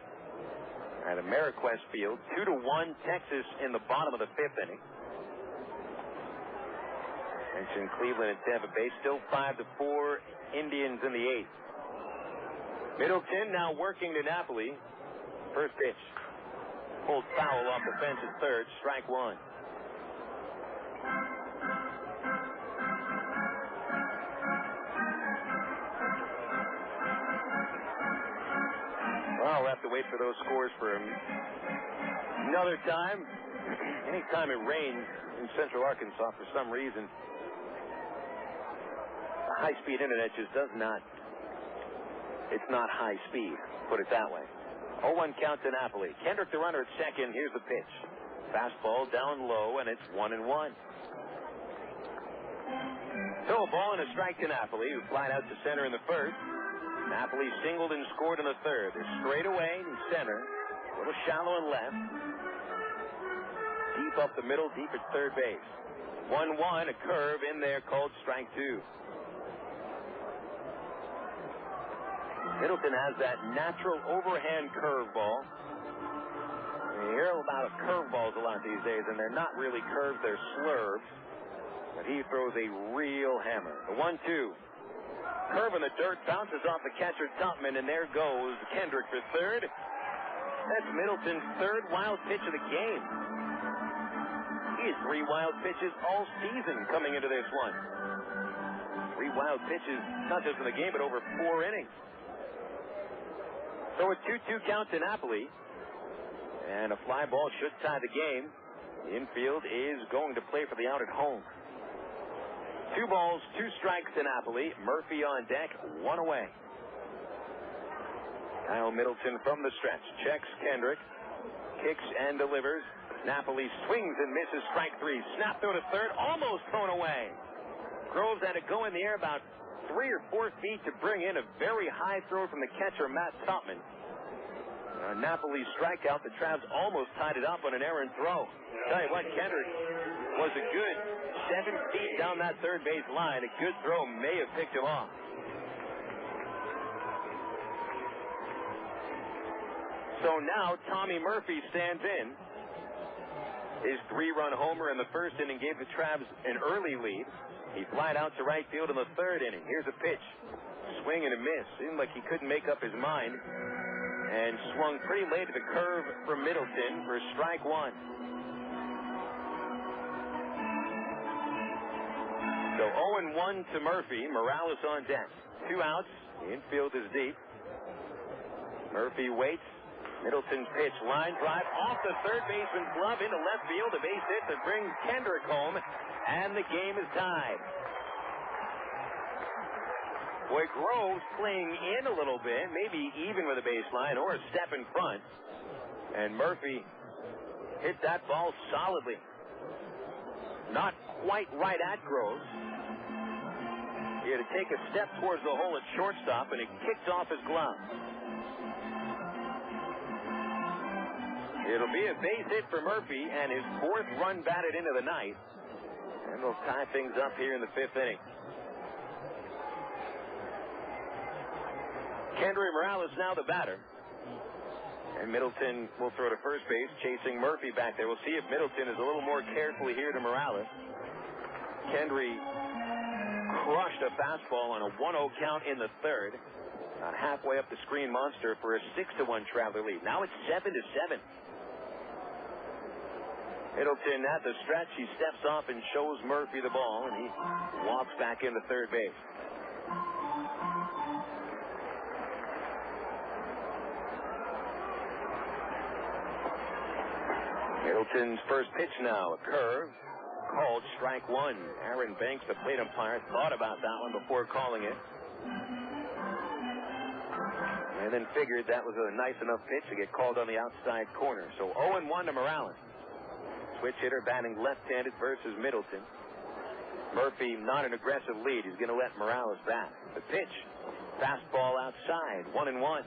at Ameriquest Field, 2-1 Texas in the bottom of the 5th inning. Mentioned Cleveland and Tampa Bay, still 5-4 Indians in the 8th. Middleton now working to Napoli. First pitch. Pulled foul off the fence at 3rd, strike 1. Well, we'll have to wait for those scores for another time. Anytime it rains in central Arkansas, for some reason, the high-speed internet just does not, it's not high speed, put it that way. 0-1 count to Napoli. Kendrick the runner at second. Here's the pitch. Fastball down low, and it's 1-1. So a ball and a strike to Napoli, who flied out to center in the 1st. Napoli singled and scored in the third. They're straight away in center. A little shallow and left. Deep up the middle, deep at third base. 1-1, a curve in there called strike two. Middleton has that natural overhand curveball. You hear about curveballs a lot these days, and they're not really curves, they're slurves. But he throws a real hammer. The 1-2. Curve in the dirt, bounces off the catcher Tupman, and there goes Kendrick for third. That's Middleton's third wild pitch of the game. He has 3 wild pitches all season coming into this one. 3 wild pitches, not just in the game, but over 4 innings. So a 2-2 count to Napoli. And a fly ball should tie the game. The infield is going to play for the out at home. 2 balls, 2 strikes to Napoli. Murphy on deck, 1 away. Kyle Middleton from the stretch. Checks Kendrick. Kicks and delivers. Napoli swings and misses strike 3. Snap throw to third, almost thrown away. Groves had to go in the air about 3 or 4 feet to bring in a very high throw from the catcher, Matt Tupman. Napoli strikeout. The Travs almost tied it up on an errant throw. Tell you what, Kendrick was a good 7 feet down that third base line. A good throw may have picked him off. So now Tommy Murphy stands in. His 3-run homer in the first inning gave the Travs an early lead. He flied out to right field in the third inning. Here's a pitch. Swing and a miss. Seemed like he couldn't make up his mind. And swung pretty late to the curve from Middleton for strike 1. So 0-1 to Murphy. Morales on deck. 2 outs. The infield is deep. Murphy waits. Middleton's pitch. Line drive off the third baseman's glove into left field. A base hit that brings Kendrick home. And the game is tied. Boy, Groves playing in a little bit, maybe even with a baseline or a step in front. And Murphy hit that ball solidly. Not quite right at Groves. He had to take a step towards the hole at shortstop, and it kicked off his glove. It'll be a base hit for Murphy, and his 4th run batted into the night. And they'll tie things up here in the 5th inning. Kendrys Morales now the batter. And Middleton will throw to first base, chasing Murphy back there. We'll see if Middleton is a little more careful here to Morales. Kendrys crushed a fastball on a 1-0 count in the third. About halfway up the screen monster for a 6-1 Traveler lead. Now it's 7-7. Middleton at the stretch. He steps off and shows Murphy the ball, and he walks back into third base. Middleton's first pitch now, a curve, called strike 1. Aaron Banks, the plate umpire, thought about that one before calling it. And then figured that was a nice enough pitch to get called on the outside corner. So 0-1 to Morales. Switch hitter batting left-handed versus Middleton. Murphy not an aggressive lead. He's going to let Morales bat. The pitch, fastball outside, 1-1.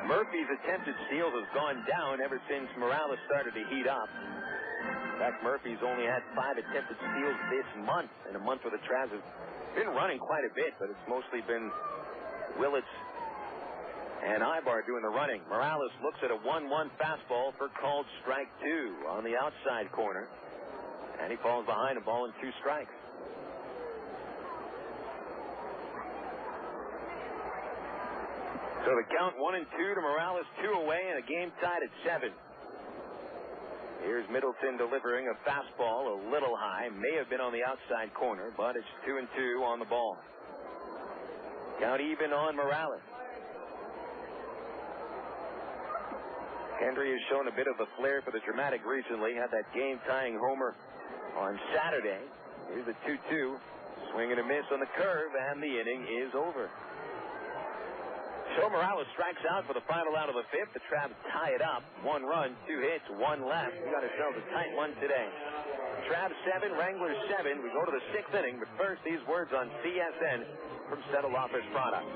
Murphy's attempted steals has gone down ever since Morales started to heat up. In fact, Murphy's only had 5 attempted steals this month, in a month where the Travs have been running quite a bit, but it's mostly been Willits and Aybar doing the running. Morales looks at a 1-1 fastball for called strike 2 on the outside corner, and he falls behind a ball and 2 strikes. So the count 1-2 to Morales, 2 away, and a game tied at 7. Here's Middleton delivering a fastball a little high. May have been on the outside corner, but it's 2-2 on the ball. Count even on Morales. Kendry has shown a bit of a flair for the dramatic recently. Had that game-tying homer on Saturday. Here's the 2-2. Swing and a miss on the curve, and the inning is over. So Morales strikes out for the final out of the fifth. The Travs tie it up. 1 run, 2 hits, 1 left. We got ourselves a tight one today. Travs 7, Wranglers 7. We go to the 6th inning, but first these words on CSN from Settle Office Products.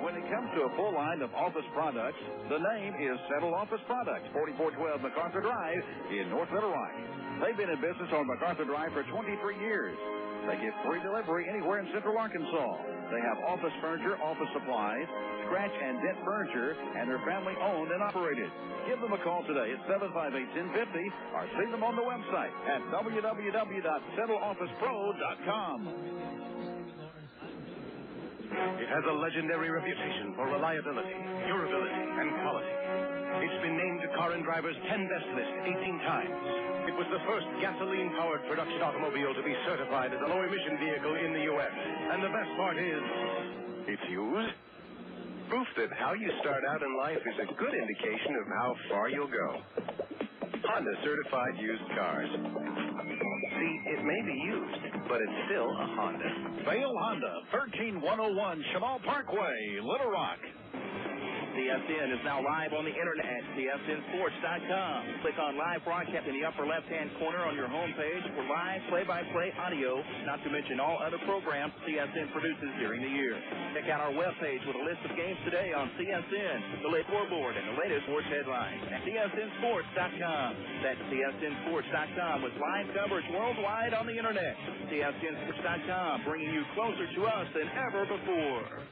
When it comes to a full line of office products, the name is Settle Office Products, 4412 MacArthur Drive in North Little Rock. They've been in business on MacArthur Drive for 23 years. They give free delivery anywhere in Central Arkansas. They have office furniture, office supplies, scratch and dent furniture, and they're family owned and operated. Give them a call today at 758-1050 or see them on the website at www.settleofficepro.com. It has a legendary reputation for reliability, durability, and quality. It's been named to Car and Driver's 10 Best list 18 times. It was the first gasoline-powered production automobile to be certified as a low-emission vehicle in the U.S. And the best part is, it's used. Proof that how you start out in life is a good indication of how far you'll go. Honda certified used cars. See, it may be used, but it's still a Honda. Vail Honda, 13101 Chemal Parkway, Little Rock. CSN is now live on the internet at CSNSports.com. Click on live broadcast in the upper left-hand corner on your homepage for live play-by-play audio, not to mention all other programs CSN produces during the year. Check out our webpage with a list of games today on CSN, the latest scoreboard, and the latest sports headlines at CSNSports.com. That's CSNSports.com with live coverage worldwide on the internet. CSNSports.com, bringing you closer to us than ever before.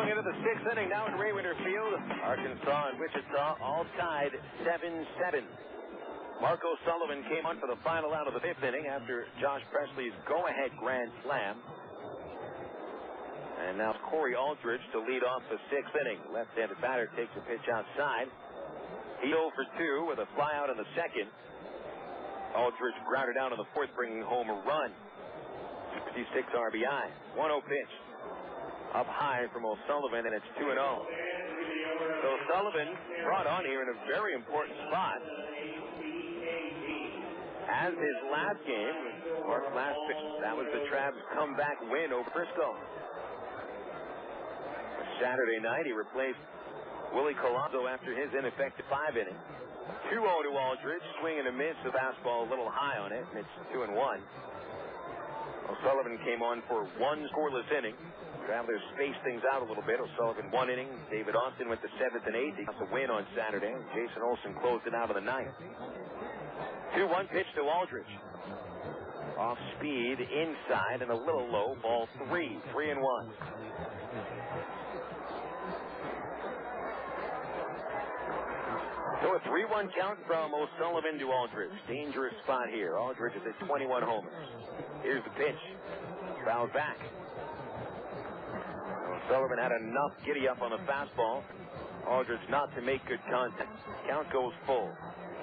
Into the 6th inning now in Ray Winter Field. Arkansas and Wichita all tied 7-7. Marco Sullivan came on for the final out of the 5th inning after Josh Presley's go-ahead grand slam. And now Corey Aldridge to lead off the 6th inning. Left-handed batter takes a pitch outside. He 0 for 2 with a fly out in the 2nd. Aldridge grounded down in the 4th, bringing home a run. 66 RBI. 1-0 pitch. Up high from O'Sullivan, and it's 2-0. So Sullivan brought on here in a very important spot. As his last game, or last pitch, that was the Travs comeback win over Frisco. Saturday night, he replaced Willie Colazzo after his ineffective 5 inning. 2-0 to Aldridge, swing and a miss, the fastball a little high on it, and it's 2-1. O'Sullivan came on for 1 scoreless inning. Travelers spaced things out a little bit. O'Sullivan 1 inning. David Austin went to 7th and 8th. He got the win on Saturday. Jason Olsen closed it out of the 9th. 2-1 pitch to Aldridge. Off speed, inside, and a little low. Ball 3. 3-1. So a 3-1 count from O'Sullivan to Aldridge. Dangerous spot here. Aldridge is at 21 homers. Here's the pitch. Fouled back. Sullivan had enough giddy up on the fastball. Aldridge not to make good contact. Count goes full.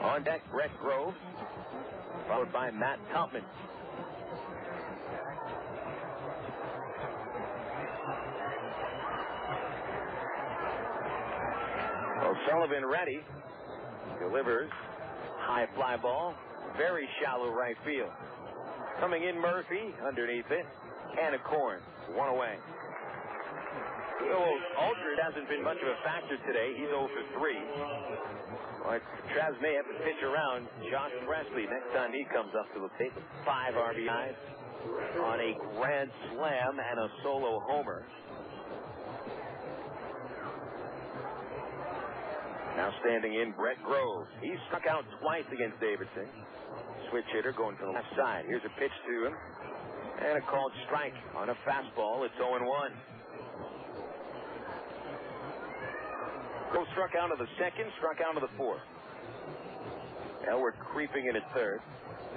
On deck, Brett Groves, followed by Matt Tupman. O'Sullivan ready. Delivers. High fly ball. Very shallow right field. Coming in Murphy. Underneath it. Can of corn. 1 away. So Aldridge hasn't been much of a factor today. He's 0 for 3. Well, Travs may have to pitch around Josh Presley next time he comes up to the plate with 5 RBIs on a grand slam and a solo homer. Now standing in, Brett Groves. He struck out twice against Davidson. Switch hitter going to the left side. Here's a pitch to him. And a called strike on a fastball. It's 0-1. Groves struck out of the 2nd, struck out of the 4th. Elwood creeping in at 3rd.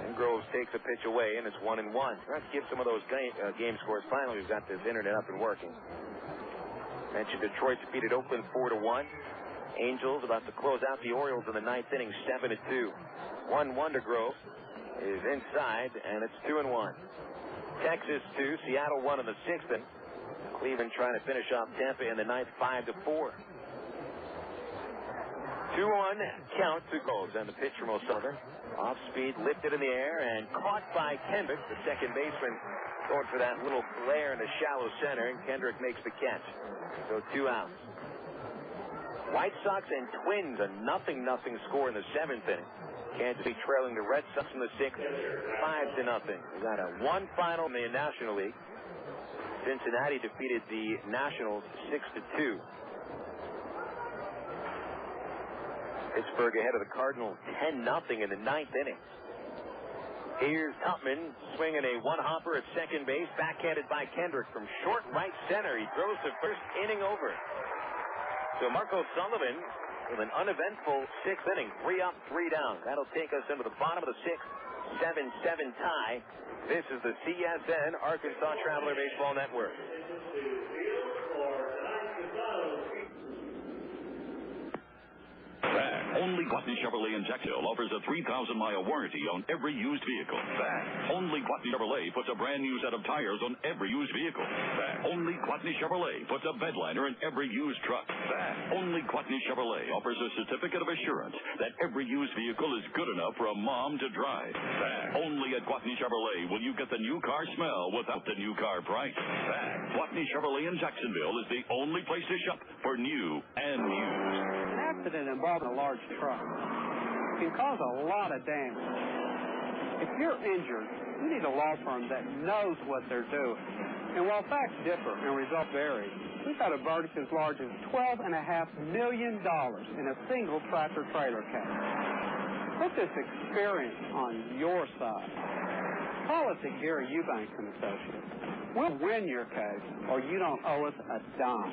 And Groves takes a pitch away, and it's 1-1. Let's give some of those game scores. Finally, we've got this internet up and working. Mentioned Detroit defeated Oakland 4-1. Angels about to close out the Orioles in the 9th inning, 7-2. 1-1 to Groves is inside, and it's 2-1. Texas 2, Seattle 1 in the 6th inning. Cleveland trying to finish off Tampa in the ninth, 5-4. 2-1 count to goals, and the pitch from O'Sullivan. Off speed, lifted in the air, and caught by Kendrick, the second baseman, going for that little flare in the shallow center, and Kendrick makes the catch. So 2 outs. White Sox and Twins, a 0-0 score in the 7th inning. Kansas City trailing the Red Sox in the 6th, 5-0. We got a one final in the National League. Cincinnati defeated the Nationals 6-2. Pittsburgh ahead of the Cardinals 10-0 in the 9th inning. Here's Tupman swinging a one-hopper at second base, backhanded by Kendrick from short right center. He throws the first inning over. So Marco Sullivan with an uneventful 6th inning, 3 up, 3 down. That'll take us into the bottom of the 6th, 7-7 tie. This is the CSN Arkansas Traveler Baseball Network. Only Gwatney Chevrolet in Jacksonville offers a 3,000-mile warranty on every used vehicle. Only Gwatney Chevrolet puts a brand new set of tires on every used vehicle. Only Gwatney Chevrolet puts a bedliner in every used truck. Only Gwatney Chevrolet offers a certificate of assurance that every used vehicle is good enough for a mom to drive. Only at Gwatney Chevrolet will you get the new car smell without the new car price. Gwatney Chevrolet in Jacksonville is the only place to shop for new and used. An accident involving a large truck can cause a lot of damage. If you're injured, you need a law firm that knows what they're doing. And while facts differ and results vary, we've got a verdict as large as $12.5 million in a single tractor-trailer case. Put this experience on your side. Call us at Gary Eubanks & Associates. We'll win your case, or you don't owe us a dime.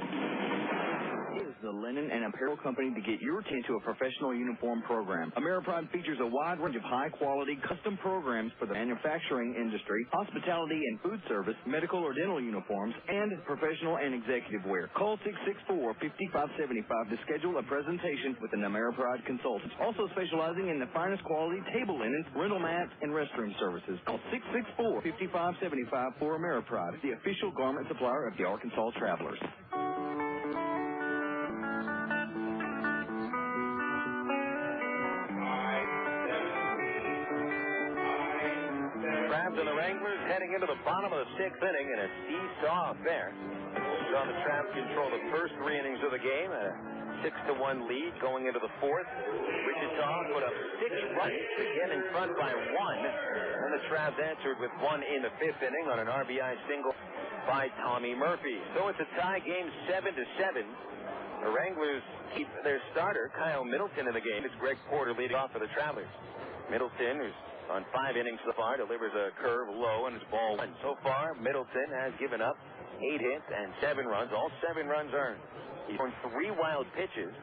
Is the linen and apparel company to get your team to a professional uniform program. AmeriPride features a wide range of high-quality custom programs for the manufacturing industry, hospitality and food service, medical or dental uniforms, and professional and executive wear. Call 664-5575 to schedule a presentation with an AmeriPride consultant. Also specializing in the finest quality table linens, rental mats, and restroom services. Call 664-5575 for AmeriPride, the official garment supplier of the Arkansas Travelers. And the Wranglers heading into the bottom of the 6th inning in a seesaw affair. Saw the Tramps control the first 3 innings of the game, a 6-1 lead going into the 4th. Wichita put up 6 runs to get in front by 1, and the Tramps answered with 1 in the 5th inning on an RBI single by Tommy Murphy. So it's a tie game, 7-7. The Wranglers keep their starter, Kyle Middleton, in the game. It's Greg Porter leading off for the Travelers. Middleton, who's on 5 innings so far, delivers a curve low and it's ball 1. So far, Middleton has given up 8 hits and 7 runs, all 7 runs earned. He's thrown 3 wild pitches.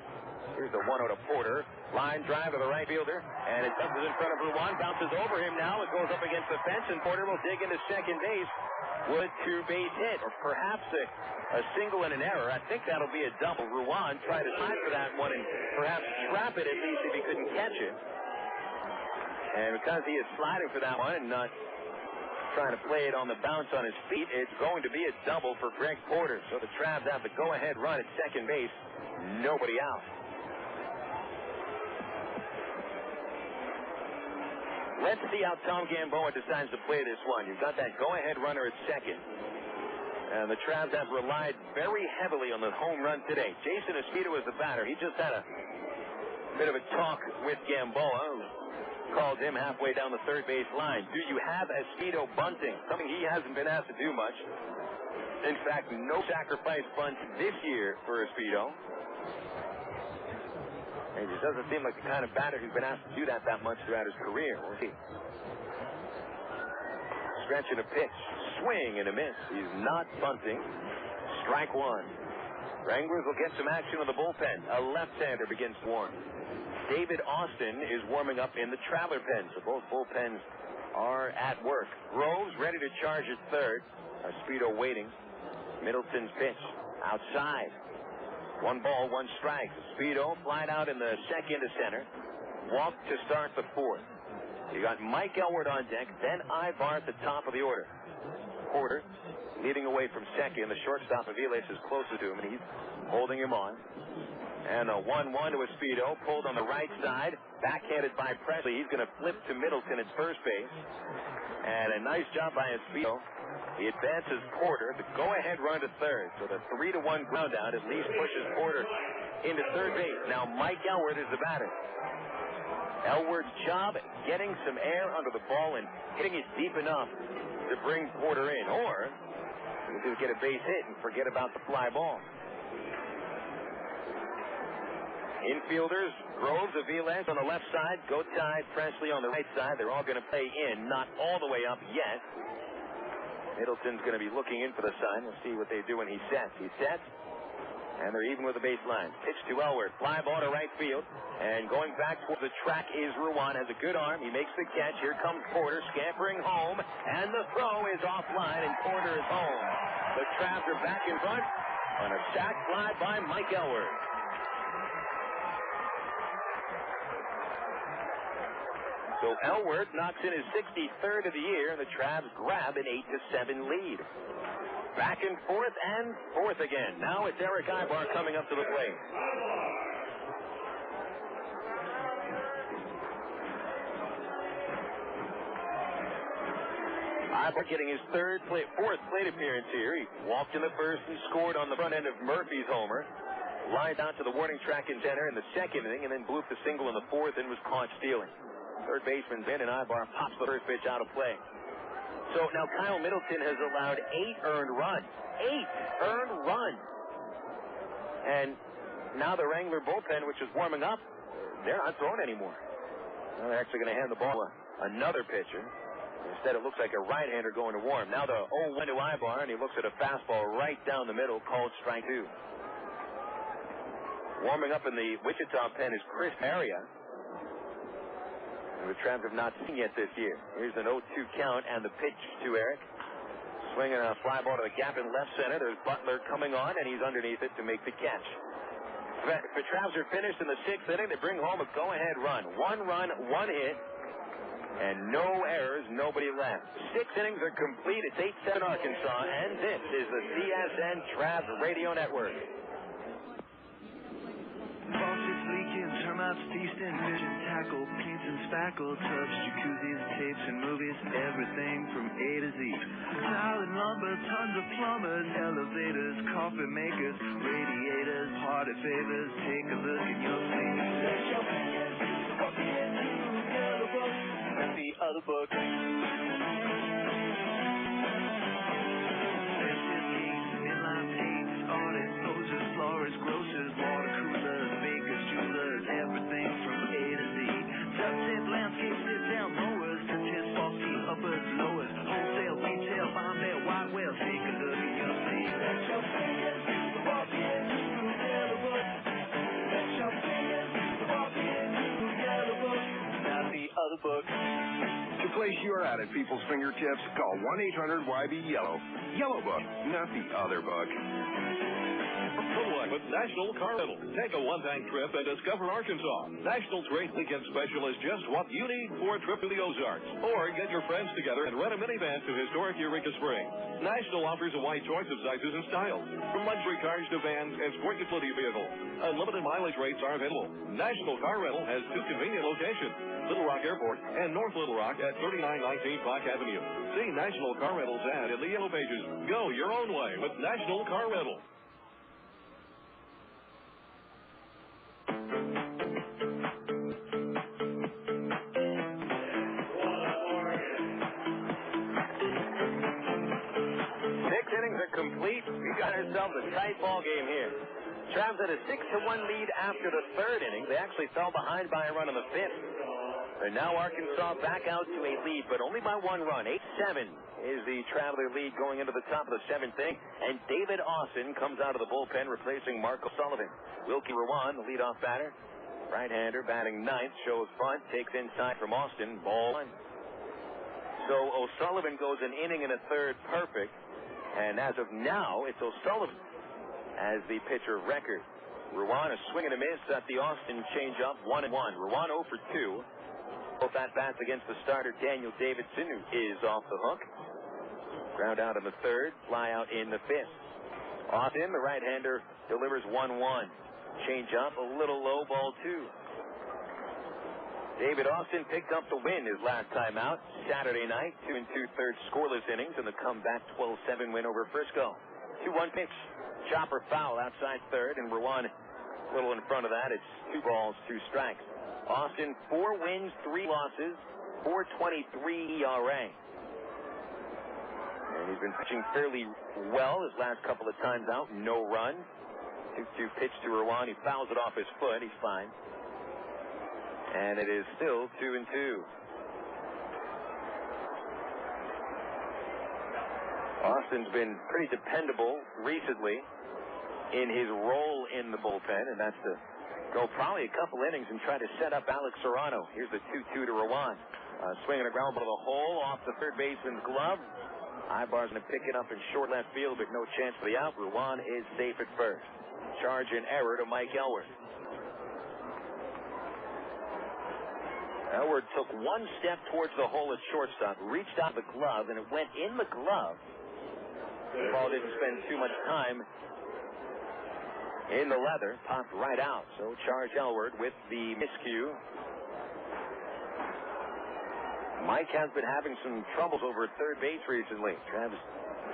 Here's the 1-0 to Porter. Line drive to the right fielder, and it bounces in front of Ruan, bounces over him now. It goes up against the fence, and Porter will dig into second base with 2-base hit, or perhaps a single and an error. I think that'll be a double. Ruan tried to slide for that one and perhaps trap it at least if he couldn't catch it. And because he is sliding for that one and not trying to play it on the bounce on his feet, it's going to be a double for Greg Porter. So the Travs have the go-ahead run at second base. Nobody out. Let's see how Tom Gamboa decides to play this one. You've got that go-ahead runner at second. And the Travs have relied very heavily on the home run today. Jason Espedo is the batter. He just had a bit of a talk with Gamboa. Called him halfway down the third base line. Do you have Espedo bunting? Something he hasn't been asked to do much. In fact, no sacrifice bunt this year for Espedo. And he doesn't seem like the kind of batter who's been asked to do that much throughout his career. We'll see. Stretch and a pitch. Swing and a miss. He's not bunting. Strike 1. Wranglers will get some action on the bullpen. A left-hander begins to warm. David Austin is warming up in the Traveler pen, so both bullpens are at work. Groves ready to charge at third. Espedo waiting. Middleton's pitch outside. 1 ball, 1 strike. Espedo flied out in the second to center. Walk to start the 4th. You got Mike Elward on deck, then Aybar at the top of the order. Porter leading away from second. The shortstop, Aviles, is closer to him, and he's holding him on. And a 1-1 to Espedo, pulled on the right side, backhanded by Presley. He's going to flip to Middleton at first base. And a nice job by Espedo. He advances Porter, the go-ahead run to third. So the 3-1 ground out at least pushes Porter into third base. Now Mike Elward is the batter. Elward's job, getting some air under the ball and hitting it deep enough to bring Porter in. Or he'll get a base hit and forget about the fly ball. Infielders, Groves, Aviles on the left side, Gotay, Presley on the right side. They're all going to play in, not all the way up yet. Middleton's going to be looking in for the sign. We'll see what they do when he sets. He sets, and they're even with the baseline. Pitch to Elward, fly ball to right field, and going back towards the track is Ruan. Has a good arm. He makes the catch. Here comes Porter, scampering home, and the throw is offline, and Porter is home. The Travs are back in front on a sac fly by Mike Elward. So Elward knocks in his 63rd of the year, and the Travs grab an 8-7 lead. Back and forth again. Now it's Erick Aybar coming up to the plate. Aybar getting his fourth plate appearance here. He walked in the first and scored on the front end of Murphy's homer. Lined out to the warning track in center in the second inning, and then blew up the single in the fourth and was caught stealing. Third baseman Ben, and Aybar pops the first pitch out of play. So now Kyle Middleton has allowed 8 earned runs. 8 earned runs. And now the Wrangler bullpen, which is warming up, they're not throwing anymore. Now they're actually going to hand the ball to another pitcher. Instead, it looks like a right-hander going to warm. Now the 0-1 to Aybar, and he looks at a fastball right down the middle, called strike 2. Warming up in the Wichita pen is Chris Maria. The Travs have not seen yet this year. Here's an 0-2 count and the pitch to Erick. Swinging a fly ball to the gap in left center. There's Butler coming on, and he's underneath it to make the catch. The Travs are finished in the 6th inning. They bring home a go-ahead run. 1 run, 1 hit, and no errors, nobody left. 6 innings are complete. It's 8-7 Arkansas, and this is the CSN Travs Radio Network. Faucets leaking, termites feasting, vision, tackle, paints and spackle, tubs, jacuzzis, tapes and movies, everything from A to Z. Tile and lumber, tons of plumbers, elevators, coffee makers, radiators, party favors. Take a look and you'll see. Let your fingers walk into the other book. And the other book. Midline paints, artists, posers, florists, grocers, water coolers, bakers, jewelers, everything from A to Z. Dust-set, landscape, sit-down mowers, touches, faulty, uppers, lowers, wholesale, retail, Bombay, white whales. Take a look and you'll see. Let your fingers walk into the other book. Let your fingers walk into the other book. Not the other book. To place your ad at people's fingertips, call 1-800-YB-YELLOW. Yellow Book, not the other book. With National Car Rental. Take a one-time trip and discover Arkansas. National's great weekend special is just what you need for a trip to the Ozarks. Or get your friends together and rent a minivan to historic Eureka Springs. National offers a wide choice of sizes and styles, from luxury cars to vans and sport utility vehicles. Unlimited mileage rates are available. National Car Rental has 2 convenient locations, Little Rock Airport and North Little Rock at 3919 Park Avenue. See National Car Rental's ad in the yellow pages. Go your own way with National Car Rental. Complete. We got ourselves a tight ball game here. Travs had a 6-1 lead after the 3rd inning. They actually fell behind by a run in the 5th. And now Arkansas back out to a lead, but only by 1 run. 8-7 is the Traveler lead going into the top of the 7th inning. And David Austin comes out of the bullpen, replacing Mark O'Sullivan. Wilkin Ruan, the leadoff batter, right-hander, batting 9th, shows bunt, takes inside from Austin, ball 1. So O'Sullivan goes an inning and a third perfect. And as of now, it's O'Sullivan as the pitcher of record. Ruan a swing and a miss at the Austin changeup, 1-1. Ruan 0 for 2. Both at bats against the starter Daniel Davidson, who is off the hook. Ground out in the third, fly out in the fifth. Austin, the right-hander, delivers 1-1. Change up, a little low, ball 2. David Austin picked up the win his last time out Saturday night, 2 2/3 scoreless innings in the comeback 12-7 win over Frisco. 2-1 pitch, chopper foul outside third, and Ruan a little in front of that. It's 2 balls, 2 strikes. Austin, 4 wins, 3 losses, 4.23 ERA. And he's been pitching fairly well his last couple of times out. No run. 2-2 pitch to Ruan. He fouls it off his foot. He's fine. And it is still 2-2. Austin's been pretty dependable recently in his role in the bullpen, and that's to go probably a couple innings and try to set up Alex Serrano. Here's the 2-2 to Ruan. Swinging a ground ball to the hole off the third baseman's glove. Aybar's going to pick it up in short left field, but no chance for the out. Ruan is safe at first. Charge and error to Mike Elward. Elward took 1 step towards the hole at shortstop, reached out the glove, and it went in the glove. The ball didn't spend too much time in the leather, popped right out. So charge Elward with the miscue. Mike has been having some troubles over at third base recently. Travis,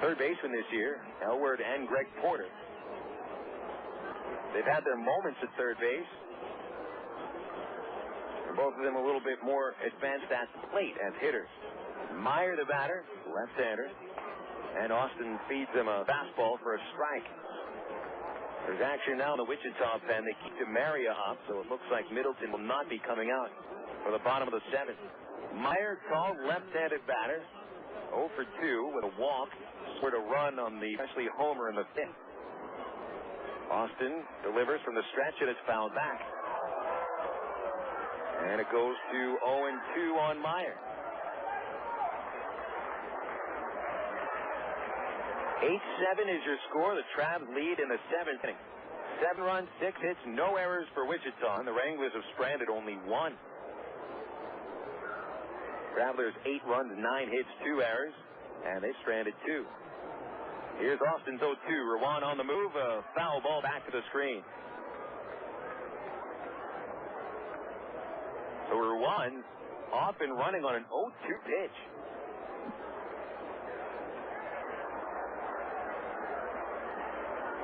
third baseman this year, Elward and Greg Porter. They've had their moments at third base. And both of them a little bit more advanced at the plate as hitters. Maier, the batter, left-hander. And Austin feeds him a fastball for a strike. There's action now in the Wichita pen. They keep DeMaria up, so it looks like Middleton will not be coming out for the bottom of the 7th. Maier, tall, left-handed batter, 0 for 2 with a walk. Scored a run on the Wesley homer in the 5th. Austin delivers from the stretch, and it's fouled back. And it goes to 0-2 on Maier. 8-7 is your score. The Travs lead in the 7th inning. 7 runs, 6 hits, no errors for Wichita, and the Wranglers have stranded only 1. Travelers 8 runs, 9 hits, 2 errors, and they stranded 2. Here's Austin's 0-2. Ruan on the move, a foul ball back to the screen. So Ruan off and running on an 0-2 pitch.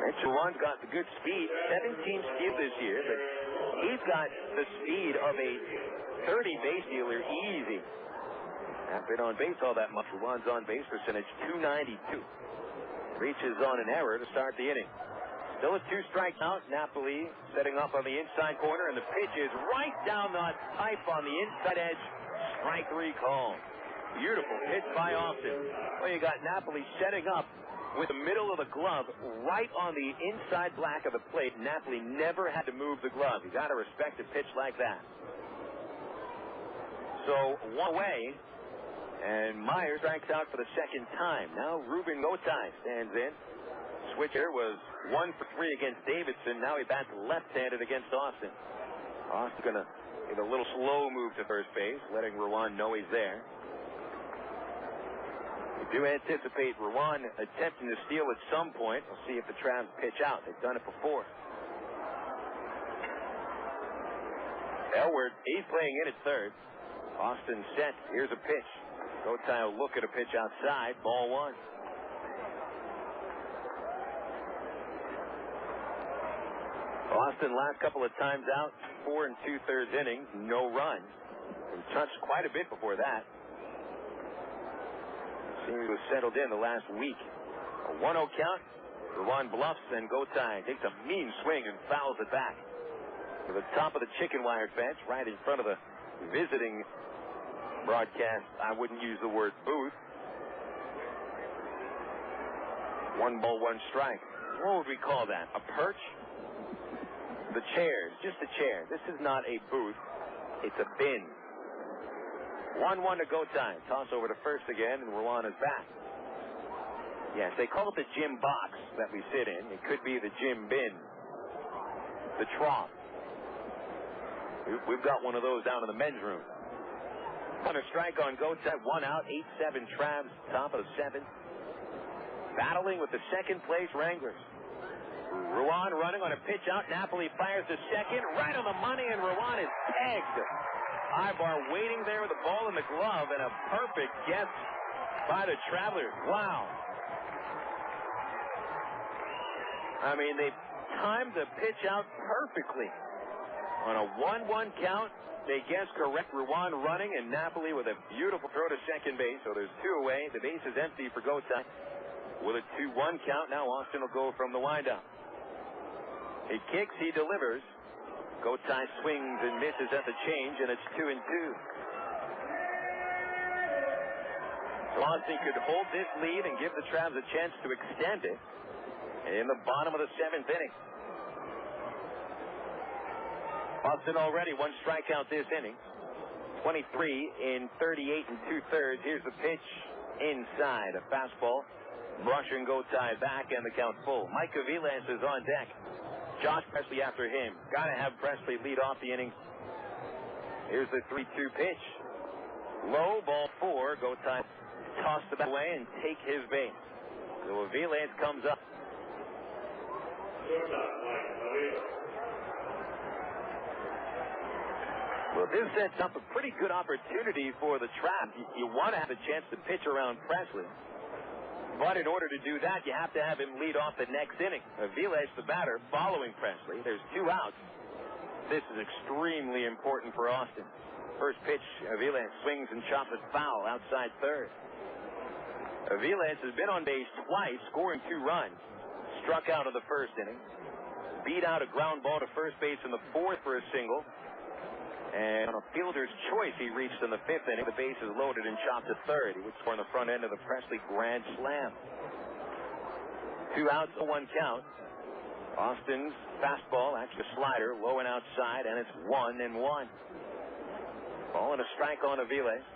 Mitch Ruan's got the good speed, 17 steal this year, but he's got the speed of a 30 base dealer easy. Not been on base all that much. Ruan's on base percentage 292. Reaches on an error to start the inning. Still a 2-strike count. Napoli setting up on the inside corner, and the pitch is right down the pipe on the inside edge. Strike 3 call. Beautiful hit by Austin. Well, you got Napoli setting up with the middle of the glove right on the inside black of the plate. Napoli never had to move the glove. You got to respect a pitch like that. So 1 away. And Maier strikes out for the 2nd time. Now Rúben Gotay stands in. Switcher was 1 for 3 against Davidson. Now he bats left-handed against Austin. Austin's going to get a little slow move to first base, letting Ruan know he's there. We do anticipate Ruan attempting to steal at some point. We'll see if the Travs pitch out. They've done it before. Elward, he's playing in at third. Austin set. Here's a pitch. Gotay will look at a pitch outside. Ball 1. Austin last couple of times out, 4 2/3 innings, no run. And touched quite a bit before that. Seems he was settled in the last week. A 1-0 count. Ruan bluffs, and Gotay takes a mean swing and fouls it back to the top of the chicken wire fence, right in front of the visiting broadcast. I wouldn't use the word booth. 1 ball, 1 strike. What would we call that? A perch? The chairs, just a chair. This is not a booth. It's a bin. 1-1 to Gotay. Toss over to first again, and Ruan is back. Yes, they call it the gym box that we sit in. It could be the gym bin. The trough. We've got one of those down in the men's room. On a strike on Gotay, 1 out, 8-7 Travs, top of the 7th. battling with the second-place Wranglers. Ruan running on a pitch out. Napoli fires to second, right on the money, and Ruan is pegged. Aybar waiting there with the ball in the glove, and a perfect guess by the Travelers. Wow. I mean, they timed the pitch out perfectly. On a 1-1 count, they guessed correct. Ruan running, and Napoli with a beautiful throw to second base. So there's two away. The base is empty for Gotay. With a 2-1 count, now Austin will go from the windup. He kicks, he delivers. Gotay swings and misses at the change, and it's 2-2. So Austin could hold this lead and give the Travs a chance to extend it in the bottom of the 7th inning. Austin already one strikeout this inning. 23 in 38 2/3. Here's the pitch inside. A fastball. Brushing Gotay back and the count full. Mike Aviles is on deck. Josh Presley after him. Got to have Presley lead off the inning. Here's the 3-2 pitch. Low, ball 4. Gotay toss the bat away and take his base. So Aviles comes up. Well, this sets up a pretty good opportunity for the Travs. You want to have a chance to pitch around Presley. But in order to do that, you have to have him lead off the next inning. Aviles, the batter, following Presley. There's 2 outs. This is extremely important for Austin. First pitch, Aviles swings and chops it foul outside third. Aviles has been on base twice, scoring 2 runs. Struck out in the first inning. Beat out a ground ball to first base in the 4th for a single. And on a fielder's choice, he reached in the 5th inning. The base is loaded and chopped to third. He would score on the front end of the Presley grand slam. 2 outs, a 1 count. Austin's fastball, actually a slider, low and outside, and it's 1-1. Ball and a strike on Aviles.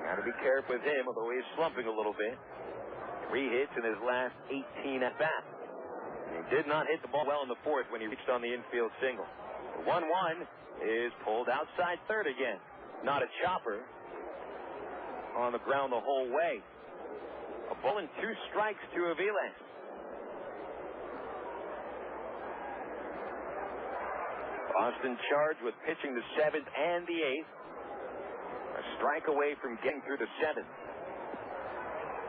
Got to be careful with him, although he's slumping a little bit. 3 hits in his last 18 at bat. He did not hit the ball well in the 4th when he reached on the infield single. The 1-1 is pulled outside third again. Not a chopper. On the ground the whole way. A ball and 2 strikes to Aviles. Austin charged with pitching the 7th and the 8th. A strike away from getting through the 7th.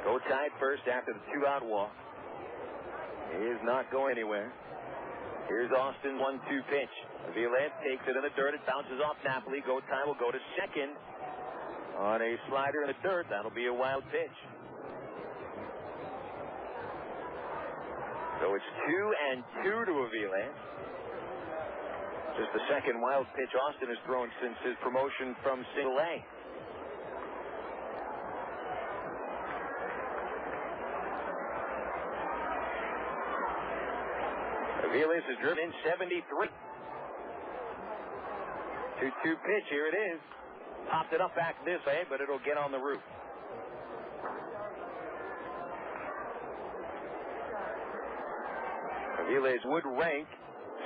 Gotay first after the 2-out walk. He is not going anywhere. Here's Austin, 1-2 pitch. Aviles takes it in the dirt. It bounces off Napoli. Gotay will go to second on a slider in the dirt. That'll be a wild pitch. So it's 2-2 to Aviles. Just the second wild pitch Austin has thrown since his promotion from Single A. Aviles is driven in 73. 2-2 pitch. Here it is. Popped it up back this way, but it'll get on the roof. Aviles would rank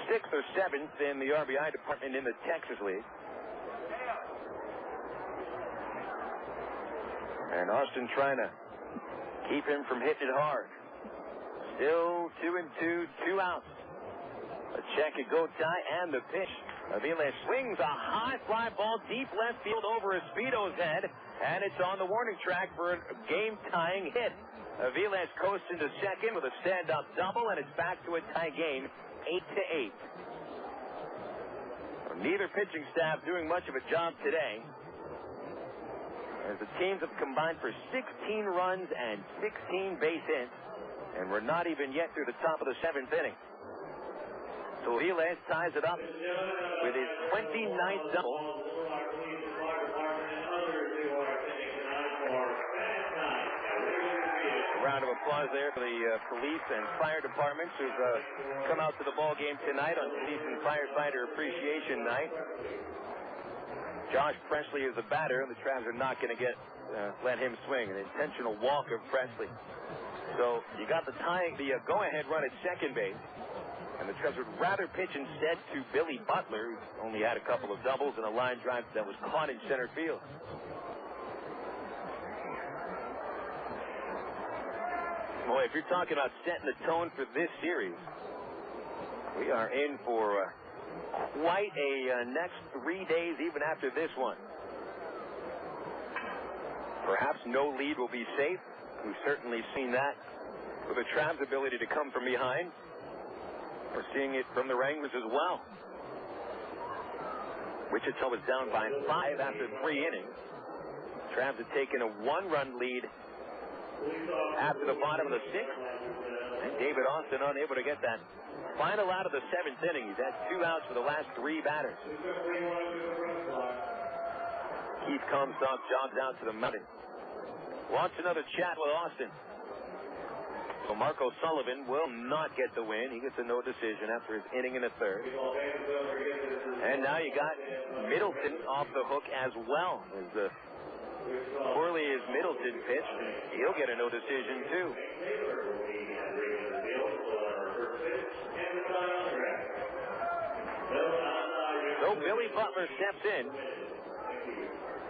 6th or 7th in the RBI department in the Texas League. And Austin trying to keep him from hitting it hard. Still 2-2, 2 outs. A check at Gotay and the pitch. Aviles swings a high fly ball deep left field over Espino's head, and it's on the warning track for a game-tying hit. Aviles coasts into second with a stand-up double, and it's back to a tie game, 8-8. Neither pitching staff doing much of a job today, as the teams have combined for 16 runs and 16 base hits, and we're not even yet through the top of the 7th inning. So Aviles ties it up with his 29th double. A round of applause there for the police and fire departments who've come out to the ball game tonight on Police and Firefighter Appreciation Night. Josh Presley is the batter, and the Travs are not going to let him swing. An intentional walk of Presley. So you got the go-ahead run at second base. And the Travs would rather pitch instead to Billy Butler, who only had a couple of doubles and a line drive that was caught in center field. Boy, if you're talking about setting the tone for this series, we are in for quite a next 3 days even after this one. Perhaps no lead will be safe. We've certainly seen that with the Trav's ability to come from behind. We're seeing it from the Wranglers as well. Wichita was down by 5 after 3 innings. Travs had taken a 1-run lead after the bottom of the 6th. And David Austin unable to get that final out of the 7th inning. He's had 2 outs for the last 3 batters. Keith Comstock jogs out to the mountain. Wants another chat with Austin. So Marco Sullivan will not get the win. He gets a no decision after his inning in the 3rd. And now you got Middleton off the hook as well. As poorly as Middleton pitched, he'll get a no decision too. So Billy Butler steps in.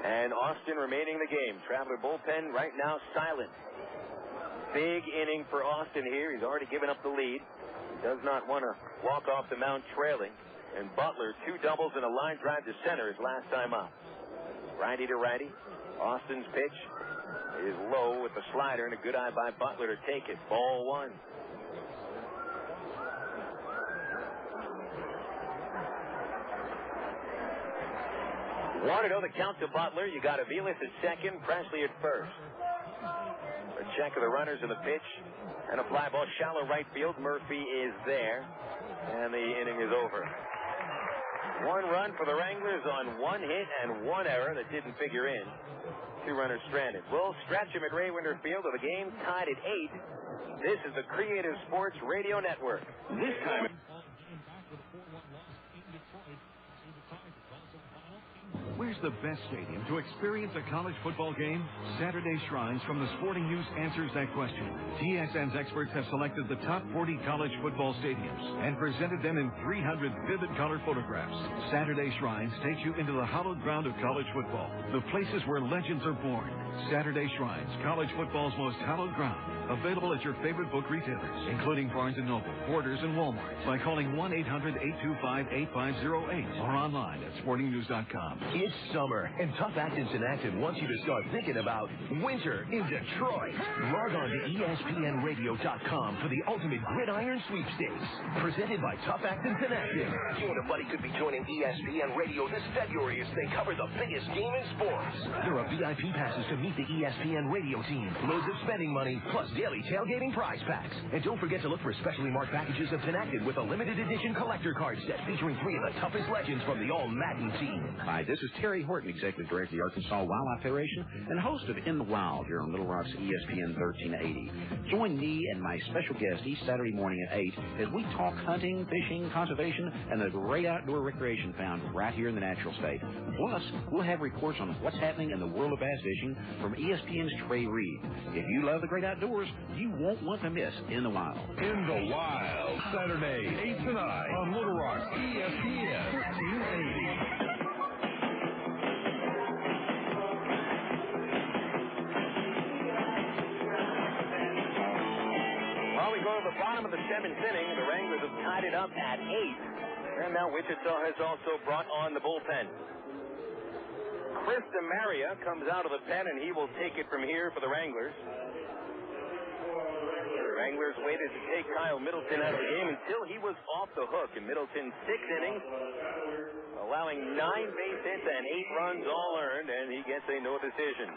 And Austin remaining in the game. Traveler bullpen right now silent. Big inning for Austin here. He's already given up the lead. He does not want to walk off the mound trailing. And Butler, 2 doubles and a line drive to center his last time up. Righty to righty. Austin's pitch is low with the slider and a good eye by Butler to take it. Ball 1. Want to know the count to Butler? You got Aviles at second, Presley at first. A check of the runners in the pitch, and a fly ball shallow right field. Murphy is there, and the inning is over. 1 run for the Wranglers on 1 hit and 1 error that didn't figure in. 2 runners stranded. We'll stretch him at Ray Winter Field with the game tied at 8. This is the Creative Sports Radio Network. This time. Where's the best stadium to experience a college football game? Saturday Shrines from the Sporting News answers that question. TSN's experts have selected the top 40 college football stadiums and presented them in 300 vivid color photographs. Saturday Shrines takes you into the hallowed ground of college football, the places where legends are born. Saturday Shrines, college football's most hallowed ground. Available at your favorite book retailers, including Barnes & Noble, Borders, and Walmart, by calling 1-800-825-8508 or online at sportingnews.com. It's summer, and Tough Actin Synactin wants you to start thinking about winter in Detroit. Log on to ESPNradio.com for the ultimate gridiron sweepstakes, presented by Tough Actin Synactin. You and a buddy could be joining ESPN Radio this February as they cover the biggest game in sports. There are VIP passes to meet the ESPN Radio team, loads of spending money, plus daily tailgating prize packs. And don't forget to look for specially marked packages of Synactin with a limited edition collector card set featuring 3 of the toughest legends from the All-Madden team. Hi, this is Terry Horton, Executive Director of the Arkansas Wildlife Federation and host of In the Wild here on Little Rock's ESPN 1380. Join me and my special guest each Saturday morning at 8 as we talk hunting, fishing, conservation, and the great outdoor recreation found right here in the natural state. Plus, we'll have reports on what's happening in the world of bass fishing from ESPN's Trey Reed. If you love the great outdoors, you won't want to miss In the Wild. In the Wild, Saturday, 8 to 9 on Little Rock, ESPN 1380. Well, we go to the bottom of the 7th inning. The Wranglers have tied it up at 8. And now Wichita has also brought on the bullpen. Chris DeMaria comes out of the pen, and he will take it from here for the Wranglers. The Wranglers waited to take Kyle Middleton out of the game until he was off the hook. In Middleton's 6 innings, allowing 9 base hits and 8 runs all earned, and he gets a no decision.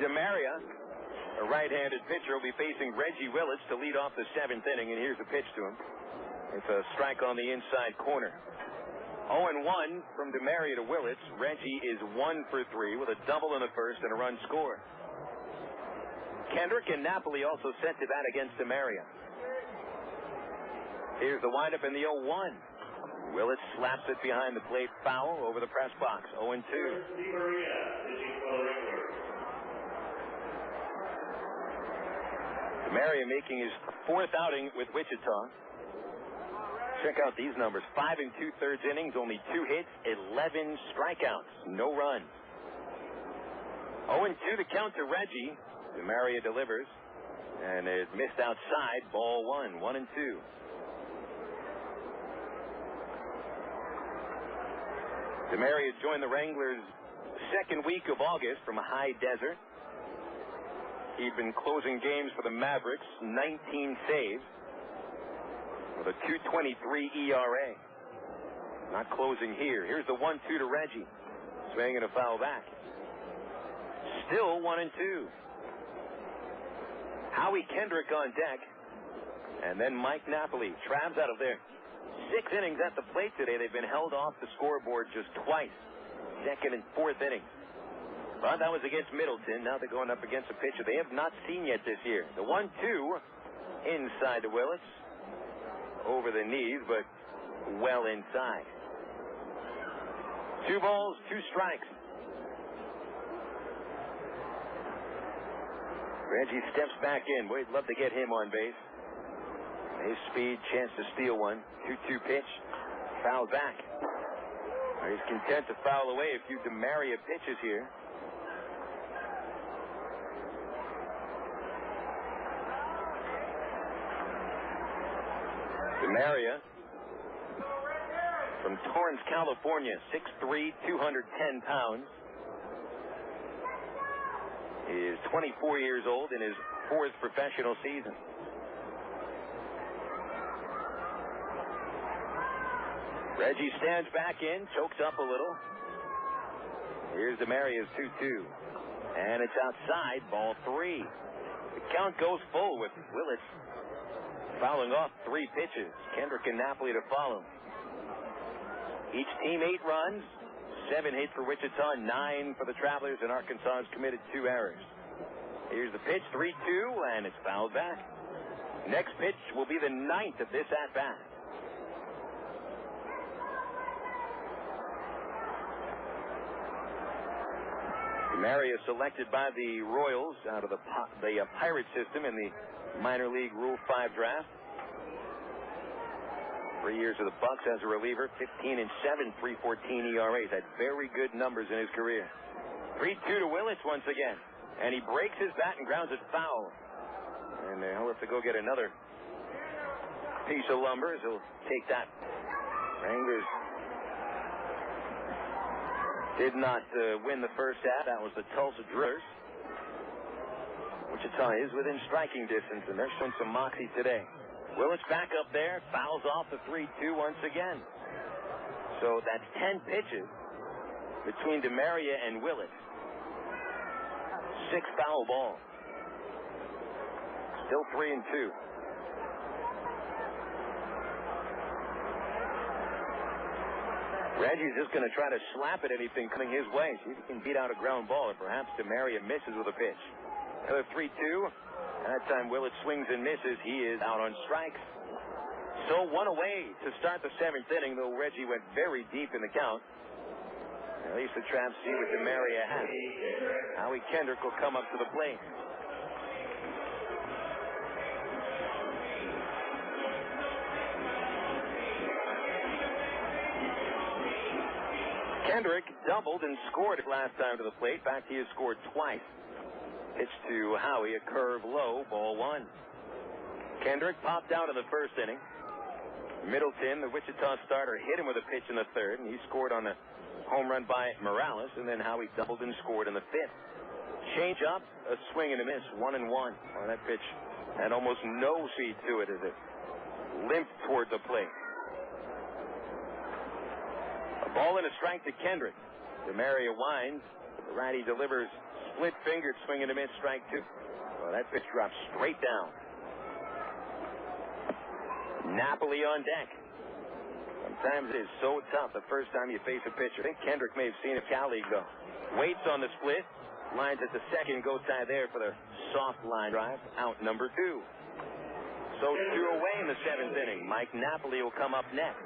DeMaria, a right-handed pitcher, will be facing Reggie Willits to lead off the 7th inning, and here's a pitch to him. It's a strike on the inside corner. 0-1 from DeMaria to Willits. Reggie is 1 for 3 with a double in the first and a run scored. Kendrick and Napoli also sent to bat against DeMaria. Here's the windup in the 0-1. Willits slaps it behind the plate, foul over the press box. 0-2. DeMaria making his 4th outing with Wichita. Check out these numbers. 5 2/3 innings, only 2 hits, 11 strikeouts, no runs. 0-2 the count to Reggie. DeMaria delivers. And it missed outside. Ball 1, 1-2. DeMaria joined the Wranglers second week of August from High Desert. He'd been closing games for the Mavericks, 19 saves, with a 2.23 ERA. Not closing here. Here's the 1-2 to Reggie. Swing and a foul back. Still 1-2. Howie Kendrick on deck. And then Mike Napoli. Travs out of there. 6 innings at the plate today. They've been held off the scoreboard just twice. Second and fourth innings. But that was against Middleton. Now they're going up against a pitcher they have not seen yet this year. The 1-2 inside to Willits. Over the knees, but well inside. 2 balls, 2 strikes. Reggie steps back in. We'd love to get him on base. His speed, chance to steal one. 2-2 pitch. Foul back. He's content to foul away a few DeMaria pitches here. DeMaria from Torrance, California, 6'3", 210 pounds. He is 24 years old in his 4th professional season. Reggie stands back in, chokes up a little. Here's DeMaria's 2-2. And it's outside, ball 3. The count goes full with Willits fouling off 3 pitches. Kendrick and Napoli to follow. Each team 8 runs. 7 hit for Wichita, 9 for the Travelers, and Arkansas has committed 2 errors. Here's the pitch, 3-2, and it's fouled back. Next pitch will be the 9th of this at-bat. DeMaria selected by the Royals out of the Pirate system in the minor league Rule 5 draft. 3 years with the Bucks as a reliever, 15-7, 3.14 ERA. He's had very good numbers in his career. 3-2 to Willits once again. And he breaks his bat and grounds it foul. And he'll have to go get another piece of lumber as he'll take that. Wranglers did not win the first half. That was the Tulsa Drillers. Wichita is within striking distance, and they're showing some moxie today. Willits back up there, fouls off the 3-2 once again. So that's 10 pitches between DeMaria and Willits. 6 foul balls. Still 3-2. Reggie's just going to try to slap at anything coming his way. See if he can beat out a ground ball, or perhaps DeMaria misses with a pitch. Another 3-2. That time Willits swings and misses. He is out on strikes. So 1 away to start the 7th inning, though Reggie went very deep in the count. At least the Traps see what DeMaria has. Howie Kendrick will come up to the plate. Kendrick doubled and scored last time to the plate. Back he has scored twice. Pitch to Howie, a curve low, ball 1. Kendrick popped out in the first inning. Middleton, the Wichita starter, hit him with a pitch in the 3rd, and he scored on a home run by Morales, and then Howie doubled and scored in the 5th. Change up, a swing and a miss, 1-1. Well, that pitch had almost no speed to it as it limped toward the plate. A ball and a strike to Kendrick. DeMaria winds. The righty delivers split-fingered swing and a miss, strike 2. Well, that pitch drops straight down. Napoli on deck. Sometimes it is so tough the first time you face a pitcher. I think Kendrick may have seen a Cal League, though. Waits on the split. Lines at the second. Gotay there for the soft line drive. Out number 2. So 2 away in the 7th inning. Mike Napoli will come up next.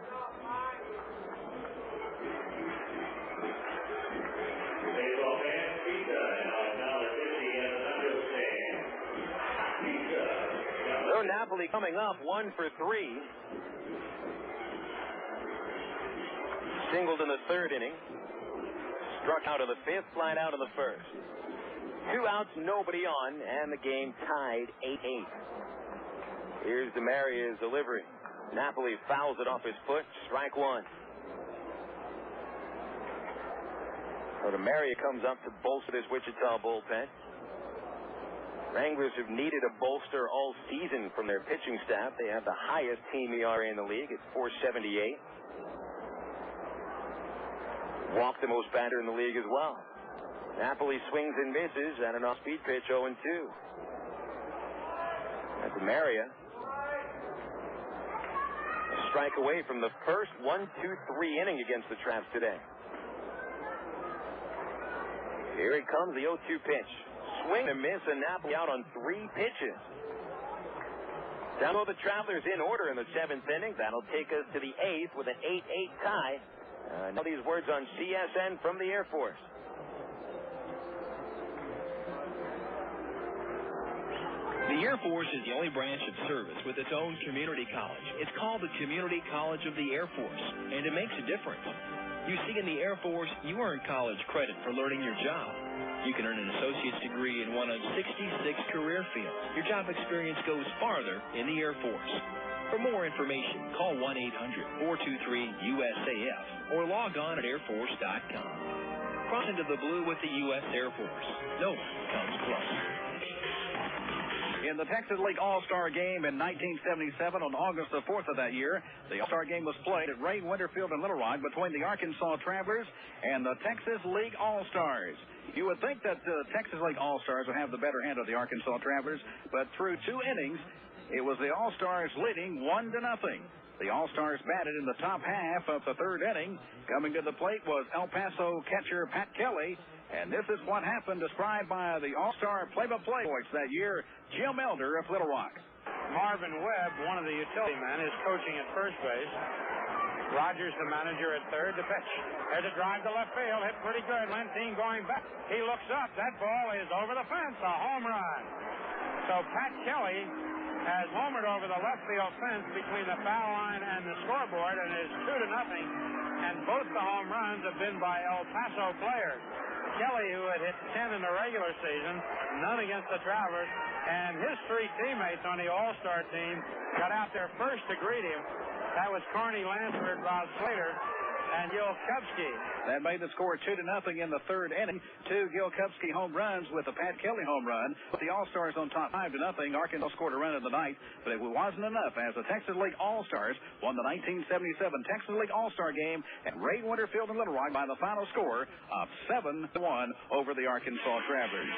So Napoli coming up 1 for 3. Singled in the 3rd inning. Struck out in the 5th, flied out in the 1st. 2 outs, nobody on, and the game tied 8-8. Here's DeMaria's delivery. Napoli fouls it off his foot. Strike one. So DeMaria comes up to bolster this Wichita bullpen. Wranglers have needed a bolster all season from their pitching staff. They have the highest team ERA in the league at 4.78. Walked the most batter in the league as well. Napoli swings and misses at an off-speed pitch, 0-2. That's DeMaria. A strike away from the first 1-2-3 inning against the Traps today. Here it comes, the 0-2 pitch. Swing and miss, and Napoli out on 3 pitches. Down low, the Travelers in order in the 7th inning. That'll take us to the 8th with an 8-8 tie. Now these words on CSN from the Air Force. The Air Force is the only branch of service with its own community college. It's called the Community College of the Air Force, and it makes a difference. You see, in the Air Force, you earn college credit for learning your job. You can earn an associate's degree in one of 66 career fields. Your job experience goes farther in the Air Force. For more information, call 1-800-423-USAF or log on at airforce.com. Cross into the blue with the U.S. Air Force. No one comes close. In the Texas League All-Star Game in 1977, on August the 4th of that year, the All-Star Game was played at Ray Winter Field in Little Rock between the Arkansas Travelers and the Texas League All-Stars. You would think that the Texas League All-Stars would have the better hand of the Arkansas Travelers, but through 2 innings, it was the All-Stars leading 1-0. The All-Stars batted in the top half of the 3rd inning. Coming to the plate was El Paso catcher Pat Kelly. And this is what happened, described by the All-Star play-by-play voice that year, Jim Elder of Little Rock. Marvin Webb, one of the utility men, is coaching at first base. Rogers, the manager, at third. The pitch. There's a drive to left field. Hit pretty good. Lentine going back. He looks up. That ball is over the fence. A home run. So Pat Kelly has homered over the left field fence between the foul line and the scoreboard, and is 2-0. And both the home runs have been by El Paso players. Kelly, who had hit 10 in the regular season, none against the Travelers, and his 3 teammates on the All-Star team got out there first to greet him. That was Carney Lansford, Bob Slater, and Gil Kupski. That made the score 2-0 in the 3rd inning. 2 Gil Kupski home runs with a Pat Kelly home run. With the All-Stars on top 5-0. Arkansas scored a run in the 9th, but it wasn't enough as the Texas League All-Stars won the 1977 Texas League All-Star Game at Ray Winter Field in Little Rock by the final score of 7-1 over the Arkansas Travelers.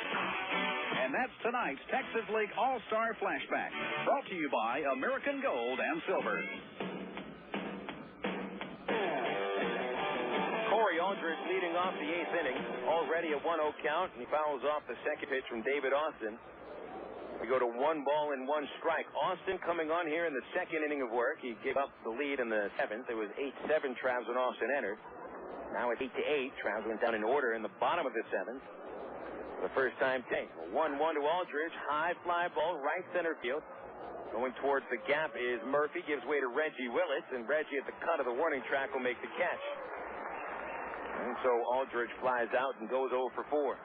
And that's tonight's Texas League All-Star Flashback, brought to you by American Gold and Silver. Aldridge leading off the 8th inning, already a 1-0 count, and he fouls off the second pitch from David Austin. We go to 1 ball and 1 strike. Austin coming on here in the 2nd inning of work. He gave up the lead in the 7th. It was 8-7 Travs when Austin entered. Now it's 8-8. Travs went down in order in the bottom of the 7th. For the first time today. 1-1 to Aldridge. High fly ball, right center field. Going towards the gap is Murphy. Gives way to Reggie Willits, and Reggie at the cut of the warning track will make the catch. And so Aldridge flies out and goes 0 for 4.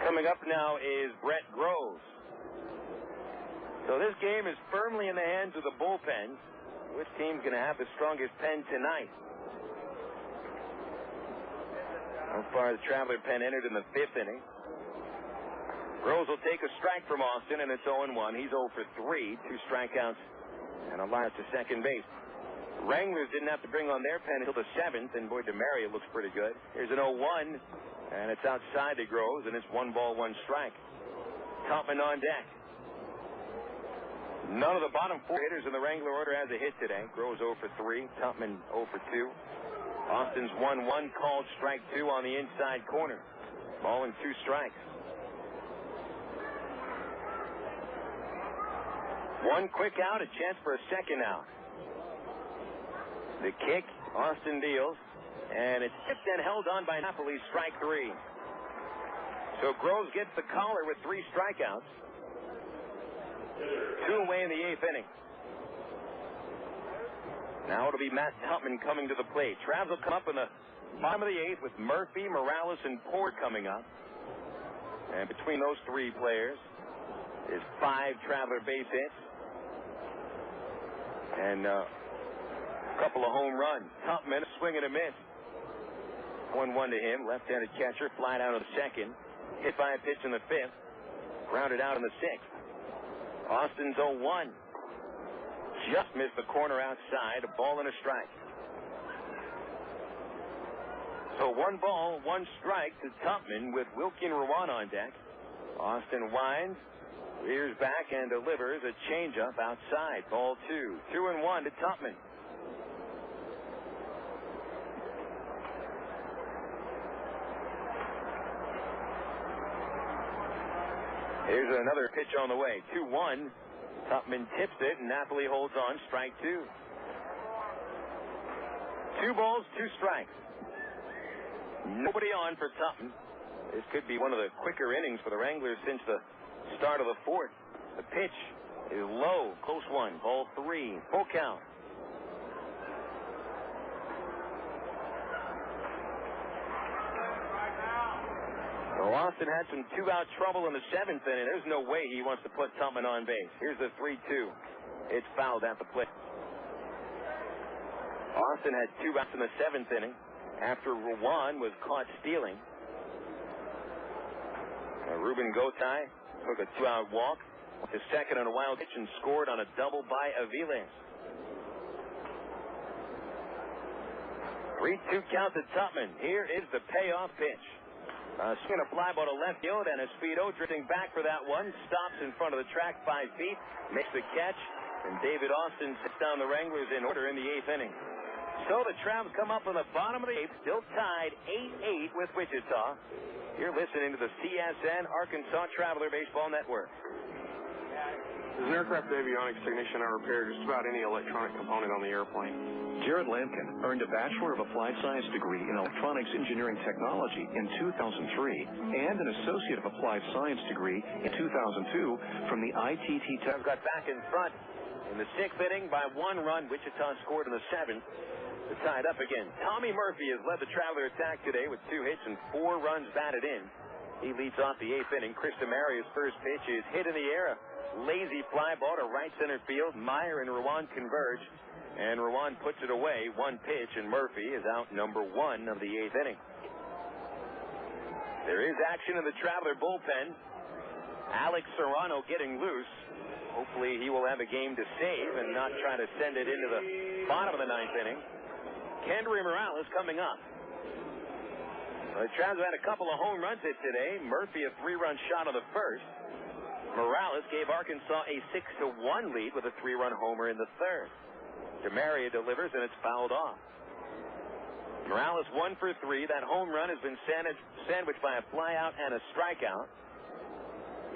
Coming up now is Brett Groves. So this game is firmly in the hands of the bullpen. Which team's going to have the strongest pen tonight? So far, the Traveler pen entered in the 5th inning. Groves will take a strike from Austin, and it's 0-1. He's 0 for 3, 2 strikeouts. And a line to second base. Wranglers didn't have to bring on their pen until the 7th, and boy, DeMaria looks pretty good. Here's an 0-1, and it's outside to Groves, and it's 1 ball, 1 strike. Tupman on deck. None of the bottom 4 hitters in the Wrangler order has a hit today. Groves 0 for 3, Tupman 0 for 2. Austin's 1-1, called strike 2 on the inside corner. Ball and 2 strikes. 1 quick out, a chance for a second out. The kick, Austin deals, and it's tipped and held on by Napoli, strike 3. So Groves gets the collar with 3 strikeouts. 2 away in the 8th inning. Now it'll be Matt Tupman coming to the plate. Travs will come up in the bottom of the 8th with Murphy, Morales, and Port coming up. And between those three players is 5 Traveler base hits and a couple of home runs. Tupman, a swing and a miss. 1-1 to him. Left-handed catcher, fly down to the 2nd. Hit by a pitch in the 5th. Grounded out in the 6th. Austin's 0-1. Just missed the corner outside. A ball and a strike. So 1 ball, 1 strike to Tupman with Wilkin Ruan on deck. Austin winds, rears back, and delivers a changeup outside. Ball 2. 2-1 to Tupman. Here's another pitch on the way. 2-1. Tupman tips it, and Napoli holds on. Strike 2. 2 balls, 2 strikes. Nobody on for Tupman. This could be one of the quicker innings for the Wranglers since the start of the 4th. The pitch is low. Close one. Ball 3. Full count. So Austin had some 2-out trouble in the 7th inning. There's no way he wants to put Tupman on base. Here's the 3-2. It's fouled at the plate. Austin had 2 outs in the 7th inning after Ruan was caught stealing. Rúben Gotay took a 2-out walk, went to second on a wild pitch, and scored on a double by Aviles. 3-2 count to Tupman. Here is the payoff pitch. Swing a fly ball to left field, and Espedo drifting back for that one. Stops in front of the track 5 feet, makes the catch, and David Austin sits down the Wranglers in order in the 8th inning. So the Travs come up in the bottom of the 8th, still tied 8-8 with Wichita. You're listening to the CSN Arkansas Traveler Baseball Network. As an aircraft avionics technician, I repair just about any electronic component on the airplane. Jared Lampkin earned a Bachelor of Applied Science degree in Electronics Engineering Technology in 2003 and an Associate of Applied Science degree in 2002 from the ITT Tech. Got back in front in the 6th inning by 1 run. Wichita scored in the 7th. They're tied up again. Tommy Murphy has led the Traveler attack today with 2 hits and 4 runs batted in. He leads off the 8th inning. Chris DeMaria's first pitch is hit in the air. A lazy fly ball to right center field. Maier and Ruan converge, and Ruan puts it away. 1 pitch, and Murphy is out number 1 of the 8th inning. There is action in the Traveler bullpen. Alex Serrano getting loose. Hopefully he will have a game to save and not try to send it into the bottom of the 9th inning. Kendrys Morales coming up. The Travs had a couple of home runs hit today. Murphy a 3-run shot on the 1st. Morales gave Arkansas a 6-1 lead with a 3-run homer in the 3rd. DeMaria delivers, and it's fouled off. Morales 1 for 3. That home run has been sandwiched by a flyout and a strikeout.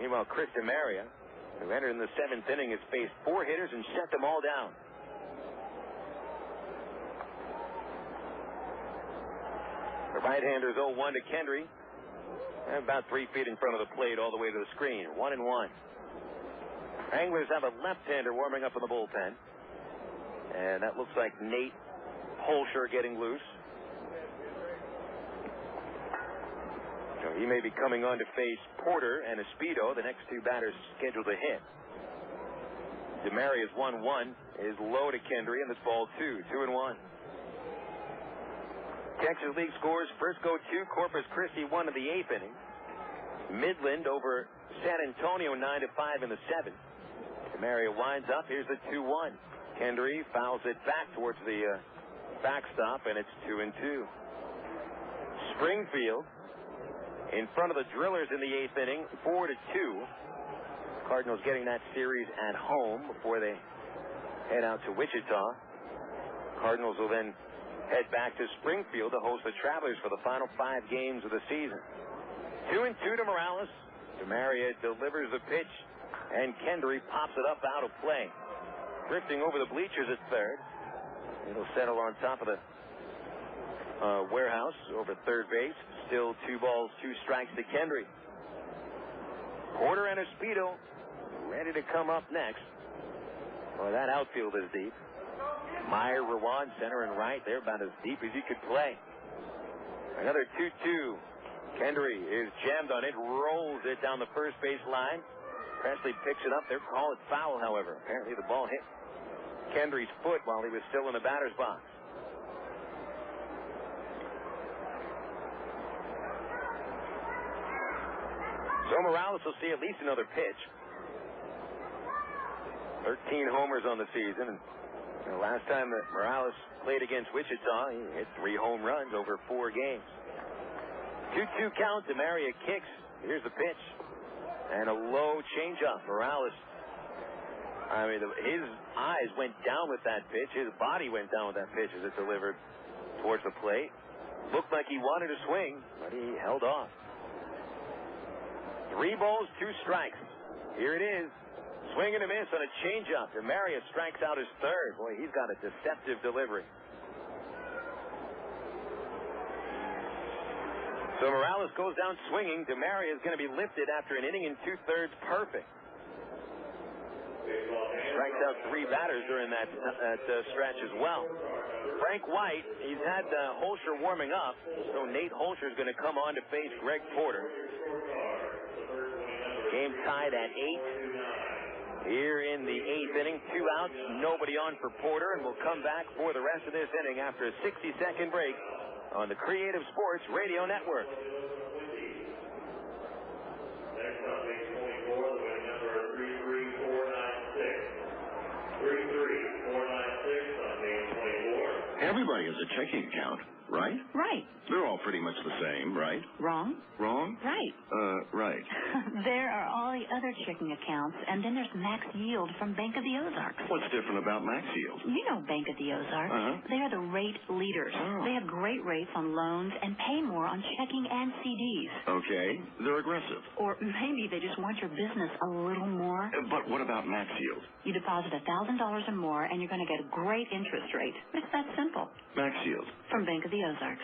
Meanwhile, Chris DeMaria, who entered in the 7th inning, has faced 4 hitters and shut them all down. The right-hander is 0-1 to Kendry. And about 3 feet in front of the plate all the way to the screen. 1-1. Wranglers have a left-hander warming up in the bullpen. And that looks like Nate Holscher getting loose. So he may be coming on to face Porter and Espedo, the next 2 batters scheduled to hit. DeMaria's 1-1 is low to Kendry, and this ball 2. 2-1. Texas League scores: Frisco 2, Corpus Christi 1 in the 8th inning. Midland over San Antonio 9-5 in the 7th. DeMaria winds up. Here's the 2-1. Kendry fouls it back towards the backstop, and it's 2-2. Springfield in front of the Drillers in the 8th inning, 4-2. Cardinals getting that series at home before they head out to Wichita. Cardinals will then head back to Springfield to host the Travelers for the final 5 games of the season. 2-2 to Morales. DeMaria delivers the pitch, and Kendry pops it up out of play. Drifting over the bleachers at 3rd. It'll settle on top of the warehouse over 3rd base. Still 2 balls, 2 strikes to Kendry. Porter and Espedo ready to come up next. Well, that outfield is deep. Maier, Ruan, center and right. They're about as deep as you could play. Another 2-2. Kendry is jammed on it, rolls it down the first base line. Presley picks it up. They're calling foul, however. Apparently the ball hit Kendry's foot while he was still in the batter's box. So Morales will see at least another pitch. 13 homers on the season. And the last time that Morales played against Wichita, he hit 3 home runs over 4 games. 2-2 count. DeMaria kicks. Here's the pitch. And a low changeup. Morales, his eyes went down with that pitch. His body went down with that pitch as it delivered towards the plate. Looked like he wanted to swing, but he held off. 3 balls, 2 strikes. Here it is. Swing and a miss on a changeup. DeMaria strikes out his third. Boy, he's got a deceptive delivery. So Morales goes down swinging. DeMaria is going to be lifted after an inning and 2/3 perfect. Strikes out 3 batters during that stretch as well. Frank White, he's had Holscher warming up, so Nate Holscher is going to come on to face Greg Porter. Game tied at 8. Here in the 8th inning, 2 outs, nobody on for Porter, and we'll come back for the rest of this inning after a 60-second break on the Creative Sports Radio Network. Next up, game 24, the winning number 33496. 33496 on game 24. Everybody has a checking account, right? Right. They're all pretty much the same, right? Wrong. Wrong? Right. Right. There are all the other checking accounts, and then there's Max Yield from Bank of the Ozarks. What's different about Max Yield? You know Bank of the Ozarks. They are the rate leaders. Oh. They have great rates on loans and pay more on checking and CDs. Okay. They're aggressive. Or maybe they just want your business a little more. But what about Max Yield? You deposit $1,000 or more, and you're going to get a great interest rate. It's that simple. Max Yield. From Bank of the Ozarks.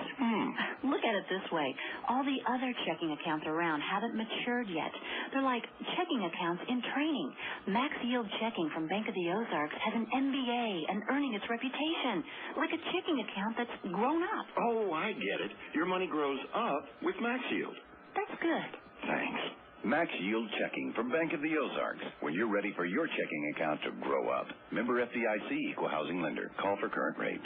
Look at it this way. All the other checking accounts around haven't matured yet. They're like checking accounts in training. Max Yield Checking from Bank of the Ozarks has an MBA and earning its reputation. Like a checking account that's grown up. Oh, I get it. Your money grows up with Max Yield. That's good. Thanks. Max Yield Checking from Bank of the Ozarks. When you're ready for your checking account to grow up. Member FDIC, Equal Housing Lender. Call for current rates.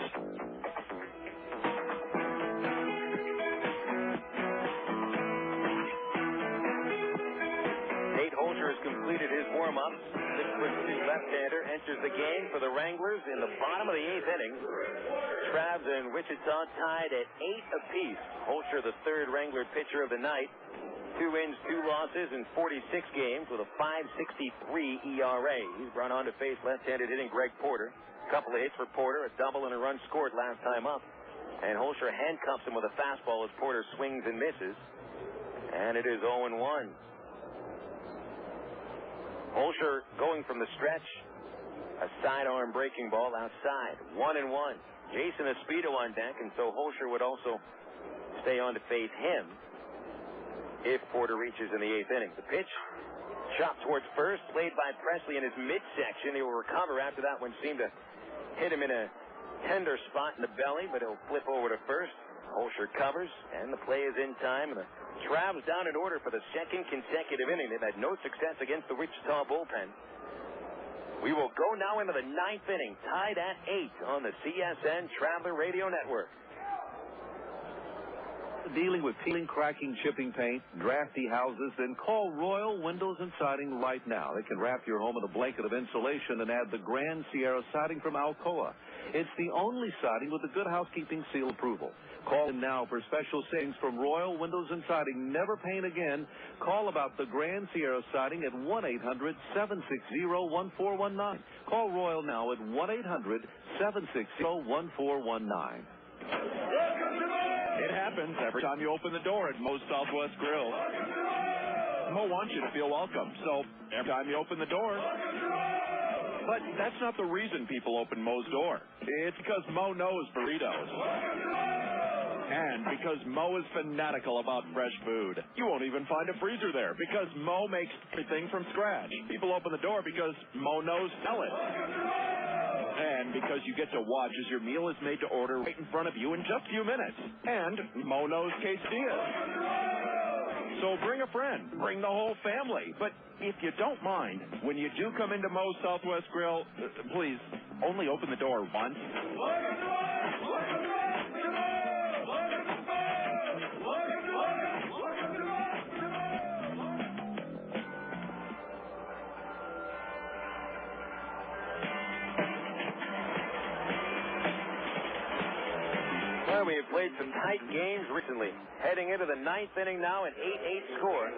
Nate Holscher has completed his warm-up. 6'2" left-hander enters the game for the Wranglers in the bottom of the 8th inning. Travs and Wichita tied at 8 apiece. Holscher, the 3rd Wrangler pitcher of the night. 2 wins, 2 losses in 46 games with a 5.63 ERA. He's run on to face left-handed hitting Greg Porter. A couple of hits for Porter, a double and a run scored last time up. And Holscher handcuffs him with a fastball as Porter swings and misses. And it is 0-1. Holscher going from the stretch. A sidearm breaking ball outside. 1-1. Jason Espedo on deck, and so Holscher would also stay on to face him if Porter reaches in the 8th inning. The pitch, chopped towards first, played by Presley in his midsection. He will recover after that one seemed to hit him in a tender spot in the belly, but he'll flip over to first. Holscher covers, and the play is in time. And the Travs down in order for the 2nd consecutive inning. They've had no success against the Wichita bullpen. We will go now into the 9th inning, tied at 8 on the CSN Traveler Radio Network. Dealing with peeling, cracking, chipping paint, drafty houses, then call Royal Windows and Siding right now. They can wrap your home in a blanket of insulation and add the Grand Sierra siding from Alcoa. It's the only siding with the Good Housekeeping Seal approval. Call in now for special savings from Royal Windows and Siding. Never paint again. Call about the Grand Sierra siding at 1-800-760-1419. Call Royal now at 1-800-760-1419. It happens every time you open the door at Moe's Southwest Grill. Moe wants you to feel welcome, so every time you open the door. But that's not the reason people open Moe's door. It's because Moe knows burritos. And because Moe is fanatical about fresh food. You won't even find a freezer there because Moe makes everything from scratch. People open the door because Moe knows sell it. And because you get to watch as your meal is made to order right in front of you in just a few minutes. And Mo knows quesadillas. So bring a friend, bring the whole family. But if you don't mind, when you do come into Mo's Southwest Grill, please only open the door once. Well, we have played some tight games recently. Heading into the ninth inning now, an 8-8 score.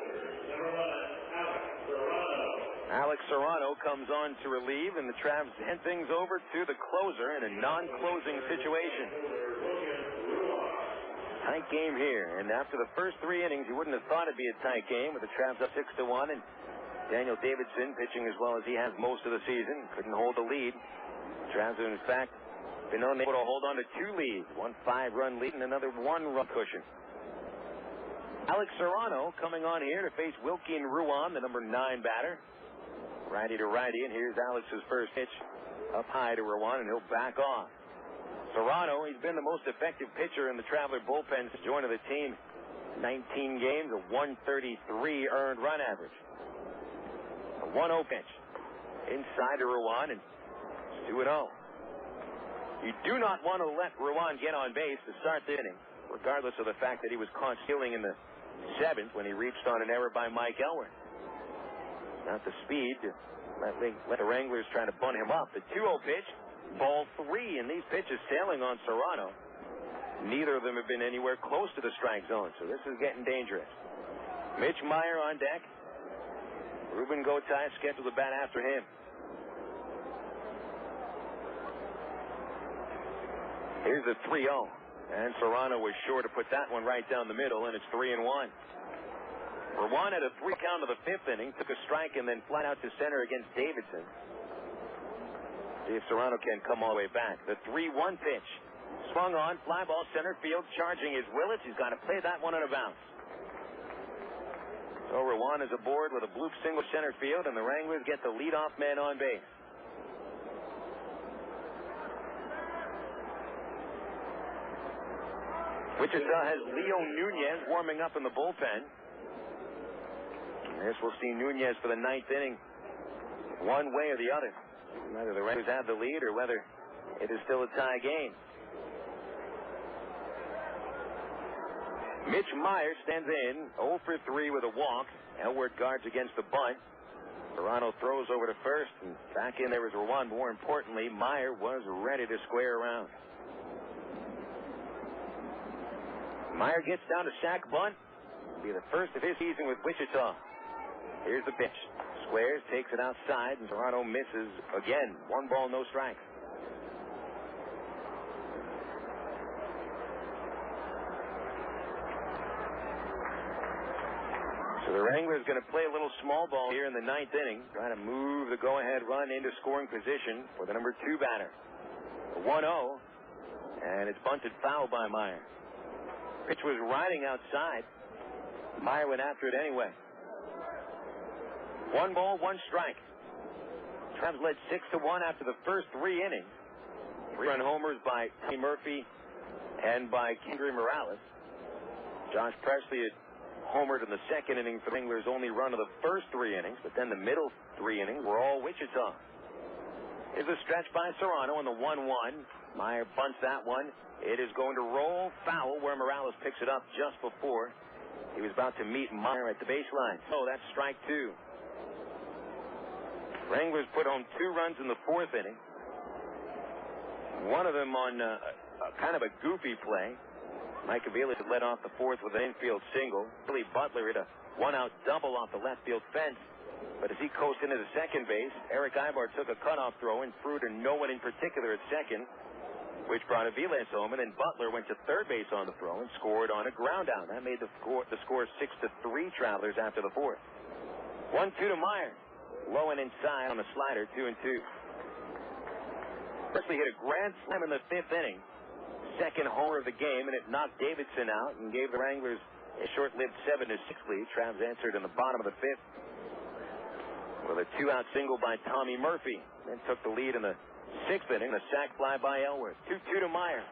Alex Serrano comes on to relieve, and the Travs hand things over to the closer in a non-closing situation. Tight game here, and after the first 3 innings, you wouldn't have thought it'd be a tight game with the Travs up 6-1, and Daniel Davidson pitching as well as he has most of the season. Couldn't hold the lead. The Travs have, in fact, been unable to hold on to 2 leads, 1 5-run lead and another 1-run cushion. Alex Serrano coming on here to face Wilkin Ruan, the number 9 batter. Righty to righty, and here's Alex's first pitch up high to Ruan, and he'll back off. Serrano, he's been the most effective pitcher in the Traveler bullpen since joining the team. 19 games, a 133 earned run average. A 1-0 pitch inside to Ruan, and 2-0. You do not want to let Ruan get on base to start the inning, regardless of the fact that he was caught stealing in the 7th when he reached on an error by Mike Elwin. Not the speed to let the Wranglers try to bunt him up. The 2-0 pitch, ball 3, and these pitches sailing on Serrano. Neither of them have been anywhere close to the strike zone, so this is getting dangerous. Mitch Maier on deck. Rúben Gotay scheduled to bat after him. Here's the 3-0, and Serrano was sure to put that one right down the middle, and it's 3-1. Ruan had a 3 count of the 5th inning, took a strike, and then flat out to center against Davidson. See if Serrano can come all the way back. The 3-1 pitch, swung on, fly ball center field, charging is Willits. He's got to play that one out of bounds. So Ruan is aboard with a bloop single center field, and the Wranglers get the leadoff man on base. Wichita has Leo Nunez warming up in the bullpen. Yes, we'll see Nunez for the 9th inning, one way or the other. Whether the Wranglers have the lead or whether it is still a tie game. Mitch Maier stands in, 0 for 3 with a walk. Elward guards against the bunt. Serrano throws over to first, and back in there was Ruan. More importantly, Maier was ready to square around. Maier gets down to sack bunt. It'll be the first of his season with Wichita. Here's the pitch. Squares, takes it outside, and Serrano misses again. 1 ball, no strikes. So the Wranglers going to play a little small ball here in the 9th inning, trying to move the go-ahead run into scoring position for the number 2 batter. 1-0, and it's bunted foul by Maier. Pitch was riding outside. Maier went after it anyway. 1 ball, 1 strike. Travs led 6-1 after the first 3 innings. 3-run homers by Tommy Murphy and by Kendrys Morales. Josh Presley had homered in the 2nd inning for the Wranglers' only run of the first 3 innings, but then the middle 3 innings were all Wichita. Here's a stretch by Serrano on the 1-1. Maier bunts that one. It is going to roll foul where Morales picks it up just before he was about to meet Maier at the baseline. So that's strike 2. Wranglers put home 2 runs in the 4th inning. One of them on kind of a goofy play. Mike Aviles led off the 4th with an infield single. Butler hit a 1-out double off the left field fence. But as he coasted into the second base, Erick Aybar took a cutoff throw and threw to no one in particular at second, which brought Aviles home, and then Butler went to third base on the throw and scored on a ground out. That made the score 6-3 Travelers after the 4th. 1-2 to Maier. Low and inside on the slider, 2-2. Presley hit a grand slam in the 5th inning. Second homer of the game, and it knocked Davidson out and gave the Wranglers a short-lived 7-6 lead. Travs answered in the bottom of the 5th with a 2-out single by Tommy Murphy. Then took the lead in the Sixth inning, a sac fly by Elworth. 2-2 to Maier.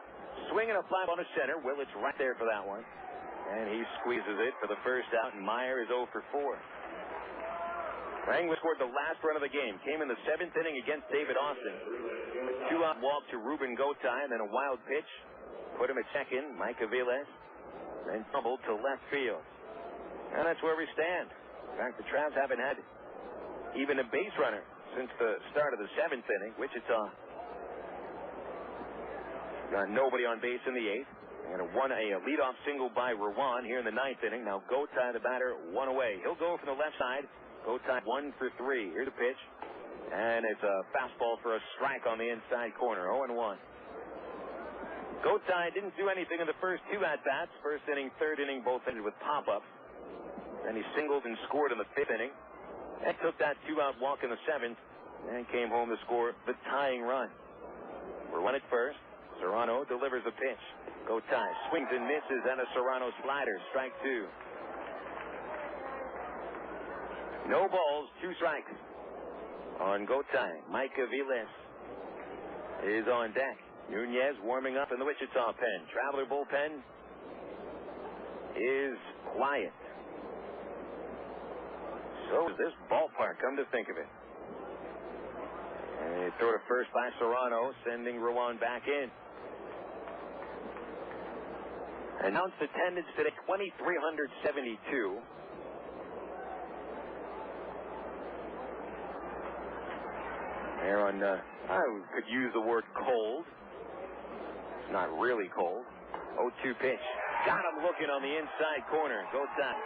Swinging a fly ball to center. Willits right there for that one. And he squeezes it for the first out, and Maier is 0 for 4. Wranglers scored the last run of the game. Came in the 7th inning against David Austin. A 2-out walk to Rúben Gotay, and then a wild pitch. Put him at second, Mike Aviles. Then fumbled to left field. And that's where we stand. In fact, the Travs haven't had even a base runner since the start of the 7th inning. Wichita got nobody on base in the 8th. And a leadoff single by Ruan here in the 9th inning. Now Gotay, the batter, one away. He'll go from the left side. Gotay 1 for 3. Here's the pitch. And it's a fastball for a strike on the inside corner. 0-1. Gotay didn't do anything in the first 2 at-bats. First inning, 3rd inning, both ended with pop-ups. Then he singled and scored in the 5th inning. And took that 2-out walk in the 7th. And came home to score the tying run. Ruan at first. Serrano delivers a pitch. Gotay swings and misses, and a Serrano slider. Strike 2. No balls, 2 strikes on Gotay. Mike Aviles is on deck. Nunez warming up in the Wichita pen. Traveler bullpen is quiet. So is this ballpark, come to think of it. And throw to first by Serrano, sending Ruan back in. Announced attendance today, 2,372. There on, I could use the word cold. It's not really cold. 0-2 pitch. Got him looking on the inside corner. Gotay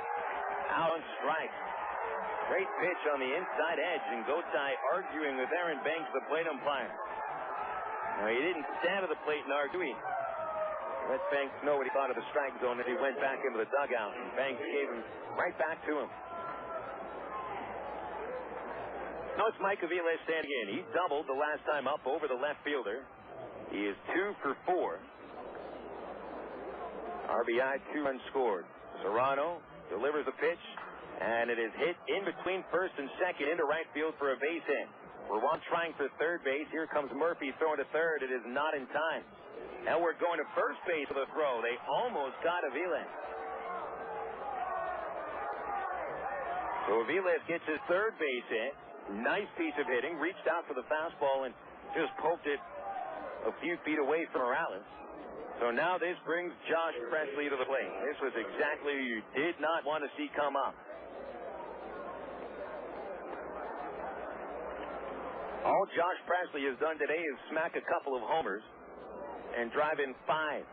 out on strike. Great pitch on the inside edge, and Gotay arguing with Aaron Banks, the plate umpire. Now, he didn't stand at the plate and argue. He let Banks know what he thought of the strike zone as he went back into the dugout. And Banks gave him right back to him. Now it's Mike Aviles standing in. He doubled the last time up over the left fielder. He is 2 for 4. RBI, 2 runs scored. Serrano delivers a pitch, and it is hit in between first and second into right field for a base hit. Ruan trying for third base. Here comes Murphy throwing to third. It is not in time. Now we're going to first base for the throw. They almost got Aviles. So Aviles gets his third base hit. Nice piece of hitting. Reached out for the fastball and just poked it a few feet away from Morales. So now this brings Josh Presley to the plate. This was exactly who you did not want to see come up. All Josh Presley has done today is smack a couple of homers and drive in 5.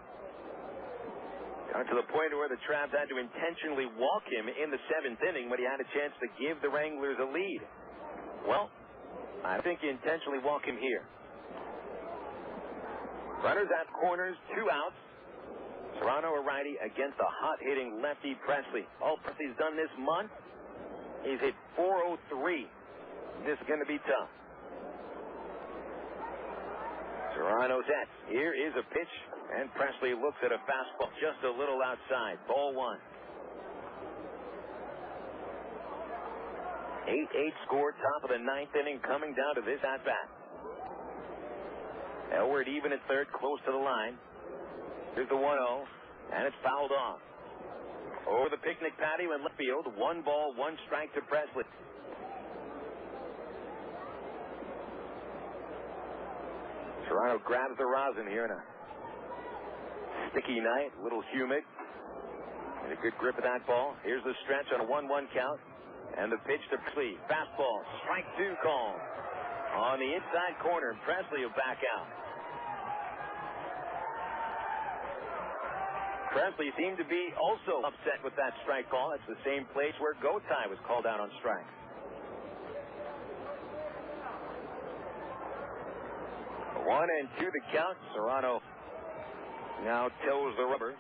Got to the point where the Travs had to intentionally walk him in the 7th inning when he had a chance to give the Wranglers a lead. Well, I think you intentionally walk him here. Runners at corners, 2 outs. Serrano, a righty, against a hot-hitting lefty Presley. All Presley's done this month, he's hit .403. This is going to be tough. Serrano sets. Here is a pitch, and Presley looks at a fastball just a little outside. Ball 1. 8-8 score, top of the 9th inning, coming down to this at-bat. Elworth even at third, close to the line. Here's the 1-0, and it's fouled off. Over the picnic patio in left field, 1 ball, 1 strike to Presley. Serrano grabs the rosin here in a sticky night, a little humid. And a good grip of that ball. Here's the stretch on a 1-1 count. And the pitch to Presley. Fastball. Strike 2 call. On the inside corner. Presley will back out. Presley seemed to be also upset with that strike call. It's the same place where Gotay was called out on strikes. 1-2 the count. Serrano now toes the rubber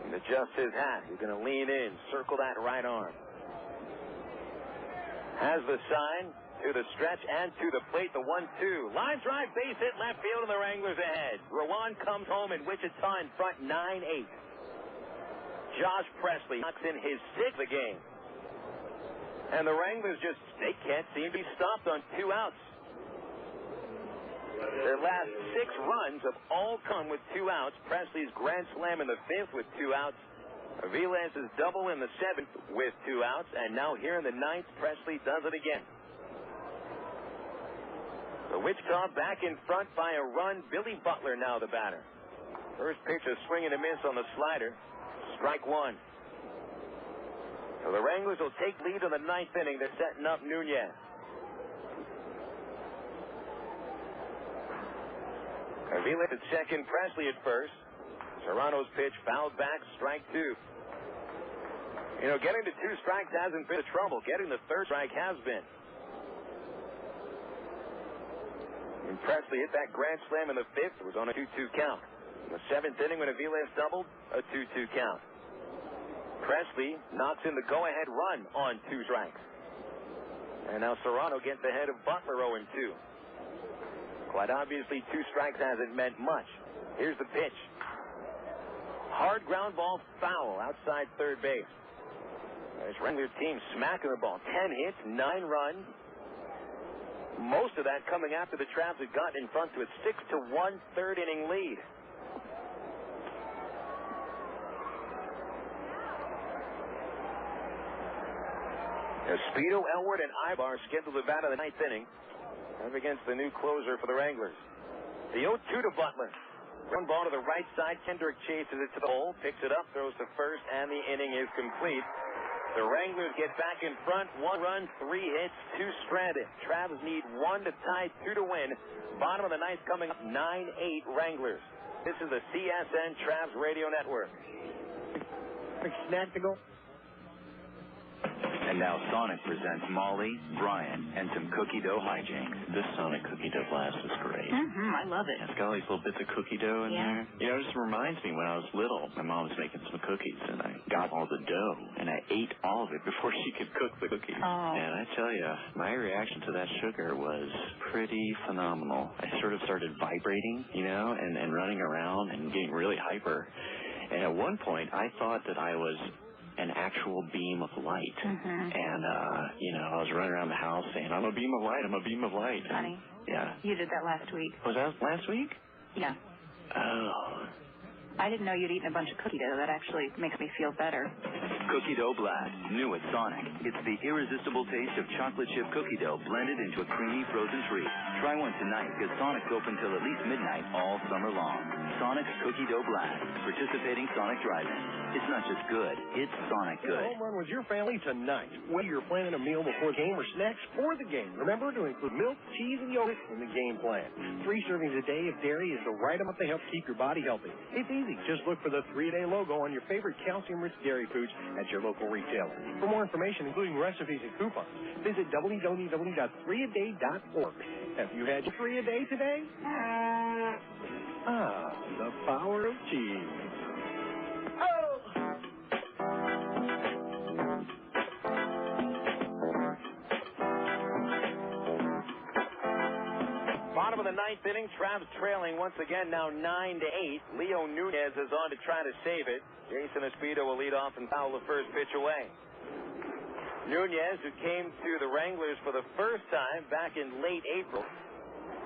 and adjusts his hat. He's going to lean in, circle that right arm. Has the sign to the stretch and to the plate. The 1-2. Line drive, base hit, left field, and the Wranglers ahead. Ruan comes home in Wichita in front 9-8. Josh Presley knocks in his 6th of the game. And the Wranglers they can't seem to be stopped on 2 outs. Their last 6 runs have all come with 2 outs. Presley's grand slam in the 5th with 2 outs. Aviles' double in the 7th with 2 outs. And now here in the 9th, Presley does it again. The Wichita back in front by a run. Billy Butler now the batter. First pitch, a swing and a miss on the slider. Strike 1. So the Wranglers will take lead in the 9th inning. They're setting up Nunez. Aviles at second, Presley at first. Serrano's pitch fouled back, strike 2. You know, getting to 2 strikes hasn't been a trouble. Getting the 3rd strike has been. And Presley hit that grand slam in the 5th. It was on a 2-2 count. In the 7th inning when Aviles doubled, a 2-2 count. Presley knocks in the go-ahead run on 2 strikes. And now Serrano gets ahead of Butler 0-2. Quite obviously, 2 strikes hasn't meant much. Here's the pitch. Hard ground ball, foul outside third base. This Wranglers team smacking the ball. 10 hits, 9 runs. Most of that coming after the Travs had gotten in front to a 6-1 third inning lead. Speedo, Elward, and Aybar scheduled to bat in the 9th inning. Up against the new closer for the Wranglers. The 0-2 to Butler. Run ball to the right side. Kendrick chases it to the hole, picks it up, throws to first, and the inning is complete. The Wranglers get back in front. 1 run, 3 hits, 2 stranded. Travs need 1 to tie, 2 to win. Bottom of the 9th coming up, 9-8 Wranglers. This is the CSN Travs Radio Network. Snack to go. And now Sonic presents Molly, Brian, and some cookie dough hijinks. This Sonic cookie dough blast is great. I love it. It's got all these little bits of cookie dough in there. You know, it just reminds me when I was little, my mom was making some cookies, and I got all the dough, and I ate all of it before she could cook the cookies. Oh. And I tell you, my reaction to that sugar was pretty phenomenal. I sort of started vibrating, you know, and running around and getting really hyper. And at one point, I thought that I was an actual beam of light. And, you know, I was running around the house saying, I'm a beam of light, I'm a beam of light. Honey. Yeah. You did that last week. Was that last week? Yeah. Oh. I didn't know you'd eaten a bunch of cookie dough. That actually makes me feel better. Cookie dough blast, new at Sonic. It's the irresistible taste of chocolate chip cookie dough blended into a creamy frozen treat. Try one tonight because Sonic's open till at least midnight all summer long. Sonic's Cookie Dough Blast, participating Sonic drive-in. It's not just good, it's Sonic good. Home run with your family tonight. Whether you're planning a meal before the game or snacks for the game, remember to include milk, cheese, and yogurt in the game plan. 3 servings a day of dairy is the right amount to help keep your body healthy. It's easy. Just look for the 3-a-day logo on your favorite calcium-rich dairy foods at your local retailer. For more information, including recipes and coupons, visit www.3aday.org. Have you had your 3 a day today? The power of cheese. Bottom of the 9th inning, Travs trailing once again, now 9-8. Leo Nunez is on to try to save it. Jason Espedo will lead off and foul the first pitch away. Nunez, who came to the Wranglers for the first time back in late April,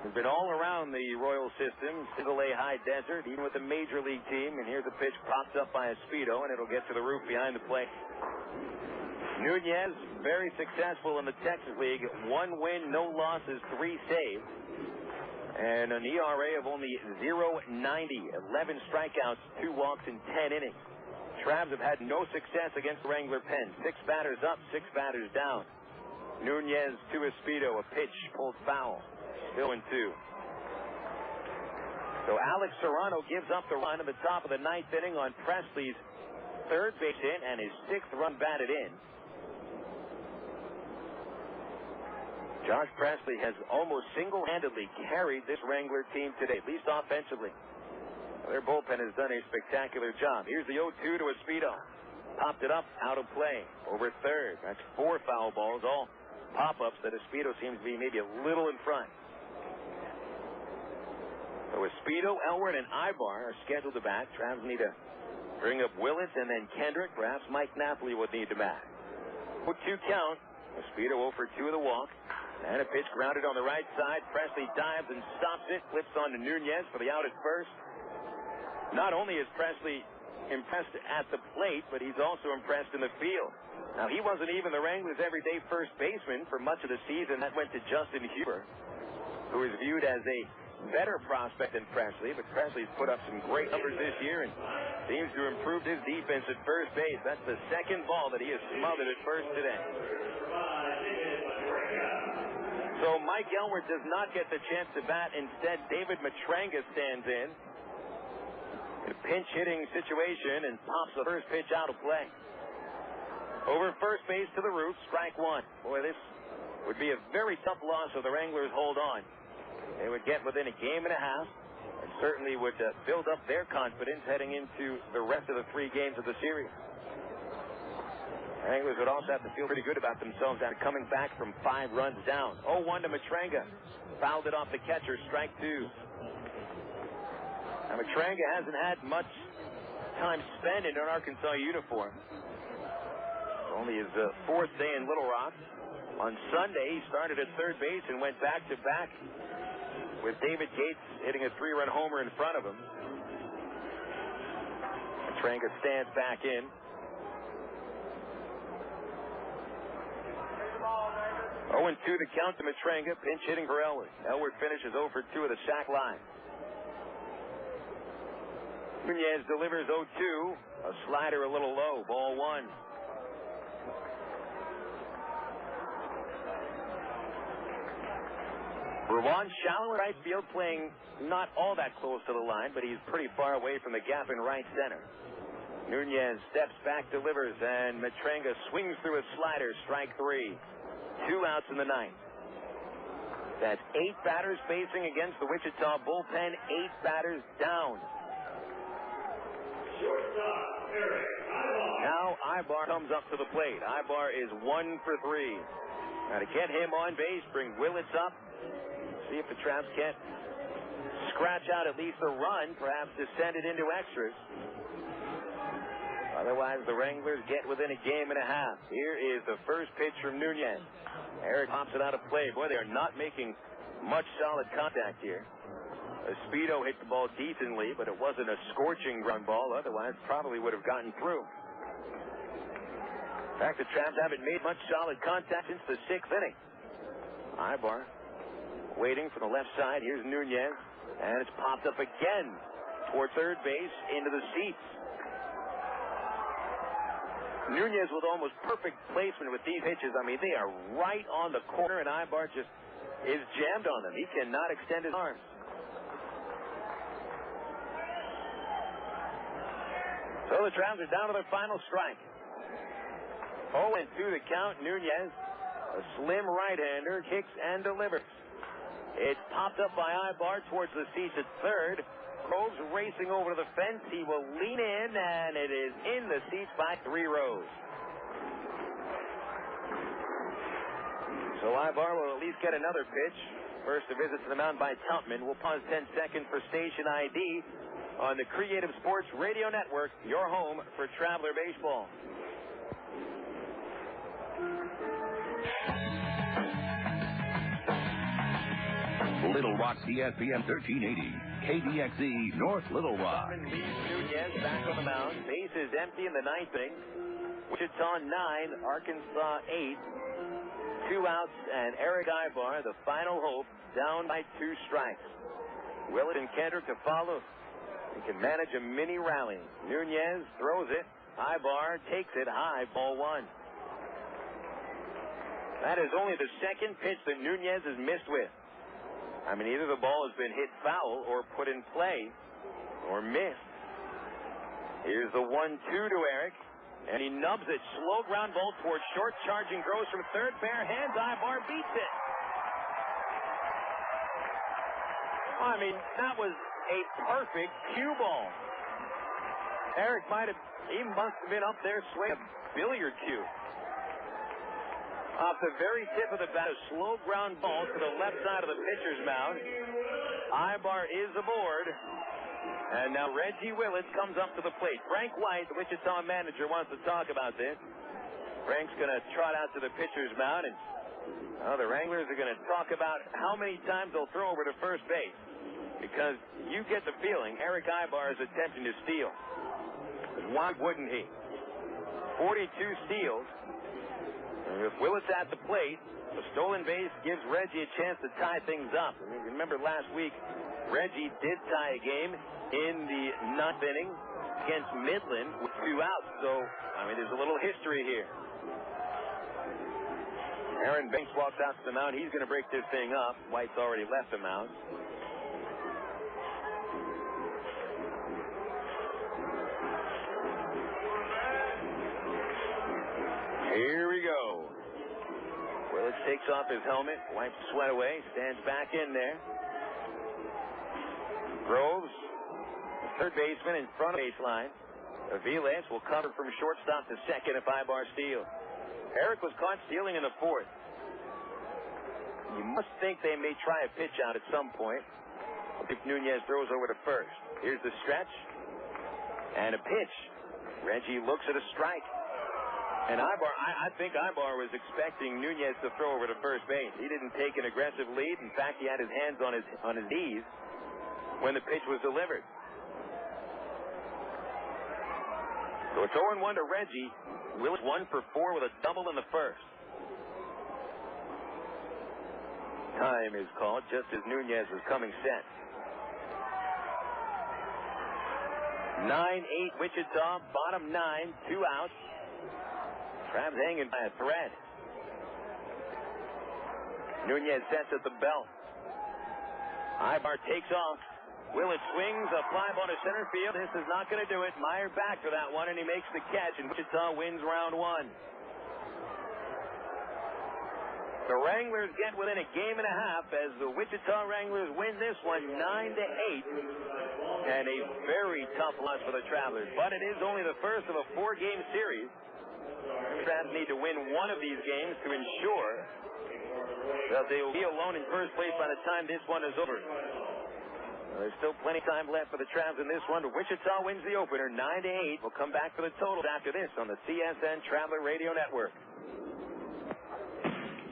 has been all around the Royal system, single-A high desert, even with the major league team. And here's a pitch popped up by Espedo, and it'll get to the roof behind the plate. Nunez, very successful in the Texas League. 1 win, no losses, 3 saves. And an ERA of only .090, 11 strikeouts, 2 walks in 10 innings. Travs have had no success against the Wrangler pen. 6 batters up, 6 batters down. Nunez to Espedo, a pitch pulled foul. Still in 2. So Alex Serrano gives up the run at the top of the 9th inning on Presley's 3rd base hit and his 6th run batted in. Josh Presley has almost single-handedly carried this Wrangler team today, at least offensively. Their bullpen has done a spectacular job. Here's the 0-2 to Espedo. Popped it up, out of play, over third. That's 4 foul balls, all pop-ups that Espedo seems to be maybe a little in front. So Espedo, Elward, and Aybar are scheduled to bat. Travs need to bring up Willits and then Kendrick. Perhaps Mike Napoli would need to bat. 0-2 count. Espedo 0 for 2 of the walk. And a pitch grounded on the right side. Presley dives and stops it. Flips on to Nunez for the out at first. Not only is Presley impressed at the plate, but he's also impressed in the field. Now, he wasn't even the Wranglers' everyday first baseman for much of the season. That went to Justin Huber, who is viewed as a better prospect than Presley, but Presley's put up some great numbers this year and seems to have improved his defense at first base. That's the second ball that he has smothered at first today. So Mike Elward does not get the chance to bat. Instead, David Matranga stands in a pinch-hitting situation and pops the first pitch out of play. Over first base to the roots, strike one. Boy, this would be a very tough loss if the Wranglers hold on. They would get within a game and a half and certainly would build up their confidence heading into the rest of the 3 games of the series. Wranglers would also have to feel pretty good about themselves after coming back from 5 runs down. 0-1 to Matranga. Fouled it off the catcher, strike 2. Now, Matranga hasn't had much time spent in an Arkansas uniform. Only his 4th day in Little Rock. On Sunday, he started at third base and went back-to-back with David Gates hitting a 3-run homer in front of him. Matranga stands back in. 0-2 the count to Matranga, pinch hitting for Elward. Elward finishes 0 for 2 of the sack line. Nunez delivers 0-2. A slider a little low, ball 1. Ruan shallow in right field, playing not all that close to the line, but he's pretty far away from the gap in right center. Nunez steps back, delivers, and Matranga swings through a slider, strike 3. 2 outs in the 9th. That's 8 batters facing against the Wichita bullpen, 8 batters down. Now Aybar comes up to the plate. Aybar is 1 for 3. Now to get him on base, bring Willits up. See if the Traps can't scratch out at least a run, perhaps to send it into extras. Otherwise, the Wranglers get within a game and a half. Here is the first pitch from Nunez. Eric pops it out of play. Boy, they are not making much solid contact here. Speedo hit the ball decently, but it wasn't a scorching ground ball. Otherwise, probably would have gotten through. In fact, the Traps haven't made much solid contact since the 6th inning. Aybar waiting for the left side. Here's Nunez, and it's popped up again toward third base into the seats. Nunez with almost perfect placement with these pitches. I mean, they are right on the corner, and Aybar just is jammed on them. He cannot extend his arms. So the Traps are down to their final strike. 0-2 the count. Nunez, a slim right-hander, kicks and delivers. It's popped up by Aybar towards the seats at third. Groves racing over to the fence. He will lean in, and it is in the seats by 3 rows. So Aybar will at least get another pitch. First a visit to the mound by Tupman. We'll pause 10 seconds for station ID on the Creative Sports Radio Network, your home for Traveler Baseball. Little Rock's ESPN 1380. KDXE, North Little Rock. Nunez back on the mound. Base is empty in the 9th inning. Wichita 9, Arkansas 8. 2 outs, and Erick Aybar, the final hope, down by 2 strikes. Willits and Kendrick to follow. He can manage a mini rally. Nunez throws it. Aybar takes it high, ball 1. That is only the second pitch that Nunez has missed with. I mean, either the ball has been hit foul or put in play or missed. Here's the 1-2 to Erick, and he nubs it. Slow ground ball towards short, charging Groves from third. Bare hands. Aybar beats it. I mean, that was a perfect cue ball. Erick must have been up there swinging a billiard cue. Off the very tip of the bat, a slow ground ball to the left side of the pitcher's mound. Aybar is aboard. And now Reggie Willits comes up to the plate. Frank White, the Wichita manager, wants to talk about this. Frank's going to trot out to the pitcher's mound and Well, the Wranglers are going to talk about how many times they'll throw over to first base, because you get the feeling Erick Aybar is attempting to steal. Why wouldn't he? 42 steals. And with Willits at the plate, a stolen base gives Reggie a chance to tie things up. I mean, remember last week, Reggie did tie a game in the 9th inning against Midland with 2 outs. So, I mean, there's a little history here. Aaron Banks walks out to the mound. He's going to break this thing up. White's already left the mound. Here we go. Willits takes off his helmet, wipes sweat away, stands back in there. Groves, the third baseman in front of the baseline. Aviles will cover from shortstop to second if Aybar steals. Erick was caught stealing in the 4th. You must think they may try a pitch out at some point. If Nunez throws over to first. Here's the stretch. And a pitch. Reggie looks at a strike. And Aybar, I think Aybar was expecting Nunez to throw over to first base. He didn't take an aggressive lead. In fact, he had his hands on his knees when the pitch was delivered. So it's 0-1 to Reggie. Willits 1 for 4 with a double in the 1st. Time is called just as Nunez was coming set. 9-8 Wichita, bottom 9, 2 outs. Trav's hanging by a thread. Nunez sets at the belt. Aybar takes off. Willits swings, a fly ball to center field. This is not going to do it. Maier back for that one, and he makes the catch, and Wichita wins round 1. The Wranglers get within a game and a half as the Wichita Wranglers win this one 9-8. And a very tough loss for the Travelers. But it is only the first of a 4-game series. The Travs need to win one of these games to ensure that they will be alone in first place by the time this one is over. There's still plenty of time left for the Travs in this one, but Wichita wins the opener 9-8. We'll come back for the totals after this on the CSN Traveler Radio Network.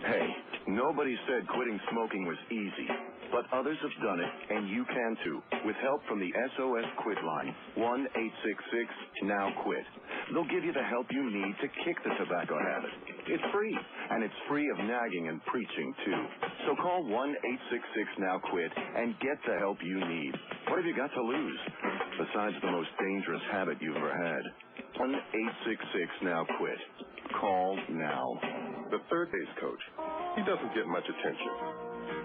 Hey, nobody said quitting smoking was easy, but others have done it, and you can too, with help from the SOS Quit line, 1-866-NOW-QUIT. They'll give you the help you need to kick the tobacco habit. It's free, and it's free of nagging and preaching too. So call 1-866-NOW-QUIT and get the help you need. What have you got to lose, besides the most dangerous habit you've ever had? 1-866-NOW-QUIT. Call now. The third base coach. He doesn't get much attention.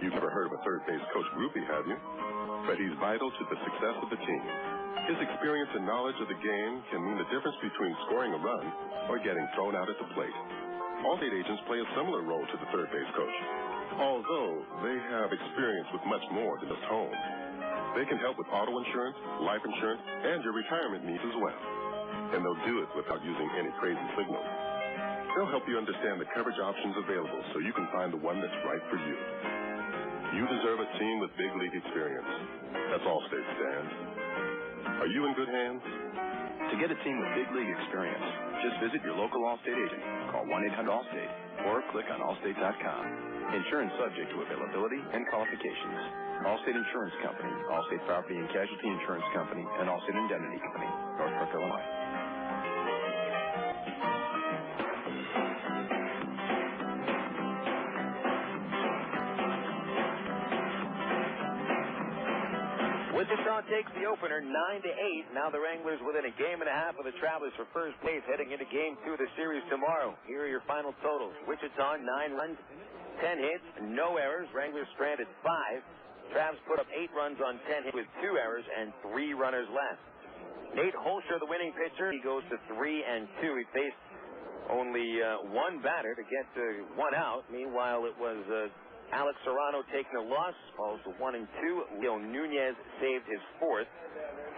You've never heard of a third base coach groupie, have you? But he's vital to the success of the team. His experience and knowledge of the game can mean the difference between scoring a run or getting thrown out at the plate. Allstate agents play a similar role to the third base coach, although they have experience with much more than just home. They can help with auto insurance, life insurance, and your retirement needs as well. And they'll do it without using any crazy signals. They'll help you understand the coverage options available so you can find the one that's right for you. You deserve a team with big league experience. That's Allstate, Stan. Are you in good hands? To get a team with big league experience, just visit your local Allstate agent. Call 1-800-ALLSTATE or click on allstate.com. Insurance subject to availability and qualifications. Allstate Insurance Company, Allstate Property and Casualty Insurance Company, and Allstate Indemnity Company, Northbrook, Illinois. Wichita takes the opener 9-8. Now the Wranglers within a game and a half of the Travelers for first place heading into game 2 of the series tomorrow. Here are your final totals. Wichita 9 runs, 10 hits, no errors. Wranglers stranded 5. Travs put up 8 runs on 10 hits with 2 errors and 3 runners left. Nate Holscher, the winning pitcher, he goes to 3-2. He faced only one batter to get 1 out. Meanwhile, it was Alex Serrano taking a loss, falls to 1-2. Leo Nunez saved his 4th.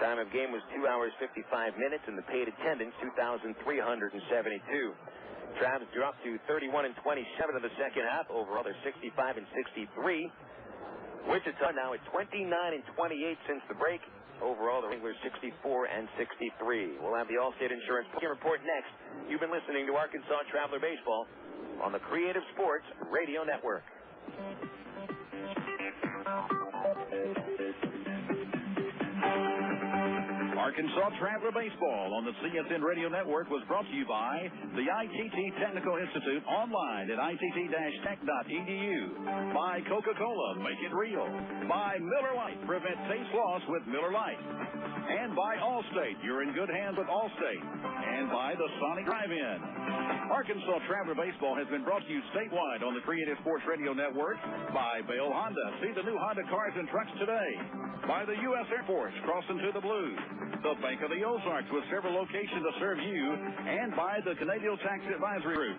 Time of game was 2 hours 55 minutes, and the paid attendance 2,372. Travs dropped to 31-27 in the second half. Overall, they're 65-63. Wichita now at 29-28 since the break. Overall, the Wranglers 64-63. We'll have the Allstate Insurance Report next. You've been listening to Arkansas Traveler Baseball on the Creative Sports Radio Network. Arkansas Traveler Baseball on the CSN Radio Network was brought to you by the ITT Technical Institute online at itt-tech.edu. By Coca-Cola, make it real. By Miller Lite, prevent taste loss with Miller Lite. And by Allstate, you're in good hands with Allstate. And by the Sonic Drive-In. Arkansas Traveler Baseball has been brought to you statewide on the Creative Sports Radio Network by Bale Honda. See the new Honda cars and trucks today. By the U.S. Air Force, crossing to the Blues. The Bank of the Ozarks with several locations to serve you. And by the Canadian Tax Advisory Group.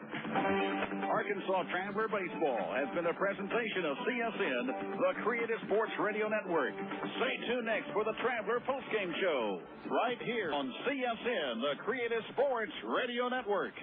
Arkansas Traveler Baseball has been a presentation of CSN, the Creative Sports Radio Network. Stay tuned next for the Traveler Postgame Show, right here on CSN, the Creative Sports Radio Network.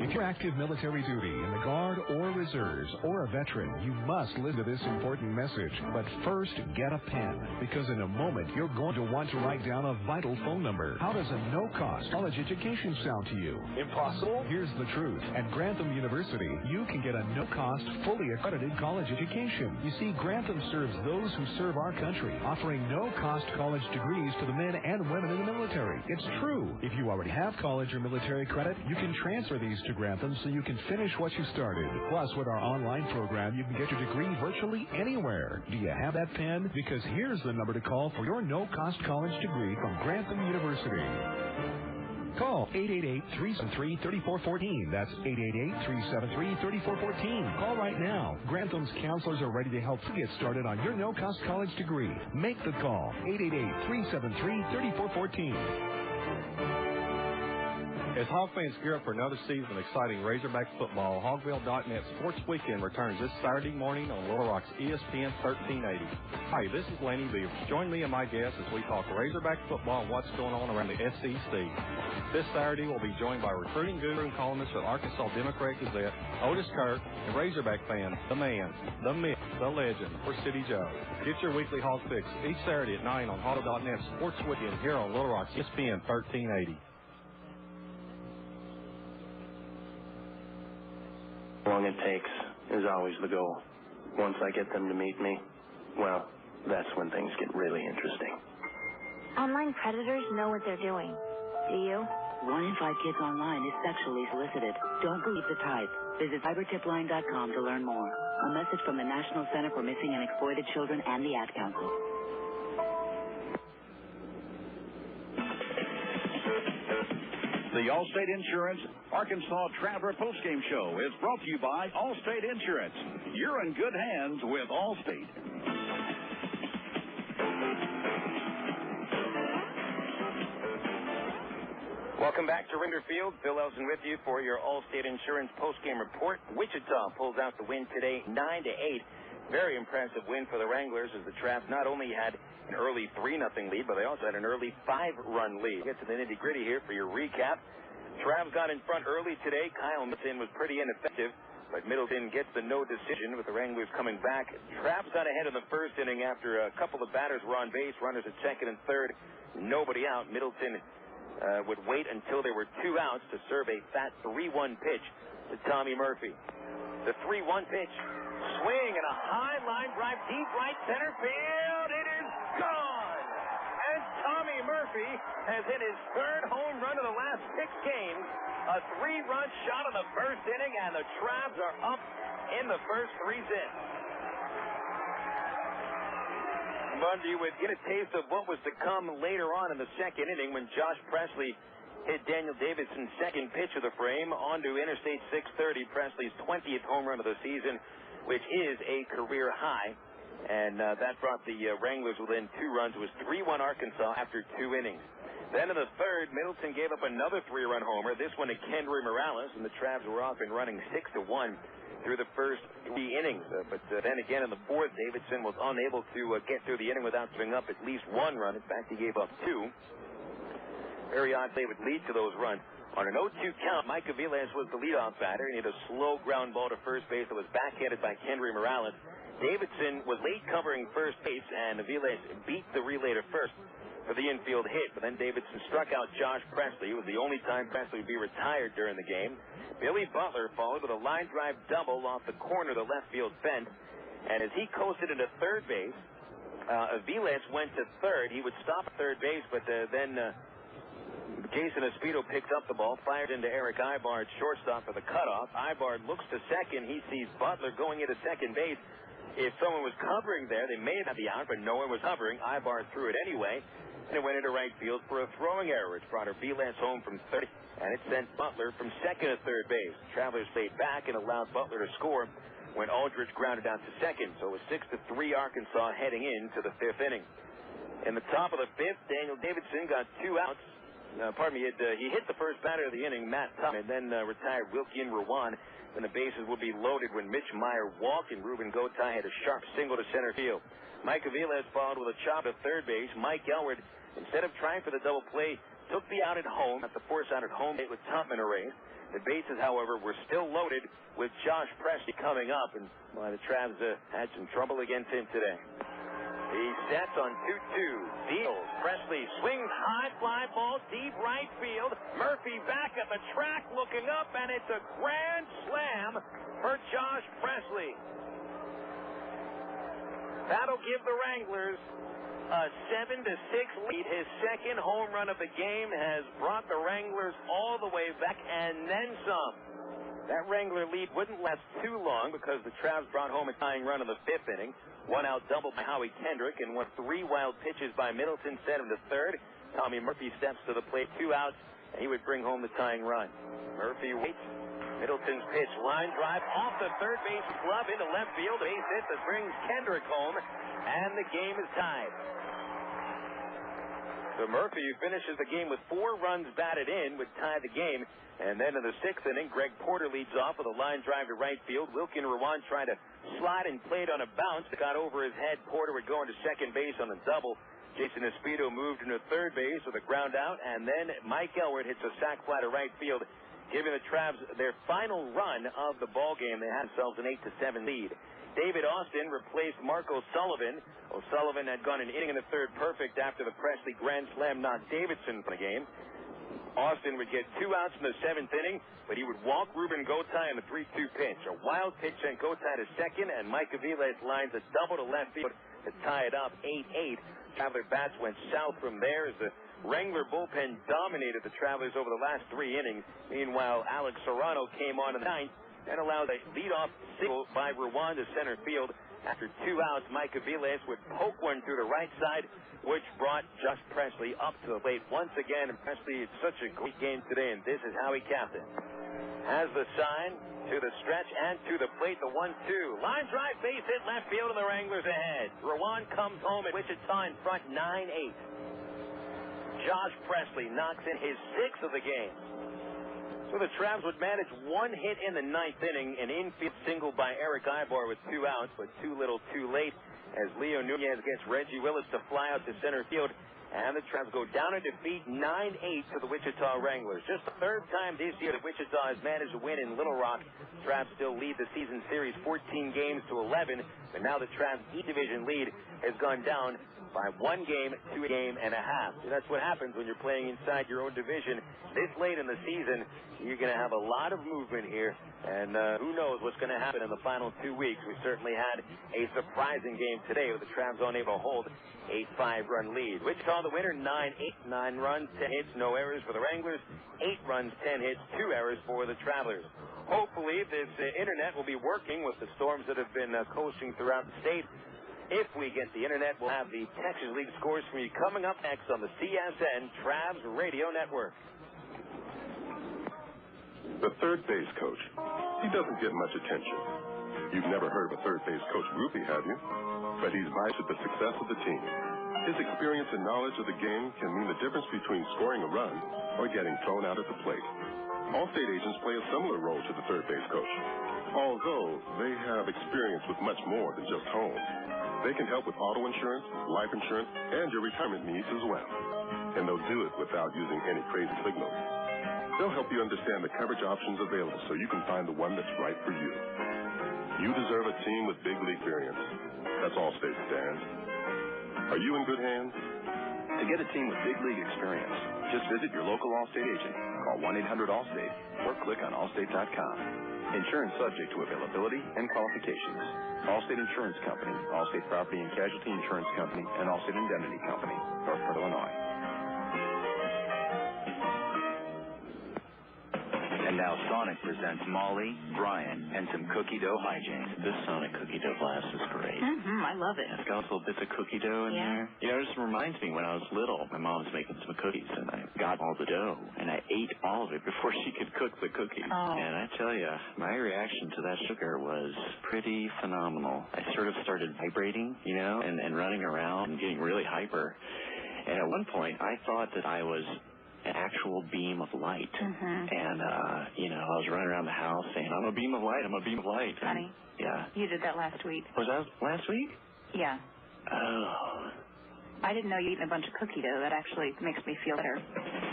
If you're active military duty in the Guard or Reserves or a veteran, you must listen to this important message. But first, get a pen, because in a moment, you're going to want to write down a vital phone number. How does a no-cost college education sound to you? Impossible? Here's the truth. At Grantham University, you can get a no-cost, fully accredited college education. You see, Grantham serves those who serve our country, offering no-cost college degrees to the men and women in the military. It's true. If you already have college or military credit, you can transfer these to Grantham so you can finish what you started. Plus, with our online program, you can get your degree virtually anywhere. Do you have that pen? Because here's the number to call for your no-cost college degree from Grantham University. Call 888-373-3414. That's 888-373-3414. Call right now. Grantham's counselors are ready to help you get started on your no-cost college degree. Make the call. 888-373-3414. As Hog fans gear up for another season of exciting Razorback football, Hogville.net Sports Weekend returns this Saturday morning on Little Rock's ESPN 1380. Hi, this is Laney Beavers. Join me and my guests as we talk Razorback football and what's going on around the SEC. This Saturday, we'll be joined by recruiting guru and columnist at Arkansas Democrat Gazette, Otis Kirk, and Razorback fan, the man, the myth, the legend, for City Joe. Get your weekly Hog fix each Saturday at 9 on Hogville.net Sports Weekend here on Little Rock's ESPN 1380. How long it takes is always the goal. Once I get them to meet me, well, that's when things get really interesting. Online predators know what they're doing. Do you? 1 in 5 kids online is sexually solicited. Don't believe the type. Visit cybertipline.com to learn more. A message from the National Center for Missing and Exploited Children and the Ad Council. The Allstate Insurance Arkansas Traveler Postgame Show is brought to you by Allstate Insurance. You're in good hands with Allstate. Welcome back to Rinder Field. Bill Elson with you for your Allstate Insurance postgame report. Wichita pulls out the win today, 9-8. Very impressive win for the Wranglers as the Traps not only had an early 3-0 lead, but they also had an early 5-run lead. Get to the nitty-gritty here for your recap. Traps got in front early today. Kyle Middleton was pretty ineffective, but Middleton gets the no decision with the Wranglers coming back. Traps got ahead in the first inning after a couple of batters were on base, runners at second and third, nobody out. Middleton would wait until there were 2 outs to serve a fat 3-1 pitch to Tommy Murphy. The 3-1 pitch. Swing and a high line drive deep right center field. It is gone. And Tommy Murphy has hit his 3rd home run of the last 6 games. A 3-run shot in the first inning, and the Traps are up in the first 3 zits. Monday would get a taste of what was to come later on in the second inning when Josh Presley hit Daniel Davidson's second pitch of the frame onto Interstate 630, Presley's 20th home run of the season, which is a career high. And that brought the Wranglers within 2 runs. It was 3-1 Arkansas after 2 innings. Then in the third, Middleton gave up another 3-run homer, this one to Kendrys Morales, and the Traps were off and running 6-1 through the first 3 innings. But then again in the fourth, Davidson was unable to get through the inning without giving up at least 1 run. In fact, he gave up 2. Very odd they would lead to those runs. On an 0-2 count, Mike Aviles was the leadoff batter, and he had a slow ground ball to first base that was backhanded by Kendrys Morales. Davidson was late covering first base, and Aviles beat the relay to first. for the infield hit, but then Davidson struck out Josh Presley. It was the only time Presley would be retired during the game. Billy Butler followed with a line drive double off the corner of the left field fence, and as he coasted into third base, Aviles went to third. He would stop at third base, but then Jason Espedo picks up the ball, fired into Erick Aybar at shortstop for the cutoff. Aybar looks to second. He sees Butler going into second base. If someone was covering there, they may have had the out, but no one was hovering. Aybar threw it anyway, and it went into right field for a throwing error. It brought Aviles home from third, and it sent Butler from second to third base. Travelers stayed back and allowed Butler to score when Aldridge grounded out to second. So it was 6-3 Arkansas heading into the fifth inning. In the top of the fifth, Daniel Davidson got 2 outs. He hit the first batter of the inning, Matt Tupman, and then retired Wilkin Ruan. And the bases would be loaded when Mitch Maier walked and Rúben Gotay had a sharp single to center field. Mike Aviles followed with a chop at third base. Mike Elward, instead of trying for the double play, took the out at home. At the force out at home hit with Tupman erased. The bases, however, were still loaded with Josh Presley coming up, and the Travs had some trouble against him today. He sets on 2-2. Deals. Presley swings high, fly ball, deep right field. Murphy back at the track looking up, and it's a grand slam for Josh Presley. That'll give the Wranglers a 7-6 lead. His second home run of the game has brought the Wranglers all the way back and then some. That Wrangler lead wouldn't last too long because the Travs brought home a tying run in the fifth inning. 1 out double by Howie Kendrick and 3 wild pitches by Middleton sent him to third. Tommy Murphy steps to the plate, 2 outs, and he would bring home the tying run. Murphy waits. Middleton's pitch, line drive off the third base glove into left field. Base hit that brings Kendrick home, and the game is tied. So Murphy finishes the game with 4 runs batted in, would tie the game. And then in the sixth inning, Greg Porter leads off with a line drive to right field. Wilkin Ruan tried to slide and played on a bounce. It got over his head. Porter would go into second base on a double. Jason Espedo moved into third base with a ground out. And then Mike Elward hits a sac fly to right field, giving the Travs their final run of the ball game. They had themselves an 8-7 lead. David Austin replaced Mark O'Sullivan. O'Sullivan had gone an inning in the third perfect after the Presley grand slam knocked Davidson from the game. Austin would get 2 outs in the seventh inning, but he would walk Rúben Gotay on a 3-2 pitch. A wild pitch sent Gotay to second, and Mike Aviles lines a double to left field to tie it up 8-8. Traveler bats went south from there as the Wrangler bullpen dominated the Travelers over the last 3 innings. Meanwhile, Alex Serrano came on in the ninth and allowed a leadoff single by Ruan to center field. After 2 outs, Mike Aviles would poke one through the right side, which brought Josh Presley up to the plate once again. And Presley had such a great game today, and this is how he capped it. Has the sign to the stretch and to the plate, the 1-2. Line drive, base hit, left field, and the Wranglers ahead. Ruan comes home at Wichita in front, 9-8. Josh Presley knocks in his 6th of the game. So the Travs would manage 1 hit in the ninth inning, an infield single by Erick Aybar with 2 outs, but too little too late as Leo Nunez gets Reggie Willits to fly out to center field, and the Travs go down in defeat 9-8 to the Wichita Wranglers. Just the 3rd time this year that Wichita has managed to win in Little Rock. Travs still lead the season series 14 games to 11, but now the Travs E-Division lead has gone down by 1 game to a game and a half. So that's what happens when you're playing inside your own division this late in the season. You're going to have a lot of movement here, and who knows what's going to happen in the final 2 weeks. We certainly had a surprising game today with the Travs unable to hold a 5-run lead. Wichita the winner, 9-8, 9 runs, 10 hits, no errors for the Wranglers, 8 runs, 10 hits, 2 errors for the Travelers. Hopefully this internet will be working with the storms that have been coasting throughout the state. If we get the internet, we'll have the Texas League scores for you coming up next on the CSN Travs Radio Network. The third base coach. He doesn't get much attention. You've never heard of a third base coach groupie, have you? But he's vital to the success of the team. His experience and knowledge of the game can mean the difference between scoring a run or getting thrown out at the plate. All-state agents play a similar role to the third base coach, although they have experience with much more than just home. They can help with auto insurance, life insurance, and your retirement needs as well. And they'll do it without using any crazy signals. They'll help you understand the coverage options available so you can find the one that's right for you. You deserve a team with big league experience. That's Allstate stands. Are you in good hands? To get a team with big league experience, just visit your local Allstate agent, call 1-800-ALLSTATE, or click on allstate.com. Insurance subject to availability and qualifications. Allstate Insurance Company, Allstate Property and Casualty Insurance Company, and Allstate Indemnity Company, Northport, Illinois. And now Sonic presents Molly, Brian, and some cookie dough hijinks. This Sonic cookie dough blast is great. I love it. It's got little bits of cookie dough in there. You know, it just reminds me when I was little, my mom was making some cookies, and I got all the dough, and I ate all of it before she could cook the cookies. Oh. And I tell you, my reaction to that sugar was pretty phenomenal. I sort of started vibrating, you know, and running around and getting really hyper. And at one point, I thought that I was an actual beam of light. And, you know, I was running around the house saying, I'm a beam of light, I'm a beam of light. Honey. Yeah. You did that last week. Was that last week? Yeah. Oh. I didn't know you eating a bunch of cookie dough. That actually makes me feel better.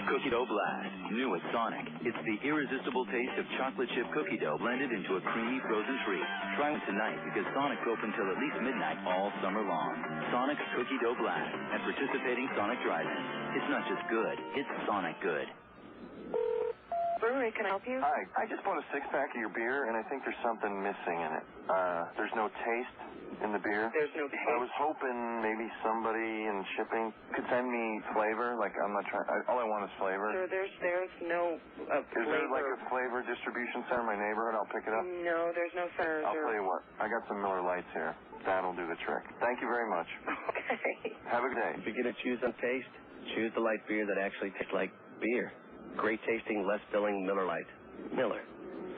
Cookie Dough Blast, new at Sonic. It's the irresistible taste of chocolate chip cookie dough blended into a creamy frozen treat. Try one tonight because Sonic's open till at least midnight all summer long. Sonic's Cookie Dough Blast at participating Sonic drive-ins. It's not just good, it's Sonic good. Brewery, can I help you? Hi, I just bought a six-pack of your beer, and I think there's something missing in it. There's no taste in the beer. There's no taste. I was hoping maybe somebody in shipping could send me flavor. Like, I'm not trying. All I want is flavor. Sir, there's no flavor. Is there like a flavor distribution center in my neighborhood? I'll pick it up. No, there's no center. I'll tell you what. I got some Miller Lights here. That'll do the trick. Thank you very much. Okay. Have a good day. If you're going to choose on taste, choose the light beer that actually tastes like beer. Great tasting, less filling Miller Lite. Miller.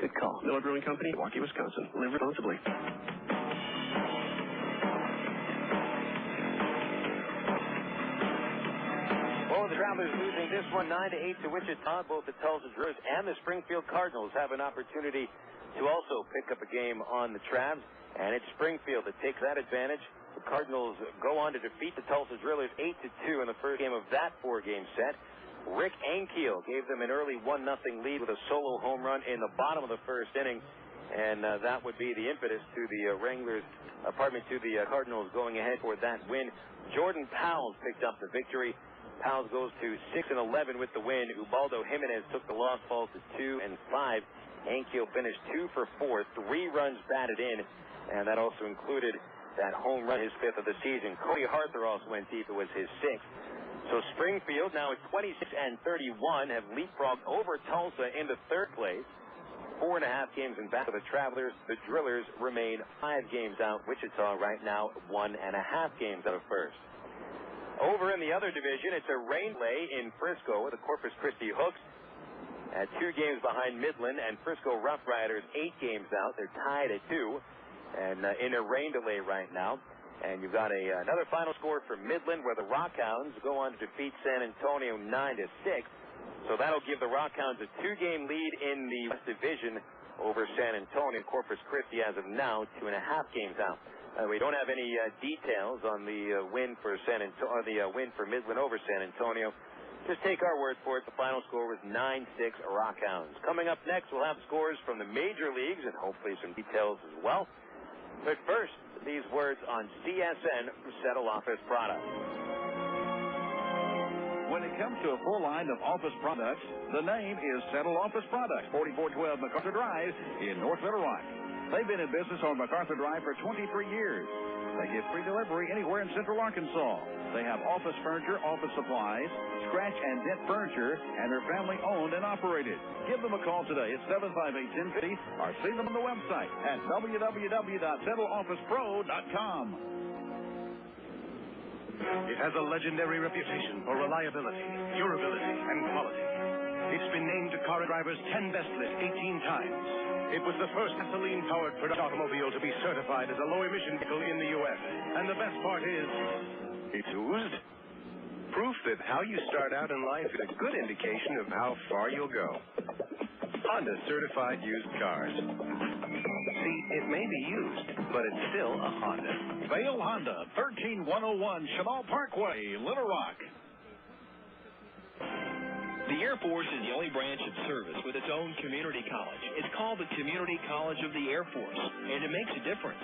Good call. Miller Brewing Company, Milwaukee, Wisconsin. Live responsibly. Well, the Travelers losing this one 9-8 to Wichita. Both the Tulsa Drillers and the Springfield Cardinals have an opportunity to also pick up a game on the Travs, and it's Springfield that takes that advantage. The Cardinals go on to defeat the Tulsa Drillers 8-2 in the first game of that four-game set. Rick Ankiel gave them an early 1-0 lead with a solo home run in the bottom of the first inning, and that would be the impetus to the to the Cardinals going ahead for that win. Jordan Powell picked up the victory. Powell goes to 6-11 with the win. Ubaldo Jimenez took the loss, falls to 2-5. Ankiel finished 2 for 4, 3 runs batted in, and that also included that home run, his 5th of the season. Cody Harther also went deep. It was his 6th. So Springfield, now at 26-31, have leapfrogged over Tulsa into third place. 4.5 games in back of the Travelers. The Drillers remain 5 games out. Wichita right now 1.5 games out of first. Over in the other division, it's a rain delay in Frisco with the Corpus Christi Hooks at 2 games behind Midland, and Frisco Rough Riders 8 games out. They're tied at 2 and in a rain delay right now. And you've got another final score for Midland, where the Rockhounds go on to defeat San Antonio 9-6. So that'll give the Rockhounds a 2-game lead in the West Division over San Antonio. Corpus Christi, as of now, 2.5 games out. We don't have any details on the win for win for Midland over San Antonio. Just take our word for it. The final score was 9-6 Rockhounds. Coming up next, we'll have scores from the major leagues and hopefully some details as well. But first, these words on CSN from Settle Office Products. When it comes to a full line of office products, the name is Settle Office Products, 4412 MacArthur Drive in North Little Rock. They've been in business on MacArthur Drive for 23 years. They give free delivery anywhere in Central Arkansas. They have office furniture, office supplies, scratch and dent furniture, and they're family-owned and operated. Give them a call today at 758-1050 or see them on the website at www.settleofficepro.com. It has a legendary reputation for reliability, durability, and quality. It's been named to Car and Driver's 10 Best list 18 times. It was the first gasoline-powered production automobile to be certified as a low-emission vehicle in the U.S. And the best part is, it's oozed. Proof that how you start out in life is a good indication of how far you'll go. Honda certified used cars. See, it may be used, but it's still a Honda. Vale Honda, 13101 Chenal Parkway, Little Rock. The Air Force is the only branch of service with its own community college. It's called the Community College of the Air Force, and it makes a difference.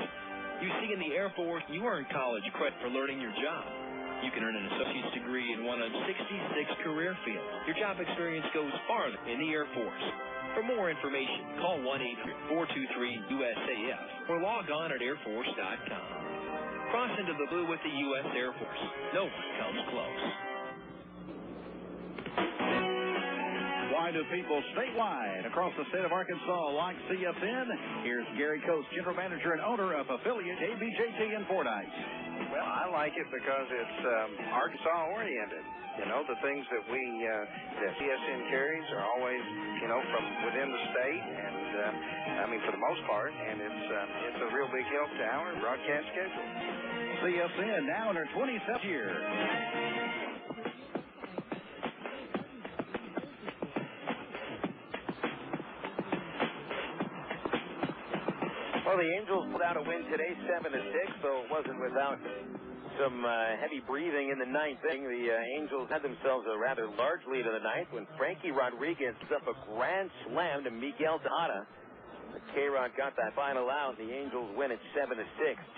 You see, in the Air Force, you earn college credit for learning your job. You can earn an associate's degree in one of 66 career fields. Your job experience goes farther in the Air Force. For more information, call 1-800-423-USAF or log on at airforce.com. Cross into the blue with the U.S. Air Force. No one comes close. Why do people statewide across the state of Arkansas like CFN? Here's Gary Coates, general manager and owner of affiliate KBJT in Fordyce. Well, I like it because it's Arkansas-oriented. You know, the things that that CSN carries are always, from within the state, and for the most part, and it's a real big help to our broadcast schedule. CSN now in her 27th year. Well, the Angels pulled out a win today, 7-6, though it wasn't without some heavy breathing in the ninth inning. The Angels had themselves a rather large lead in the ninth when Frankie Rodriguez put up a grand slam to Miguel Tejada. K-Rod got that final out. The Angels win at 7-6.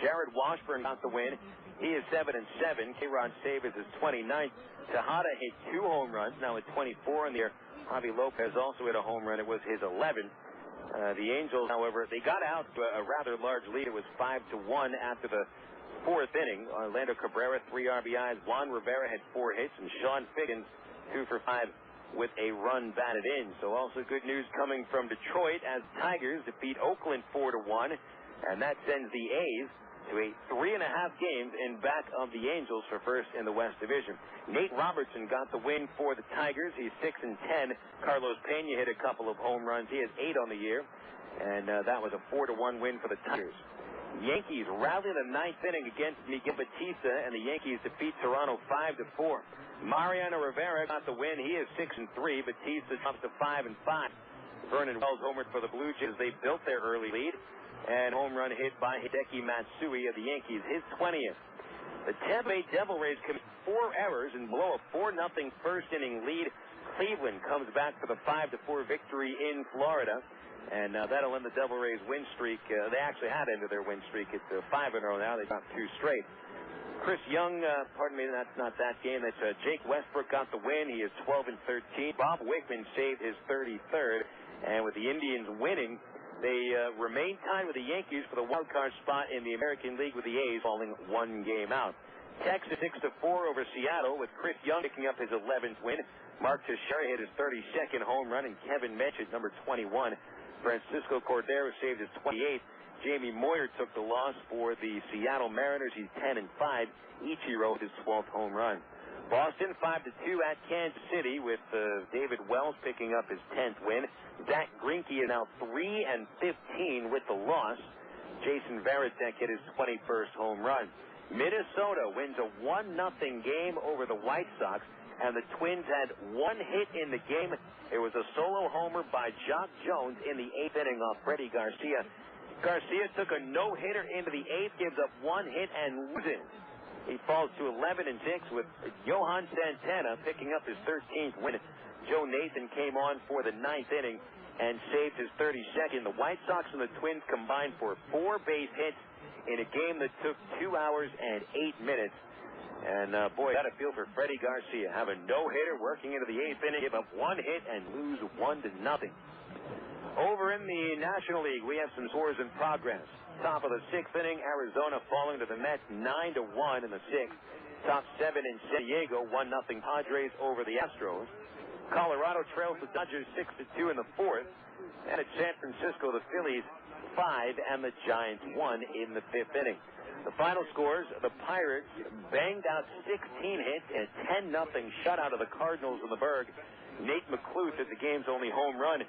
Jared Washburn got the win. He is 7-7. K-Rod save is his 29th. Tejada hit 2 home runs, now at 24 in the year. Javi Lopez also hit a home run. It was his 11th. The Angels, however, they got out to a rather large lead. It was 5-1 after the 4th inning. Orlando Cabrera, 3 RBIs. Juan Rivera had 4 hits, and Sean Figgins, 2 for 5 with a run batted in. So also good news coming from Detroit as Tigers defeat Oakland 4-1, and that sends the A's to a 3.5 games in back of the Angels for first in the West Division. Nate Robertson got the win for the Tigers. He's 6-10. Carlos Pena hit a couple of home runs. He has 8 on the year, and that was a 4-1 win for the Tigers. Yankees rally in the 9th inning against Miguel Batista, and the Yankees defeat Toronto 5-4. Mariano Rivera got the win. He is 6-3. Batista drops to 5-5. Vernon Wells homered for the Blue Jays. They built their early lead, and home run hit by Hideki Matsui of the Yankees, his 20th. The Tampa Bay Devil Rays commit 4 errors and blow a 4-0 first inning lead. Cleveland comes back for the 5-4 victory in Florida, and that'll end the Devil Rays win streak. They actually had ended their win streak. It's 5-0 now. They got 2 straight. Chris Young, pardon me, that's not that game. That's Jake Westbrook got the win. He is 12-13. Bob Wickman saved his 33rd, and with the Indians winning, they remain tied with the Yankees for the wild card spot in the American League, with the A's falling 1 game out. Texas 6-4 over Seattle, with Chris Young picking up his 11th win. Mark Teixeira hit his 32nd home run, and Kevin Mitch at number 21. Francisco Cordero saved his 28th. Jamie Moyer took the loss for the Seattle Mariners. He's 10-5. Ichiro his 12th home run. Boston 5-2 at Kansas City, with David Wells picking up his 10th win. Zach Greinke is now 3-15 with the loss. Jason Varitek hit his 21st home run. Minnesota wins a 1-0 game over the White Sox, and the Twins had 1 hit in the game. It was a solo homer by Jock Jones in the 8th inning off Freddie Garcia. Garcia took a no-hitter into the 8th, gives up 1 hit and loses. He falls to 11-6 with Johan Santana picking up his 13th win. Joe Nathan came on for the 9th inning and saved his 32nd. The White Sox and the Twins combined for 4 base hits in a game that took 2 hours and 8 minutes. And, boy, got a feel for Freddie Garcia. Have a no-hitter working into the 8th inning, give up 1 hit and lose 1-0. Over in the National League, we have some scores in progress. Top of the 6th inning, Arizona falling to the Mets 9-1 in the 6th. Top 7 in San Diego, 1-0 Padres over the Astros. Colorado trails the Dodgers 6-2 in the 4th. And at San Francisco, the Phillies 5 and the Giants 1 in the 5th inning. The final scores, the Pirates banged out 16 hits and a 10-0 shutout of the Cardinals in the Berg. Nate McCluth at the game's only home run.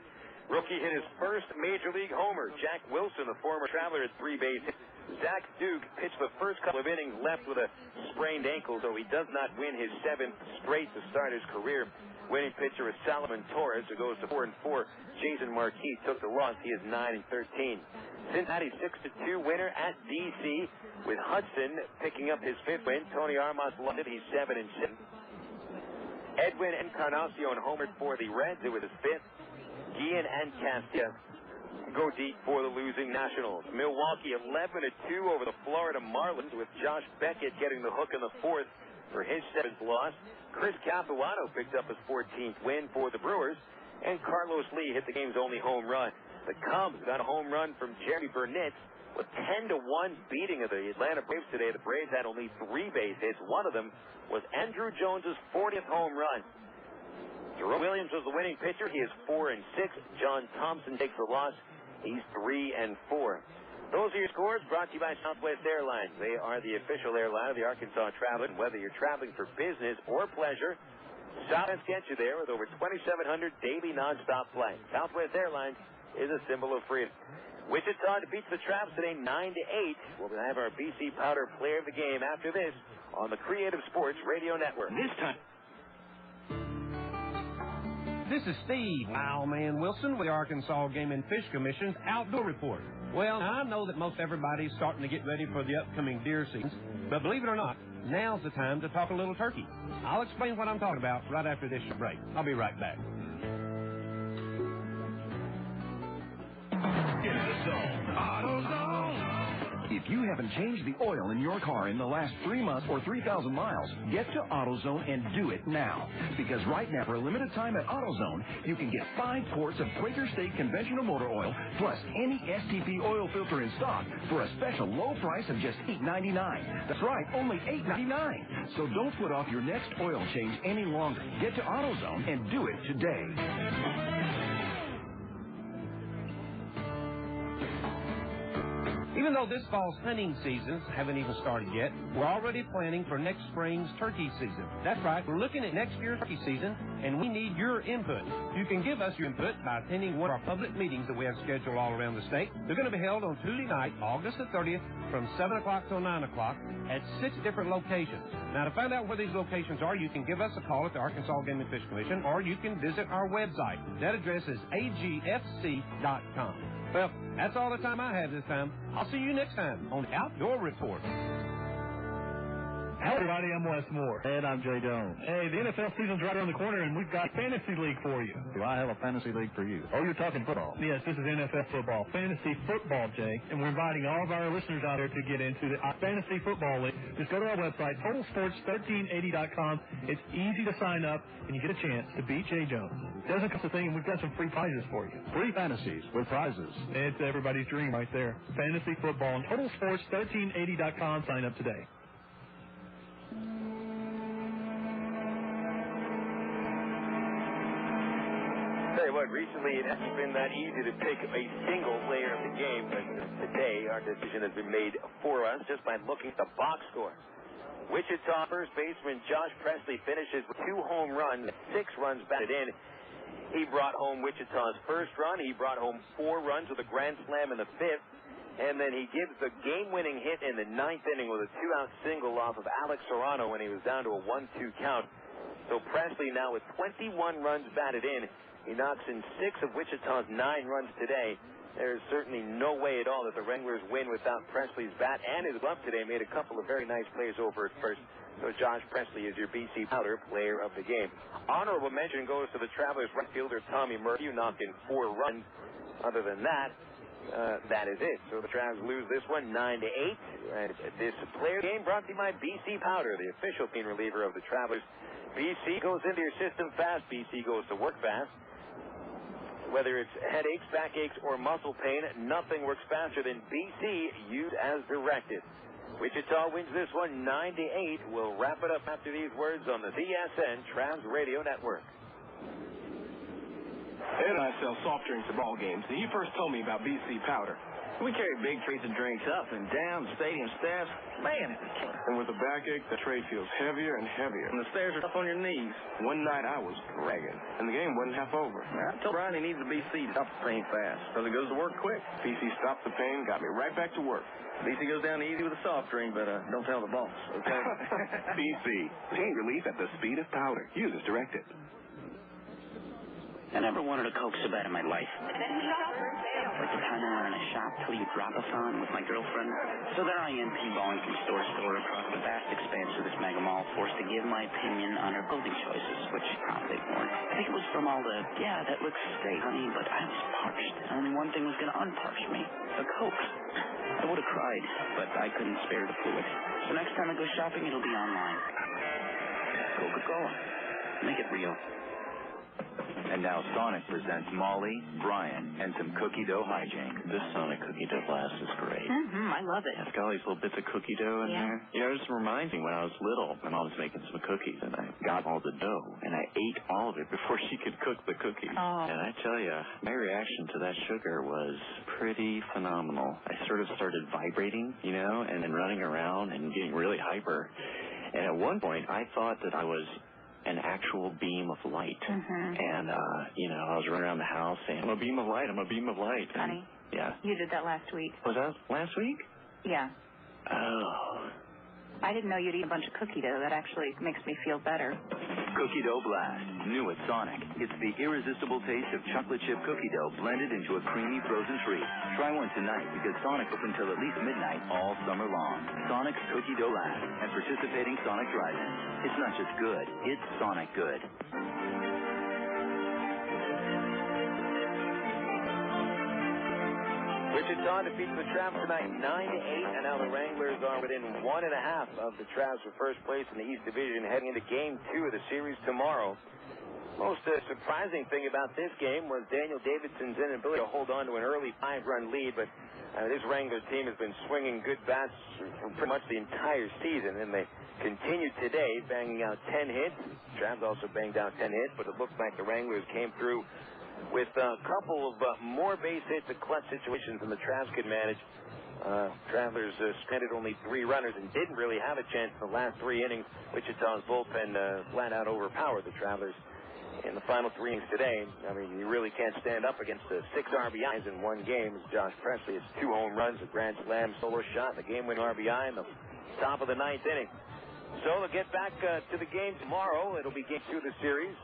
Rookie hit his first Major League homer. Jack Wilson, the former Traveler, had 3 base hits. Zach Duke pitched the first couple of innings left with a sprained ankle, though he does not win his 7th straight to start his career. Winning pitcher is Salomon Torres, who goes to 4-4. Jason Marquis took the loss. He is 9-13. Cincinnati 6-2 winner at D.C. with Hudson picking up his 5th win. Tony Armas London, he's 7-7. Edwin Encarnacion homered for the Reds. It was his 5th. Guillen and Castilla go deep for the losing Nationals. Milwaukee 11-2 over the Florida Marlins, with Josh Beckett getting the hook in the 4th. for his 7th loss. Chris Capuano picked up his 14th win for the Brewers, and Carlos Lee hit the game's only home run. The Cubs got a home run from Jerry Burnett with 10-1 beating of the Atlanta Braves today. The Braves had only 3 base hits. One of them was Andrew Jones's 40th home run. Jerome Williams was the winning pitcher. He is 4-6. John Thompson takes the loss. He's 3-4. Those are your scores brought to you by Southwest Airlines. They are the official airline of the Arkansas Traveler. And whether you're traveling for business or pleasure, Southwest gets you there with over 2,700 daily nonstop flights. Southwest Airlines is a symbol of freedom. Wichita defeats the Traps today 9-8. We'll have our BC Powder player of the game after this on the Creative Sports Radio Network. This time. This is Steve Wildman Wilson with the Arkansas Game and Fish Commission's Outdoor Report. Well, I know that most everybody's starting to get ready for the upcoming deer season, but believe it or not, now's the time to talk a little turkey. I'll explain what I'm talking about right after this break. I'll be right back. Get in the zone. AutoZone. If you haven't changed the oil in your car in the last 3 months or 3,000 miles, get to AutoZone and do it now. Because right now, for a limited time at AutoZone, you can get 5 quarts of Quaker State conventional motor oil plus any STP oil filter in stock for a special low price of just $8.99. That's right, only $8.99. So don't put off your next oil change any longer. Get to AutoZone and do it today. Even though this fall's hunting seasons haven't even started yet, we're already planning for next spring's turkey season. That's right, we're looking at next year's turkey season, and we need your input. You can give us your input by attending one of our public meetings that we have scheduled all around the state. They're going to be held on Tuesday night, August the 30th, from 7 o'clock till 9 o'clock at 6 different locations. Now, to find out where these locations are, you can give us a call at the Arkansas Game and Fish Commission, or you can visit our website. That address is agfc.com. Well, that's all the time I have this time. I'll see you next time on Outdoor Report. Hello, everybody. I'm Wes Moore. And I'm Jay Jones. Hey, the NFL season's right around the corner, and we've got a fantasy league for you. Do I have a fantasy league for you? Oh, you're talking football. Yes, this is NFL football. Fantasy football, Jay. And we're inviting all of our listeners out there to get into the fantasy football league. Just go to our website, TotalSports1380.com. It's easy to sign up, and you get a chance to beat Jay Jones. It doesn't cost a thing, and we've got some free prizes for you. Free fantasies with prizes. It's everybody's dream right there. Fantasy football. And TotalSports1380.com. Sign up today. Tell you what, recently it hasn't been that easy to pick a single player of the game, but today our decision has been made for us just by looking at the box score. Wichita first baseman Josh Presley finishes with 2 home runs, 6 runs batted in. He brought home Wichita's first run. He brought home 4 runs with a grand slam in the 5th. And then he gives the game-winning hit in the 9th inning with a 2-out single off of Alex Serrano when he was down to a 1-2 count. So Presley now with 21 runs batted in. He knocks in 6 of Wichita's 9 runs today. There is certainly no way at all that the Wranglers win without Presley's bat and his glove today. Made a couple of very nice plays over at first. So Josh Presley is your BC Powder player of the game. Honorable mention goes to the Travelers right fielder Tommy Murphy, who knocked in 4 runs. Other than that, that is it. So the Travs lose this one 9-8. And this player game brought to you by BC Powder, the official pain reliever of the Travelers. BC goes into your system fast. BC goes to work fast. Whether it's headaches, backaches, or muscle pain, nothing works faster than BC, used as directed. Wichita wins this one 9-8. We'll wrap it up after these words on the TSN Travs Radio Network. Ed and I sell soft drinks at ball games, and he first told me about BC Powder. We carry big trays of drinks up and down the stadium steps. Man, it's a killer. And with a backache, the tray feels heavier and heavier. And the stairs are tough on your knees. One night I was dragging, and the game wasn't half over. I told Brian he needs a BC to stop the pain fast, because it goes to work quick. BC stopped the pain, got me right back to work. BC goes down easy with a soft drink, but don't tell the boss, okay? BC, pain relief at the speed of powder. Use as directed. I never wanted a Coke so bad in my life. Like the time I went in a shop till you drop-a-thon with my girlfriend. So there I am, p-balling from store to store across the vast expanse of this mega mall, forced to give my opinion on her clothing choices, which I promptly ignored. I think it was from all the, yeah, that looks great, honey, but I was parched. Only one thing was going to unparch me. A Coke. I would have cried, but I couldn't spare the fluid. So next time I go shopping, it'll be online. Coca-Cola. Make it real. And now Sonic presents Molly, Brian, and some cookie dough hijinks. This Sonic cookie dough blast is great. I love it. It's got all these little bits of cookie dough in there. You know, it just reminds me when I was little, my mom was making some cookies, and I got all the dough, and I ate all of it before she could cook the cookies. Oh. And I tell you, my reaction to that sugar was pretty phenomenal. I sort of started vibrating, you know, and then running around and getting really hyper. And at one point, I thought that I was an actual beam of light. And, you know, I was running around the house saying, I'm a beam of light, I'm a beam of light. Honey, yeah. you did that last week. Was that last week? Yeah. Oh. I didn't know you'd eat a bunch of cookie dough. That actually makes me feel better. Cookie Dough Blast, new at Sonic. It's the irresistible taste of chocolate chip cookie dough blended into a creamy frozen treat. Try one tonight because Sonic open till at least midnight all summer long. Sonic's Cookie Dough Blast and participating Sonic drive-ins. It's not just good, it's Sonic good. Wichita defeats the Travs tonight 9-8, and now the Wranglers are within 1.5 of the Travs for first place in the East Division heading into Game 2 of the series tomorrow. Most surprising thing about this game was Daniel Davidson's inability to hold on to an early 5-run lead, but this Wranglers team has been swinging good bats for pretty much the entire season, and they continued today, banging out 10 hits. Travs also banged out 10 hits, but it looked like the Wranglers came through with a couple of more base hits and clutch situations than the Travs could manage. Travelers stranded only 3 runners and didn't really have a chance in the last 3 innings. Wichita's bullpen flat out overpowered the Travelers in the final 3 innings today. I mean, you really can't stand up against 6 RBIs in one game. Josh Presley has 2 home runs, a grand slam solo shot, and the game-winning RBI in the top of the 9th inning. So they'll get back to the game tomorrow. It'll be Game 2 of the series.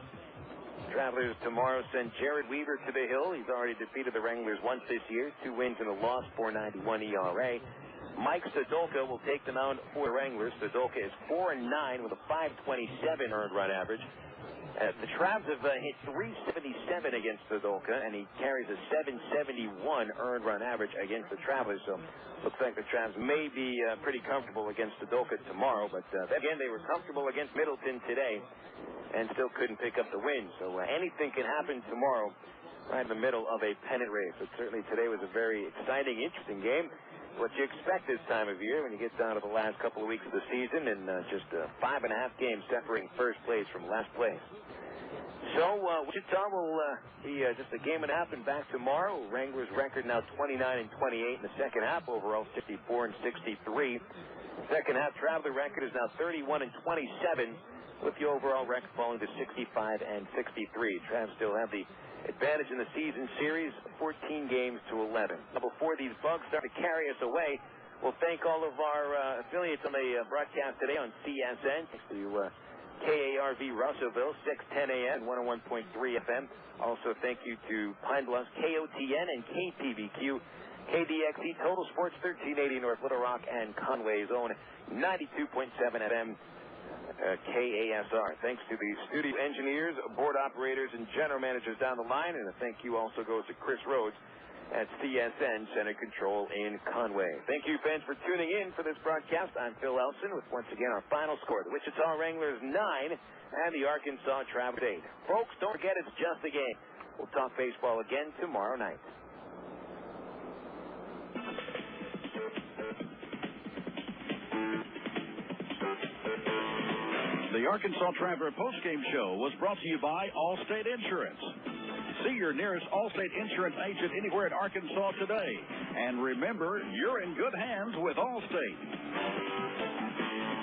Travelers tomorrow send Jared Weaver to the hill. He's already defeated the Wranglers once this year, 2 wins and a loss, 4.91 ERA. Mike Sadolka will take the mound for the Wranglers. Sadolka is 4-9 with a 5.27 earned run average. The Travs have hit 377 against Sadolka, and he carries a 771 earned run average against the Travelers. So looks like the Travs may be pretty comfortable against Sadolka tomorrow, but again, they were comfortable against Middleton today and still couldn't pick up the win. So anything can happen tomorrow right in the middle of a pennant race. But certainly today was a very exciting, interesting game. What you expect this time of year when you get down to the last couple of weeks of the season and just 5.5 games separating first place from last place. So Wichita will be just a game and a half and back tomorrow. Wranglers record now 29-28 in the second half. Overall 54-63. Second half Traveler record is now 31-27. with the overall record falling to 65-63. Travs still have the advantage in the season series, 14 games to 11. Now, before these bugs start to carry us away, we'll thank all of our affiliates on the broadcast today on CSN. Thanks to KARV Russellville, 610 AM, 101.3 FM. Also, thank you to Pine Bluff, KOTN, and KTVQ. KDXE, Total Sports, 1380 North Little Rock, and Conway's own 92.7 FM. KASR. Thanks to the studio engineers, board operators, and general managers down the line, and a thank you also goes to Chris Rhodes at CSN Center Control in Conway. Thank you, fans, for tuning in for this broadcast. I'm Phil Elson with, once again, our final score. The Wichita Wranglers 9 and the Arkansas Travers 8. Folks, don't forget it's just a game. We'll talk baseball again tomorrow night. The Arkansas Traveler postgame show was brought to you by Allstate Insurance. See your nearest Allstate Insurance agent anywhere in Arkansas today. And remember, you're in good hands with Allstate.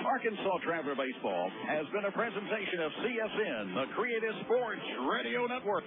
Arkansas Traveler Baseball has been a presentation of CSN, the Creative Sports Radio Network.